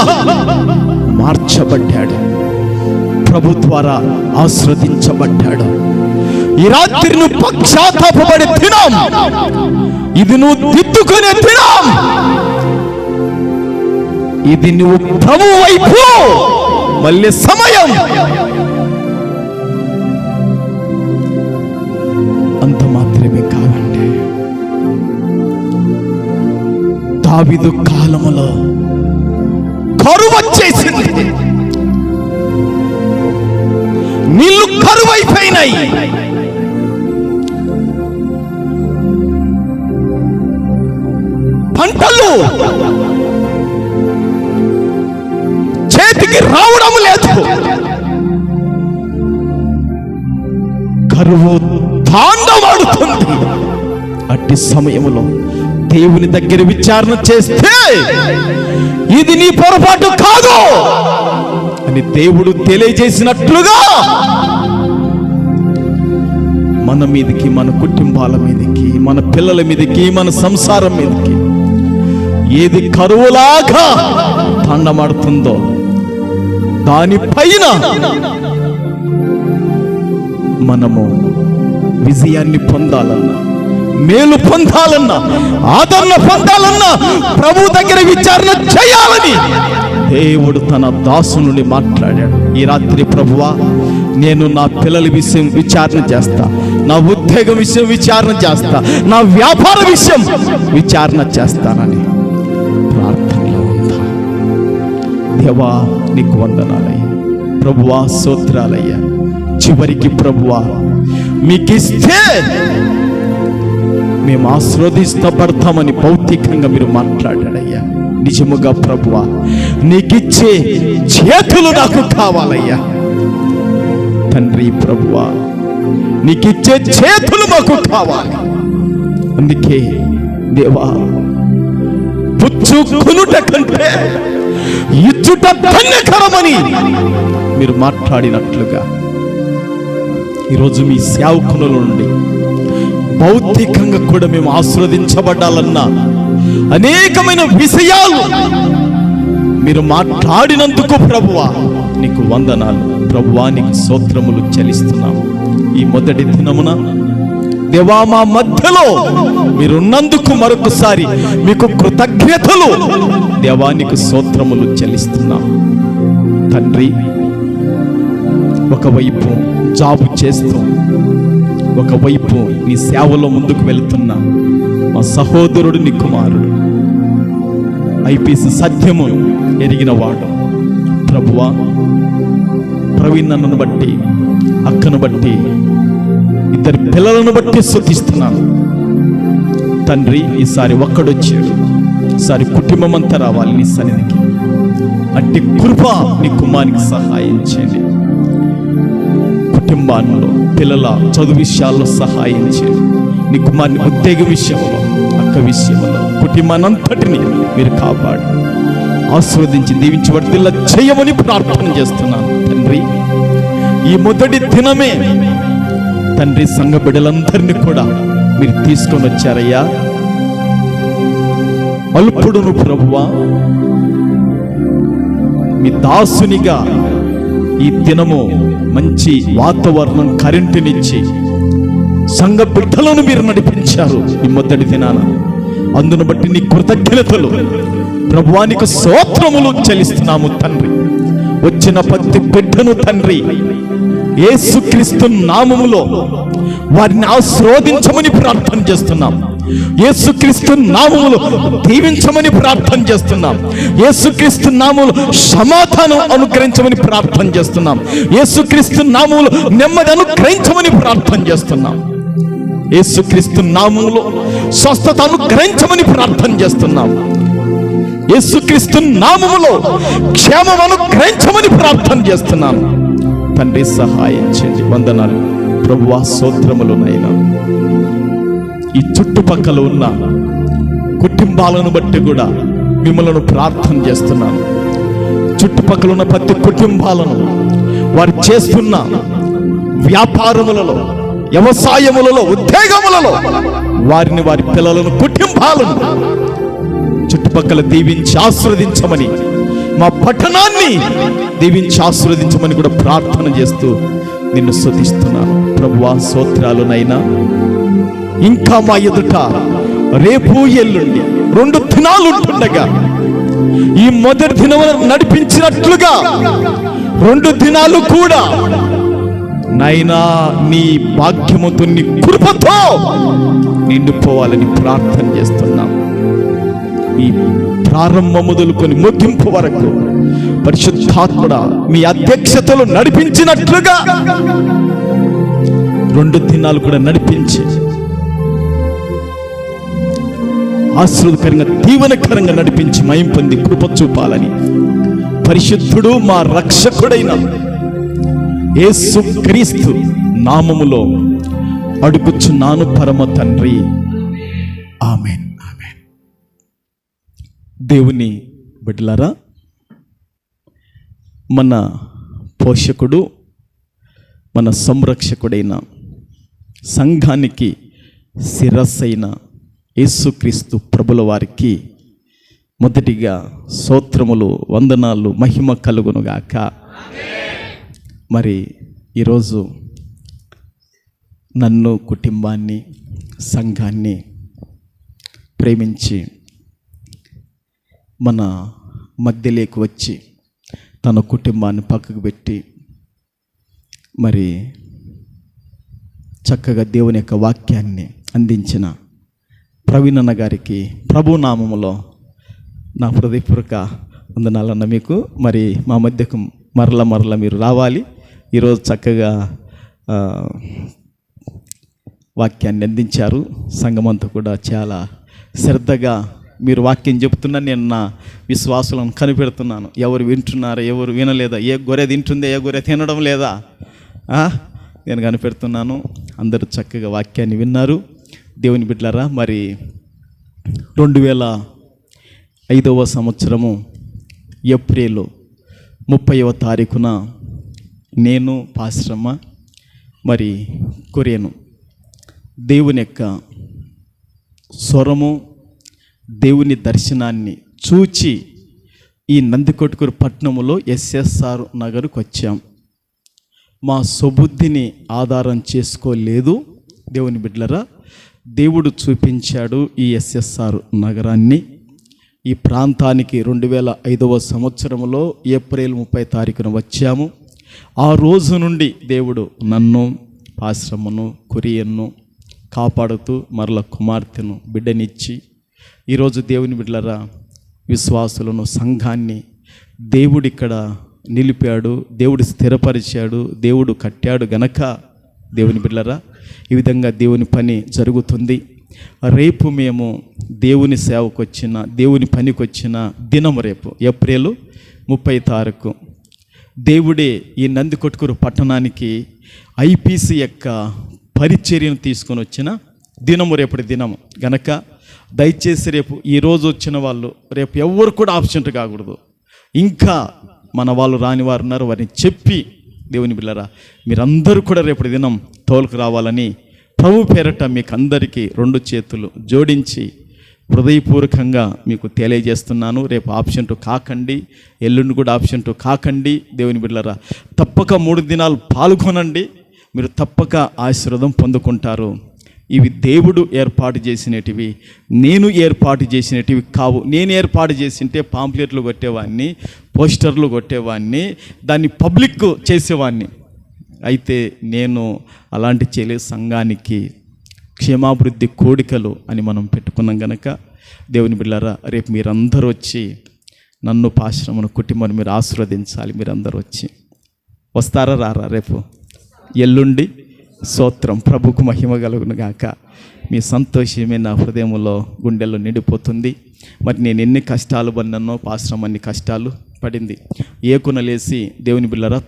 మార్చబడ్డాడు, ప్రభు ద్వారా ఆశీర్వదించబడ్డాడు. ఈ రాత్రి నువ్వు పశ్చాత్తాపపడే దినం, ఇది నువ్వు దిద్దుకునే దినం, ఇది నువ్వు ప్రభు వైపు మళ్ళీ సమయం. అంత మాత్రమే కాదండి, దావీదు కాలములో కరువు వచ్చేసింది, నీళ్లు కరువైపోయినాయి. పంటలు చేతికి రావడం లేదు, కరువు తాండవాడుతుంది. అట్టి సమయంలో దేవుని దగ్గర విచారణ చేస్తే ఇది నీ పొరపాటు కాదు అని దేవుడు తెలియజేసినట్లుగా మన మీదకి, మన కుటుంబాల మీదకి, మన పిల్లల మీదకి, మన సంసారం మీదకి ఏది కరువులాగా తాండమాడుతుందో దానిపైన మనము విజయాన్ని పొందాలన్నా, మేలు పొందాలన్నా, ఆదరణ పొందాలన్నా ప్రభు దగ్గర విచారణ చేయాలని దేవుడు తన దాసునుని మాట్లాడాడు. ఈ రాత్రి ప్రభువా, నేను నా పిల్లల విషయం విచారణ చేస్తా, నా ఉద్యోగం విషయం విచారణ చేస్తా, నా వ్యాపార విషయం విచారణ చేస్తానని ప్రార్థనలో ఉందా? దేవా నీకు వందనాలయ్యా, ప్రభువా స్తోత్రాలయ్యా. చివరికి ప్రభువా మీకిస్తే మేము ఆశీర్వదించబడతామని భౌతికంగా మీరు మాట్లాడాడయ్యా. నిజముగా ప్రభువా నీకిచ్చే చేతులు నాకు కావాలయ్యా తండ్రి. ప్రభువా నీకిచ్చే చేతులు మాకు కావాలి. అందుకే దేవా పుచ్చుకొనుట కంటే ఇచ్చుట ధన్యకరమని మీరు మాట్లాడినట్లుగా ఈరోజు మీ సేవకుల నుండి భౌతికంగా కూడా మేము ఆశీర్వదించబడాలన్న అనేకమైన విషయాలు మీరు మాట్లాడినందుకు ప్రభువా నీకు వందనాలు. ప్రభువా నీకు స్తోత్రములు చెల్లిస్తున్నాము. ఈ మొదటి దినమున దేవా మా మధ్యలో మీరున్నందుకు మరొకసారి మీకు కృతజ్ఞతలు. దేవా నీకు స్తోత్రములు చెల్లిస్తున్నాం తండ్రి. ఒకవైపు జాబు చేస్తూ ఒకవైపు నీ సేవలో ముందుకు వెళుతున్న మా సహోదరుడు నీ కుమారుడు ఐపీసీ సత్యము ఎరిగిన వాడు ప్రభువా, ప్రవీణ్ నన్ను బట్టి అక్కను బట్టి ఇద్దరు పిల్లలను బట్టి స్తుతిస్తున్నాను తండ్రి. ఈసారి ఒక్కడొచ్చాడు, ఈసారి కుటుంబం అంతా రావాలి నీ సన్నిధికి. అట్టి కృప నీ కుమారునికి సహాయం చేయండి. కుటుంబాల్లో పిల్లల చదువు విషయాల్లో సహాయం చేయండి. నీ కుమారుని ఉద్యోగ విషయంలో, అక్క విషయంలో, కుటుంబానంతటిని మీరు కాపాడు, ఆశీర్వదించి దీవించి వర్ధిల్ల చేయమని ప్రార్థన చేస్తున్నాను తండ్రి. ఈ మొదటి దినమే తండ్రి సంఘ బిడ్డలందరినీ కూడా మీరు తీసుకొని వచ్చారయ్యా. అల్పుడును ప్రభువా, మీ దాసునిగా ఈ దినము మంచి వాతావరణం కరెంటునిచ్చి సంఘ బిడ్డలను మీరు నడిపించారు ఈ మొదటి దినాన. అందును బట్టి నీ కృతజ్ఞతలు ప్రభువా నీకు స్తోత్రములు చెల్లిస్తున్నాము తండ్రి. వచ్చిన ప్రతి బిడ్డను తండ్రి యేసుక్రీస్తు నామములో వారిని ఆశీర్వదించమని ప్రార్థన చేస్తున్నాం. యేసుక్రీస్తు నామములో దీవించమని ప్రార్థన చేస్తున్నాం. యేసుక్రీస్తు నామములో సమాధానం అనుగ్రహించమని ప్రార్థన చేస్తున్నాం. యేసుక్రీస్తు నామములో నెమ్మది అనుగ్రహించమని ప్రార్థన చేస్తున్నాం. యేసుక్రీస్తు నామములో స్వస్థత అనుగ్రహించమని ప్రార్థన చేస్తున్నాం. యేసుక్రీస్తు నామములో క్షేమం అనుగ్రహించమని ప్రార్థన చేస్తున్నాం తండ్రి. సహాయం చేయండి. వందనాలు ప్రభువా, స్తోత్రములునైనా ఈ చుట్టుపక్కల ఉన్న కుటుంబాలను బట్టి కూడా మిమ్మల్ని ప్రార్థన చేస్తున్నాను. చుట్టుపక్కల ఉన్న ప్రతి కుటుంబాలను వారు చేస్తున్న వ్యాపారములలో, వ్యవసాయములలో, ఉద్యోగములలో వారిని, వారి పిల్లలను, కుటుంబాలను చుట్టుపక్కల దీవించి ఆశీర్వదించమని, మా పట్టణాన్ని దీవించి ఆశీర్వదించమని కూడా ప్రార్థన చేస్తూ నిన్ను స్తుతిస్తున్నాను ప్రభువా. స్తోత్రాలునైనా ఇంకా మా ఎదుట రేపు ఎల్లుండి 2 దినాలు ఉంటుండగా ఈ మొదటి దినం నడిపించినట్లుగా 2 దినాలు కూడా నైనా నీ భాగ్యముతో నీ కృపతో నిండిపోవాలని ప్రార్థన చేస్తున్నాం. ఈ ప్రారంభం మొదలుకొని ముగింపు వరకు పరిశుద్ధాత్ముడా మీ అధ్యక్షతలో నడిపించినట్లుగా 2 దినాలు కూడా నడిపించి ఆశీర్వాదకరంగా, దీవెనకరంగా నడిపించి మహిమ పొంది కృప చూపాలని పరిశుద్ధుడు మా రక్షకుడైన యేసుక్రీస్తు నామములో అడుగుచున్నాను పరమ తండ్రి. ఆమేన్. ఆమేన్. దేవుని బిడ్డలారా, మన పోషకుడు, మన సంరక్షకుడైన, సంఘానికి శిరస్సైన యేసుక్రీస్తు ప్రభుల వారికి మొదటిగా స్తోత్రములు, వందనాలు, మహిమ కలుగునుగాక. మరి ఈరోజు నన్ను, కుటుంబాన్ని, సంఘాన్ని ప్రేమించి మన మధ్యలోకి వచ్చి తన కుటుంబాన్ని పక్కకు పెట్టి మరి చక్కగా దేవుని యొక్క వాక్యాన్ని అందించిన ప్రవీణన్న గారికి ప్రభునామములో నా హృదయపూర్వక వందనాలన్న. మీకు మరి మా మధ్యకు మరల మీరు రావాలి. ఈరోజు చక్కగా వాక్యాన్ని అందించారు. సంఘమంతా కూడా చాలా శ్రద్ధగా మీరు వాక్యం చెప్తున్నా నేను నా విశ్వాసులను కనిపెడుతున్నాను. ఎవరు వింటున్నారా, ఎవరు వినలేదా, ఏ గొర్రె తింటుందా, ఏ గొర్రె తినడం లేదా, నేను కనిపెడుతున్నాను. అందరూ చక్కగా వాక్యాన్ని విన్నారు. దేవుని బిడ్డలారా, మరి 5వ సంవత్సరము ఏప్రిల్ 30వ తారీఖున నేను పాశ్రమ మరి కొరియను దేవుని యొక్క స్వరము, దేవుని దర్శనాన్ని చూచి ఈ నందికొట్కూరు పట్టణములో ఎస్ఎస్ఆర్ నగర్కు వచ్చాం. మా సుబుద్ధిని ఆధారం చేసుకోలేదు దేవుని బిడ్డలరా. దేవుడు చూపించాడు ఈ ఎస్ఎస్ఆర్ నగరాన్ని. ఈ ప్రాంతానికి 2005వ సంవత్సరంలో ఏప్రిల్ 30 తారీఖున వచ్చాము. ఆ రోజు నుండి దేవుడు నన్ను, పాశ్రమను, కొరియన్ను కాపాడుతూ మరల కుమార్తెను బిడ్డనిచ్చి ఈరోజు దేవుని బిడ్డలరా విశ్వాసులను, సంఘాన్ని దేవుడు ఇక్కడ నిలిపాడు, దేవుడు స్థిరపరిచాడు, దేవుడు కట్టాడు గనక దేవుని బిడ్డలరా ఈ విధంగా దేవుని పని జరుగుతుంది. రేపు మేము దేవుని సేవకు వచ్చిన, దేవుని పనికి వచ్చిన దినము రేపు ఏప్రిల్ 30 తారీఖు. దేవుడే ఈ నందికొట్కూరు పట్టణానికి ఐపీసీ యొక్క పరిచర్యను తీసుకొని వచ్చిన దినము రేపటి దినము గనక దయచేసి రేపు ఈరోజు వచ్చిన వాళ్ళు రేపు ఎవరు కూడా ఆబ్సెంట్ కాకూడదు. ఇంకా మన వాళ్ళు రాని వారు ఉన్నారు, వారిని చెప్పి దేవుని బిడ్డలారా మీరందరూ కూడా రేపటి దినం తోలుకు రావాలని ప్రభు పేరట మీకు అందరికీ 2 చేతులు జోడించి హృదయపూర్వకంగా మీకు తెలియజేస్తున్నాను. రేపు ఆబ్సెంట్ కాకండి, ఎల్లుండి కూడా ఆబ్సెంట్ కాకండి. దేవుని బిడ్డలారా తప్పక 3 దినాలు పాల్గొనండి, మీరు తప్పక ఆశీర్వాదం పొందుకుంటారు. ఇవి దేవుడు ఏర్పాటు చేసినటివి, నేను ఏర్పాటు చేసినటివి కావు. నేను ఏర్పాటు చేసింటే పాంప్లెట్లు కొట్టేవాడిని, పోస్టర్లు కొట్టేవాడిని, దాన్ని పబ్లిక్ చేసేవాడిని. అయితే నేను అలాంటి చేయలేదు. సంఘానికి క్షేమాభివృద్ధి కోడికలు అని మనం పెట్టుకున్నాం కనుక దేవుని బిడ్డలారా రేపు మీరందరూ వచ్చి నన్ను, పాశ్రమను, కుటుంబాన్ని మీరు ఆశీర్వదించాలి. మీరందరూ వచ్చి వస్తారా రారా? రేపు ఎల్లుండి స్తోత్రం, ప్రభుకు మహిమ కలుగును గాక. మీ సంతోషమే నా హృదయంలో, గుండెల్లో నిండిపోతుంది. మరి నేను ఎన్ని కష్టాలు పడినానో, పాశ్రమం అన్ని కష్టాలు పడింది. ఏకునలేసి దేవుని బిళ్ళరా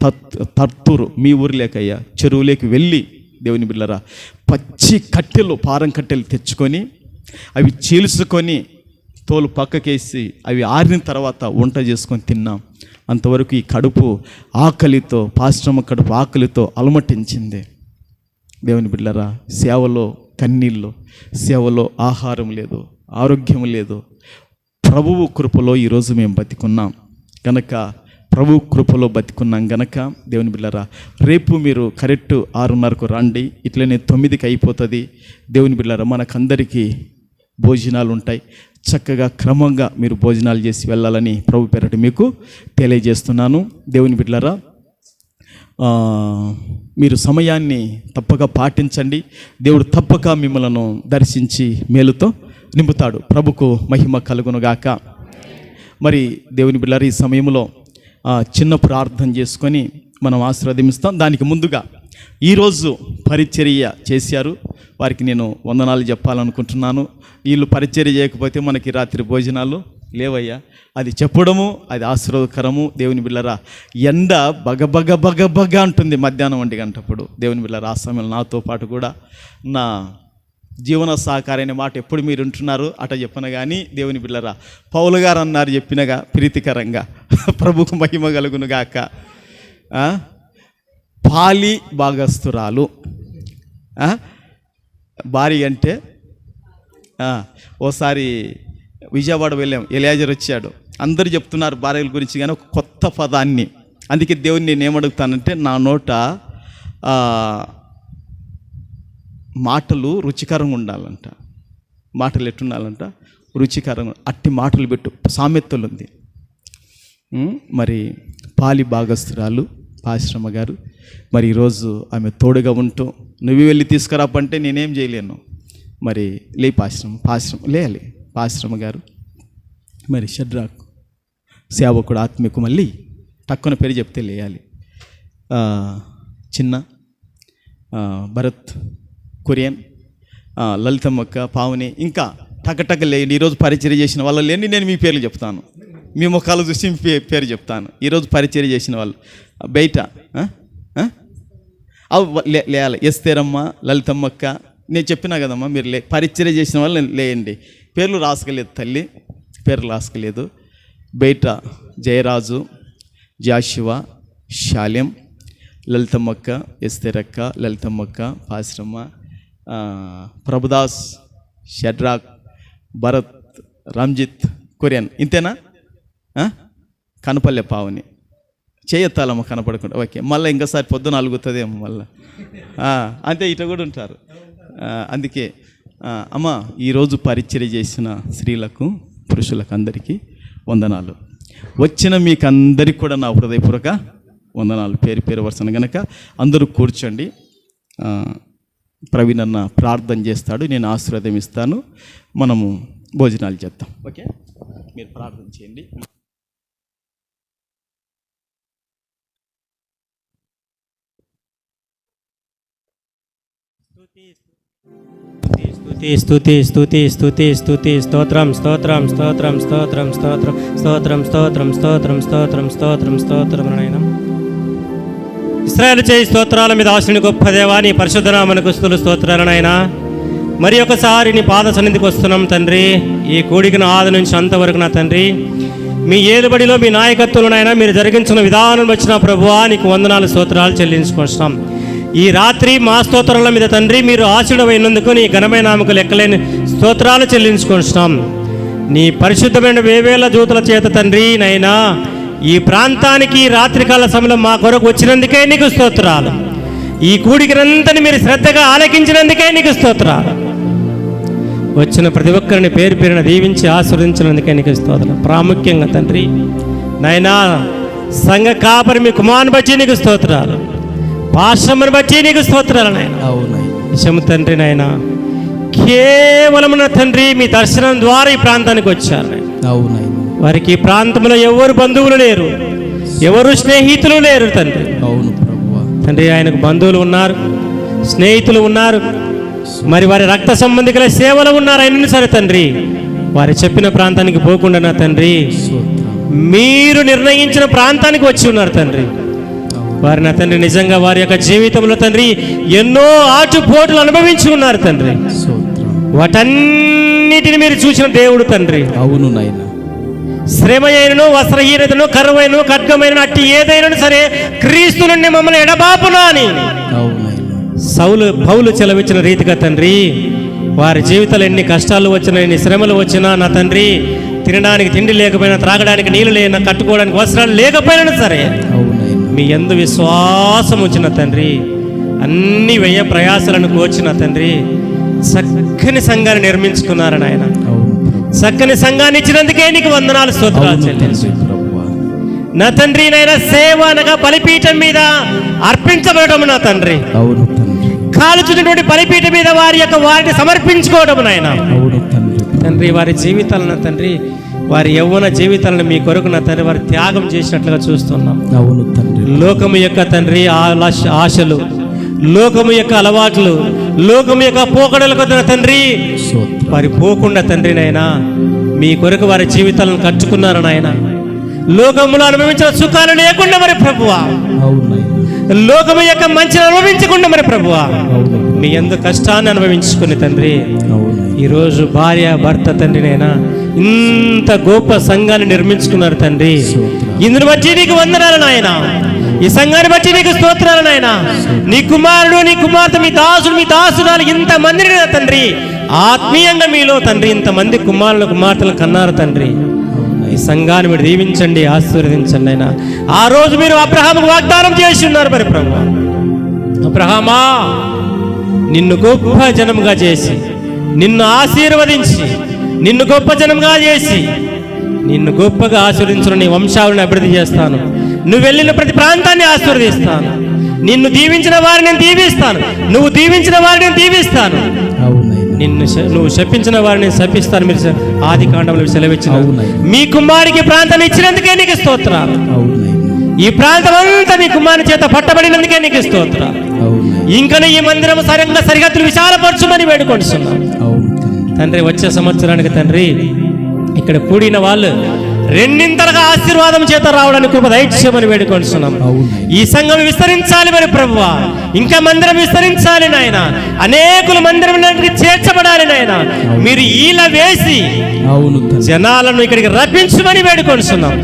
తర్తూరు మీ ఊరిలేకయ్యా చెరువులేకి వెళ్ళి దేవుని బిళ్ళరా పచ్చి కట్టెలు, పారం కట్టెలు తెచ్చుకొని అవి చీల్చుకొని తోలు పక్కకేసి అవి ఆరిన తర్వాత వంట చేసుకొని తిన్నాం. అంతవరకు ఈ కడుపు ఆకలితో, పాశ్రమ కడుపు ఆకలితో అలమటించింది. దేవుని బిడ్డలారా సేవలో కన్నీళ్ళు, సేవలో ఆహారం లేదు, ఆరోగ్యం లేదు. ప్రభువు కృపలో ఈరోజు మేము బతికున్నాం గనక, ప్రభు కృపలో బతికున్నాం గనక దేవుని బిడ్డలారా రేపు మీరు కరెక్ట్ 6:30కు రండి. ఇట్లనే 9కి అయిపోతుంది. దేవుని బిడ్డలారా మనకందరికీ భోజనాలు ఉంటాయి. చక్కగా క్రమంగా మీరు భోజనాలు చేసి వెళ్ళాలని ప్రభు పేరట మీకు తెలియజేస్తున్నాను. దేవుని బిడ్డలారా మీరు సమయాన్ని తప్పక పాటించండి. దేవుడు తప్పక మిమ్మలను దర్శించి మేలుతో నింపుతాడు. ప్రభుకు మహిమ కలుగునుగాక. మరి దేవుని బిడ్డలారా ఈ సమయంలో చిన్న ప్రార్థన చేసుకొని మనం ఆశీర్వదిస్తాం. దానికి ముందుగా ఈరోజు పరిచర్య చేశారు, వారికి నేను వందనాలు చెప్పాలనుకుంటున్నాను. వీళ్ళు పరిచర్య చేయకపోతే మనకి రాత్రి భోజనాలు లేవయ్యా. అది చెప్పడము, అది ఆశీర్వాదకరము. దేవుని బిళ్ళరా ఎండ బగ అంటుంది మధ్యాహ్నం 1 గంటప్పుడు. దేవుని బిళ్ళరా ఆ సమయంలో నాతో పాటు కూడా నా జీవన సహకారైన మాట ఎప్పుడు మీరు ఉంటున్నారు అట చెప్పను కానీ దేవుని బిళ్ళరా పౌలు గారు అన్నారు చెప్పినగా ప్రీతికరంగా. ప్రభుకు మహిమ కలుగునుగాక. పాలి భాగస్తురాలు భార్య అంటే ఓసారి విజయవాడ వెళ్ళాం, ఎలియాజర్ వచ్చాడు. అందరూ చెప్తున్నారు భార్యల గురించి, కానీ ఒక కొత్త పదాన్ని. అందుకే దేవుని నేను ఏమడుగుతానంటే నా నోట మాటలు రుచికరంగా ఉండాలంట. మాటలు ఎట్టుండాలంట? రుచికరంగా. అట్టి మాటలు పెట్టు. సామెతలు ఉంది. మరి పాలి భాగస్తురాలు పాశ్రమ గారు మరి ఈరోజు ఆమె తోడుగా ఉంటూ నువ్వు వెళ్ళి తీసుకురాపంటే నేనేం చేయలేను. మరి లే పాశ్రమ లేయాలి. పాశ్రమ గారు మరి షడ్రాకు సేవకుడు ఆత్మీయకు మళ్ళీ తక్కువ పేరు చెప్తే లేయాలి. చిన్న భరత్, కొరియన్, లలితమ్మక్క, పావని, ఇంకా టకటక లేని ఈరోజు పరిచర్య చేసిన వాళ్ళు లేని నేను మీ పేర్లు చెప్తాను. మీ ముఖాలు చూసి మీ పేరు చెప్తాను. ఈరోజు పరిచర్య చేసిన వాళ్ళు బయట లేయాలి. ఎస్తేరమ్మ, లలితమ్మక్క, నేను చెప్పినా కదమ్మా మీరు పరిచర్య చేసిన వాళ్ళు లేయండి. పేర్లు రాసుకోలేదు తల్లి. పేర్లు రాసుకోలేదు. బయట జయరాజు, జాషువా, శాలెం, లలితమ్మక్క, ఎస్తేరక్క, లలితమ్మక్క, పాశ్రమ్మ, ప్రభుదాస్, షడ్రాక్, భరత్, రంజిత్, కొరియన్. ఇంతేనా? కనపల్లె పావుని చేయొత్తాలమ్మ కనపడకుండా. ఓకే, మళ్ళీ ఇంకోసారి పొద్దున అలుగుతుందేమో మళ్ళీ. అంతే, ఇట కూడా ఉంటారు. అందుకే అమ్మ, ఈరోజు పరిచర్య చేసిన స్త్రీలకు, పురుషులకు అందరికీ వందనాలు. వచ్చిన మీకు అందరికీ కూడా నా హృదయపూర్వక వందనాలు, పేరు పేరు వరుసన. కనుక అందరూ కూర్చోండి. ప్రవీణ్ అన్న ప్రార్థన చేస్తాడు, నేను ఆశీర్వాదం ఇస్తాను, మనము భోజనాలు చేద్దాం. ఓకే, మీరు ప్రార్థన చేయండి. స్తుతి స్తుతి స్తుతి స్తుతి స్తోత్రం స్తోత్రం స్తోత్రం స్తోత్రం స్తోత్రం స్తోత్రం స్తోత్రం స్తోత్రం స్తోత్రం స్తోత్రం స్తోత్రం నాయనా. ఇశ్రాయేలు చేయి స్తోత్రాల మీద ఆశని గొప్ప దేవా, నీ పరిశుద్ధ నామమునకు స్తుతులు స్తోత్రాలు నాయనా. మరి ఒకసారి నీ పాద సన్నిధికి వస్తున్నాం తండ్రి. ఈ కూడికిన ఆది నుంచి అంతవరకు నా తండ్రి, మీ ఏలుబడిలో మీ నాయకత్వంలో నాయనా మీరు జరిగించిన విధానం వచ్చిన ప్రభువా, నీకు వందనాలు స్తోత్రాలు చెల్లించుకొస్తాం. ఈ రాత్రి మా స్తోత్రాల మీద తండ్రి మీరు ఆశీర్వైనందుకు నీ ఘనమైన నామకు లెక్కలేని స్తోత్రాలు చెల్లించుకొస్తాం. నీ పరిశుద్ధమైన వేవేల దూతల చేత తండ్రి నైనా ఈ ప్రాంతానికి రాత్రికాల సమయంలో మా కొరకు వచ్చినందుకే నీకు స్తోత్రాలు. ఈ కూడికనంతని మీరు శ్రద్ధగా ఆలకించినందుకే నీకు స్తోత్రాలు. వచ్చిన ప్రతి ఒక్కరిని పేరు పేరున దీవించి ఆశీర్వదించినందుకే నీకు స్తోత్రాలు. ప్రాముఖ్యంగా తండ్రి నైనా సంఘ కాపరి మీ కుమారుని బట్టి నీకు స్తోత్రాలు, పాశ్రమను బట్టి నీకు స్తోత్రాలు నాయన. నిజము తండ్రి నాయన, కేవలం నా తండ్రి మీ దర్శనం ద్వారా ఈ ప్రాంతానికి వచ్చారు. వారికి ఈ ప్రాంతంలో ఎవరు బంధువులు లేరు, ఎవరు స్నేహితులు లేరు తండ్రి. తండ్రి ఆయనకు బంధువులు ఉన్నారు, స్నేహితులు ఉన్నారు, మరి వారి రక్త సంబంధికుల సేవలు ఉన్నారు. అయినా సరే తండ్రి వారి చెప్పిన ప్రాంతానికి పోకుండా నా తండ్రి మీరు నిర్ణయించిన ప్రాంతానికి వచ్చి ఉన్నారు తండ్రి. వారి నా తండ్రి నిజంగా వారి యొక్క జీవితంలో తండ్రి ఎన్నో ఆటుపోటులు అనుభవించి ఉన్నారు తండ్రి. వాటన్నిటిని మీరు చూసిన దేవుడు తండ్రి. అవును నాయన. శ్రమ అయినను, వస్త్రహీనతను, కరువైనను, ఖడ్గమైన అట్టి ఏదైనా సరే క్రీస్తు నుండి మమ్మల్ని ఎడబాపునా అని పౌలు చెలవిచ్చిన రీతిగా తండ్రి వారి జీవితాలు ఎన్ని కష్టాలు వచ్చినా, ఎన్ని శ్రమలు వచ్చినా నా తండ్రి తినడానికి తిండి లేకపోయినా, త్రాగడానికి నీళ్లు లేనా, కట్టుకోవడానికి వస్త్రాలు లేకపోయినా సరే మీ యందు విశ్వాసం ఉంచిన తండ్రి, అన్ని వ్యయ ప్రయాసాలను కోచిన తండ్రి చక్కని సంఘాన్ని నిర్మించుకున్నారని ఆయన. చక్కని సంఘాన్ని ఇచ్చినందుకే నీకు వందనాలు స్తోత్రాలు చెల్లించు నా తండ్రి. నైనా సేవ అనగా బలిపీఠం మీద అర్పించబడటం నా తండ్రి. కాలుచున్నటువంటి బలిపీఠం మీద వారిని సమర్పించుకోవడం నాయన. తండ్రి వారి జీవితాలను తండ్రి, వారి యవ్వన జీవితాలను మీ కొరకు నా తండ్రి వారి త్యాగం చేసినట్లుగా చూస్తున్నాం. లోకము యొక్క తండ్రి ఆశలు, లోకము యొక్క అలవాట్లు, లోకము యొక్క పోకడలకు తండ్రి వారి పోకుండా తండ్రి నాయన మీ కొరకు వారి జీవితాలను కట్టుకున్నారు నాయన. లోకములో అనుభవించిన సుఖాలు లేకుండా మరి ప్రభువా, లోకము యొక్క మంచిని అనుభవించకుండా మరి ప్రభువా మీ యందు కష్టాన్ని అనుభవించుకుని తండ్రి ఈరోజు భార్య భర్త తండ్రి నైనా ఇంత గొప్ప సంఘాన్ని నిర్మించుకున్నారు తండ్రి. ఇందుని బట్టి నీకు వందనాలు నాయన. ఈ సంఘాన్ని బట్టి నీకు స్తోత్రాలు నాయన. నీ కుమారుడు, నీ కుమార్తె, మీ దాసుడు, మీ దాసురాలు ఇంతమందిని తండ్రి ఆత్మీయంగా మీలో తండ్రి ఇంతమంది కుమారులు కుమార్తెలు కన్నారు తండ్రి. ఈ సంఘాన్ని మీరు దీవించండి, ఆశీర్వదించండి అయినా. ఆ రోజు మీరు అబ్రహాముకు వాగ్దానం చేసి ఉన్నారు మరి ప్రభు. అబ్రహామా, నిన్ను గొప్ప జనముగా చేసి, నిన్ను ఆశీర్వదించి, నిన్ను గొప్ప జనముగా చేసి, నిన్ను గొప్పగా ఆశీర్వదించిన నీ వంశాలను అభివృద్ధి చేస్తాను. నువ్వు వెళ్ళిన ప్రతి ప్రాంతాన్ని ఆశీర్వదిస్తాను. నిన్ను దీవించిన వారిని నేను దీవిస్తాను, నువ్వు దీవించిన వారిని నేను దీవిస్తాను. నువ్వు శపించిన వారిని శపిస్తాను. మీరు ఆది కాండంలో సెలవిచ్చిన మీ కుమారుడికి ప్రాంతాన్ని ఇచ్చినందుకే నీకు స్తోత్రాలు. ఈ ప్రాంతం అంతా నీ కుమారుని చేత పట్టబడినందుకే నీకు స్తోత్రాలు. ఇంకా ఈ మందిరం సరిగ్గా సరిహద్దులు విశాలపరచుమని వేడుకొంటున్నాను తండ్రి. వచ్చే సంవత్సరానికి తండ్రి ఇక్కడ కూడిన వాళ్ళు రెండింతలుగా ఆశీర్వాదం చేత రావడానికి కృప దయచేయమని వేడుకొంటున్నాం. ఈ సంఘం విస్తరించాలి మరి ప్రభువా, ఇంకా మందిరం విస్తరించాలి నాయన, అనేకుల మందిరం చేర్చబడాలి నాయన. మీరు ఈల వేసి జనాలను ఇక్కడికి రప్పించమని వేడుకొంటున్నాం.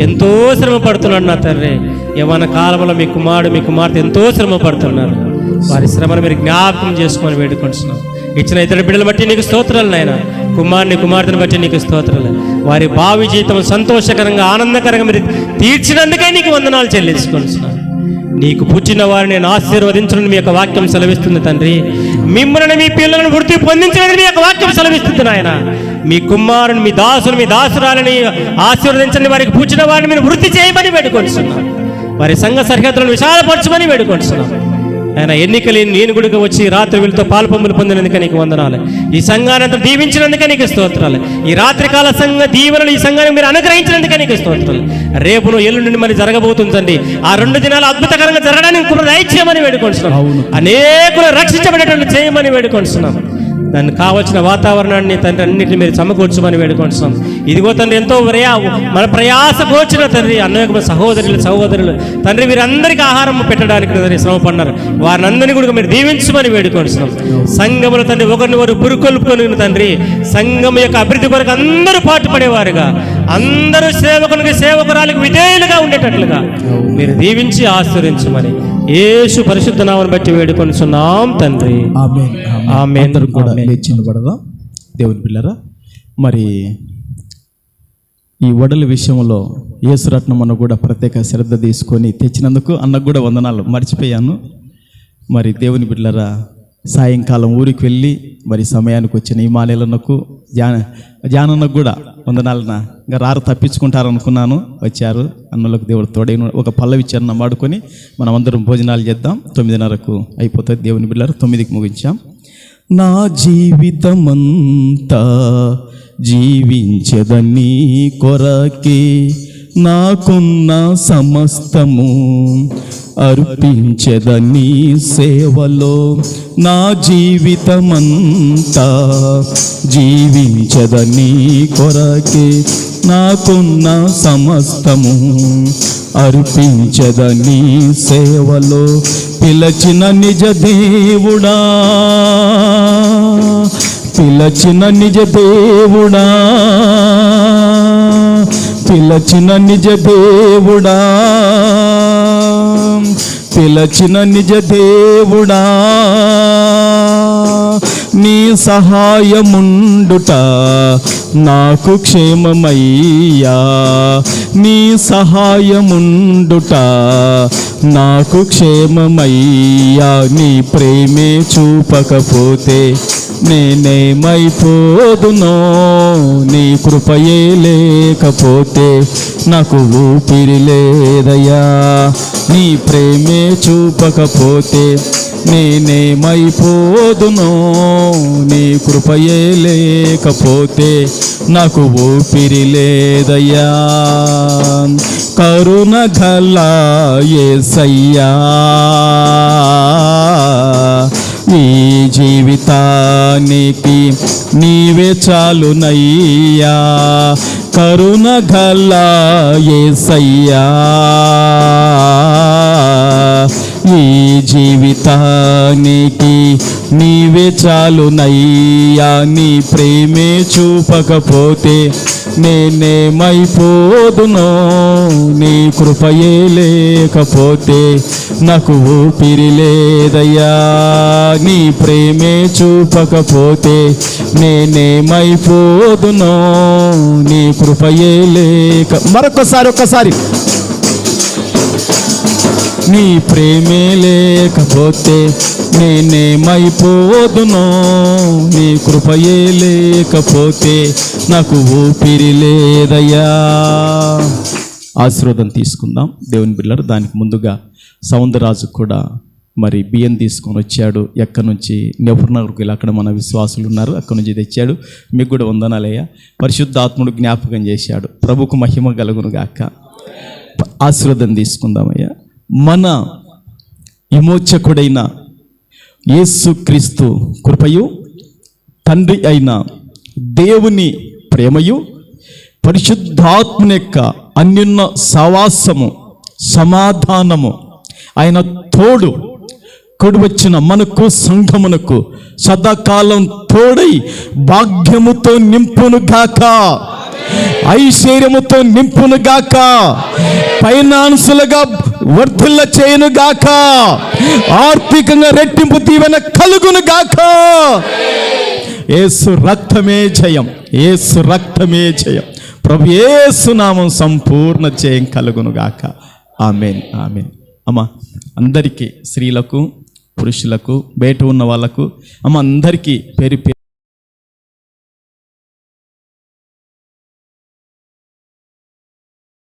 ఎంతో శ్రమ పడుతున్నాడు నా తండ్రి. యవ్వన కాలంలో మీ కుమార్తె ఎంతో శ్రమ పడుతున్నారు. వారి శ్రమను మీరు జ్ఞాపకం చేసుకొని వేడుకొంటున్నాం. ఇచ్చిన ఇతర బిడ్డలు బట్టి నీకు స్తోత్రాలు నాయన, కుమార్తెను బట్టి నీకు స్తోత్రాలు. వారి భావి జీవితం సంతోషకరంగా ఆనందకరంగా మీరు తీర్చినందుకే నీకు వందనాలు చెల్లించుకుంటున్నాను. నీకు పుట్టిన వారిని నేను ఆశీర్వదించడం మీ యొక్క వాక్యం సెలవిస్తుంది తండ్రి. మిమ్మల్ని మీ పిల్లలను వృత్తి పొందించడానికి మీ యొక్క వాక్యం సెలవిస్తుంది నాయన. మీ కుమారుని, మీ దాసుని, మీ దాసురాలని ఆశీర్వదించండి. వారికి పుట్టిన వారిని మీరు వృత్తి చేయమని వేడుకొంటున్నాను. వారి సంఘ సరిహద్దులను విశాలపరచమని వేడుకొంటున్నాను. ఆయన ఎన్నికలు నేను గుడికి వచ్చి రాత్రి వీళ్ళతో పాల్పొమ్ములు పొందినందుకే నీకు వందనాలు. ఈ సంఘాన్ని అంతా దీవించినందుకే నీకు స్తోత్రాలు. ఈ రాత్రికాల సంఘ దీవెనలు ఈ సంఘాన్ని మీరు అనుగ్రహించినందుకే నీకు స్తోత్రాలు. రేపును ఎల్లుండి మరి జరగబోతుందండి. ఆ 2 దినాలు అద్భుతకరంగా జరగడానికి కృప దయచేయమని వేడుకొంటున్నాం. అనేకులు రక్షించబడేటట్లు చేయమని వేడుకొంటున్నాం. దానికి కావలసిన వాతావరణాన్ని తండ్రి అన్నింటినీ మీరు సమకూర్చమని వేడుకొంటున్నాం. ఇదిగో తండ్రి ఎంతో మన ప్రయాస కోర్చిన తండ్రి అనేక సహోదరులు తండ్రి వీరందరికీ ఆహారం పెట్టడానికి తండ్రి శ్రమ పడినారు. వారిని అందరినీ కూడా మీరు దీవించమని వేడుకొంటున్నాం. సంఘములు తండ్రి ఒకరిని వారు పురుకొల్పుకొని తండ్రి సంఘం యొక్క అభివృద్ధి కొరకు అందరూ పాటుపడేవారుగా, అందరూ సేవకురాలకు విధేయులుగా ఉండేటట్లుగా మీరు దీవించి ఆశీర్వదించమని యేసు పరిశుద్ధ నామమును బట్టి వేడుకొనుచున్నాం తండ్రి. ఆమేన్. ఆమేన్. అందరూ కూడా లేచి నిలబడదాం. దేవుని పిల్లరా, మరి ఈ వడల విషయంలో యేసురత్నం అన్న కూడా ప్రత్యేక శ్రద్ధ తీసుకొని తెచ్చినందుకు అన్నకు కూడా వందనాలు. మర్చిపోయాను. మరి దేవుని బిడ్డలారా, సాయంకాలం ఊరికి వెళ్ళి మరి సమయానికి వచ్చిన ఈ మాలేలన్నకు జానన్నకు కూడా వందనాలన్న. ఇంకా రారు తప్పించుకుంటారనుకున్నాను, వచ్చారు. అన్నలకు దేవుడు తోడైన ఒక పల్లవిచ్చారన్న వాడుకొని మనం అందరం భోజనాలు చేద్దాం. 9:30కు అయిపోతుంది. దేవుని బిడ్డలారా, 9కి ముగించాం. నా జీవితమంతా జీవించదని కొరకే, నాకున్న సమస్తము అర్పించదని సేవలో. నా జీవితమంతా జీవించదని కొరకే, నాకున్న సమస్తము అర్పించదని సేవలో. పిలచిన నిజ దేవుడా, పిలచిన నిజ దేవుడా, పిలచిన నిజ దేవుడా, పిలచిన నిజ దేవుడా, నీ సహాయముండుట నాకు క్షేమమయ్యా, నీ సహాయముండుట నాకు క్షేమమయ్యా. నీ ప్రేమే చూపకపోతే నేనేమైపోదునో, నీ కృపయే లేకపోతే నాకు ఊపిరి లేదయ్యా. నీ ప్రేమే చూపకపోతే నేనేమైపోదునో, నీ కృపయే లేకపోతే నాకు ఊపిరి లేదయ్యా. కరుణ గల యేసయ్యా, ఈ జీవితానికి నీవే చాలునయ్యా. కరుణ గల యేసయ్యా, ఈ జీవితానికి నీవే చాలునయ్యా. నీ ప్రేమే చూపకపోతే నేనేమైపోదునో, నీ కృపయే లేకపోతే నాకు ఊపిరి లేదయ్యా. నీ ప్రేమే చూపకపోతే నేనేమైపోదునో, నీ కృపయే లేక. ఒక్కసారి నీ ప్రేమే లేకపోతే నేనేమైపోదునో, నీ కృపయే లేకపోతే నాకు ఊపిరి లేదయ్యా. ఆశీర్వాదం తీసుకుందాం దేవుని బిడ్డలారా. దానికి ముందుగా సౌందరరాజు కూడా మరి బియ్యం తీసుకొని వచ్చాడు. ఎక్కడి నుంచి నెఫ్నగర్కి వెళ్ళి అక్కడ మన విశ్వాసులు ఉన్నారు, అక్కడి నుంచి తెచ్చాడు. మీకు కూడా వందనాలయ్యా. పరిశుద్ధాత్ముడు జ్ఞాపకం చేశాడు. ప్రభుకు మహిమ కలుగును గాక. ఆశీర్వాదం తీసుకుందామయ్యా. మన విమోచకుడైన యేసుక్రీస్తు కృపయు, తండ్రి అయిన దేవుని ప్రేమయు, పరిశుద్ధాత్మ యొక్క అన్యున్న సవాసము, సమాధానము, ఆయన తోడు కొడు వచ్చిన మనకు సంఘమునకు సదాకాలం తోడై భాగ్యముతో నింపును గాక, ఐశ్వర్యముతో నింపును గాక, ఫైనాన్సులుగా వర్ధిల్ల చేయను గాక, ఆర్థికంగా రెట్టింపు దీవెన కలుగును గాక. యేసు రక్తమే జయం, యేసు రక్తమే జయం. ప్రభు యేసు నామం సంపూర్ణ జయం కలుగును గాక. ఆమేన్, ఆమేన్. అమ్మా అందరికీ, స్త్రీలకు పురుషులకు బయట ఉన్న వాళ్ళకు, అమ్మ అందరికీ పేరు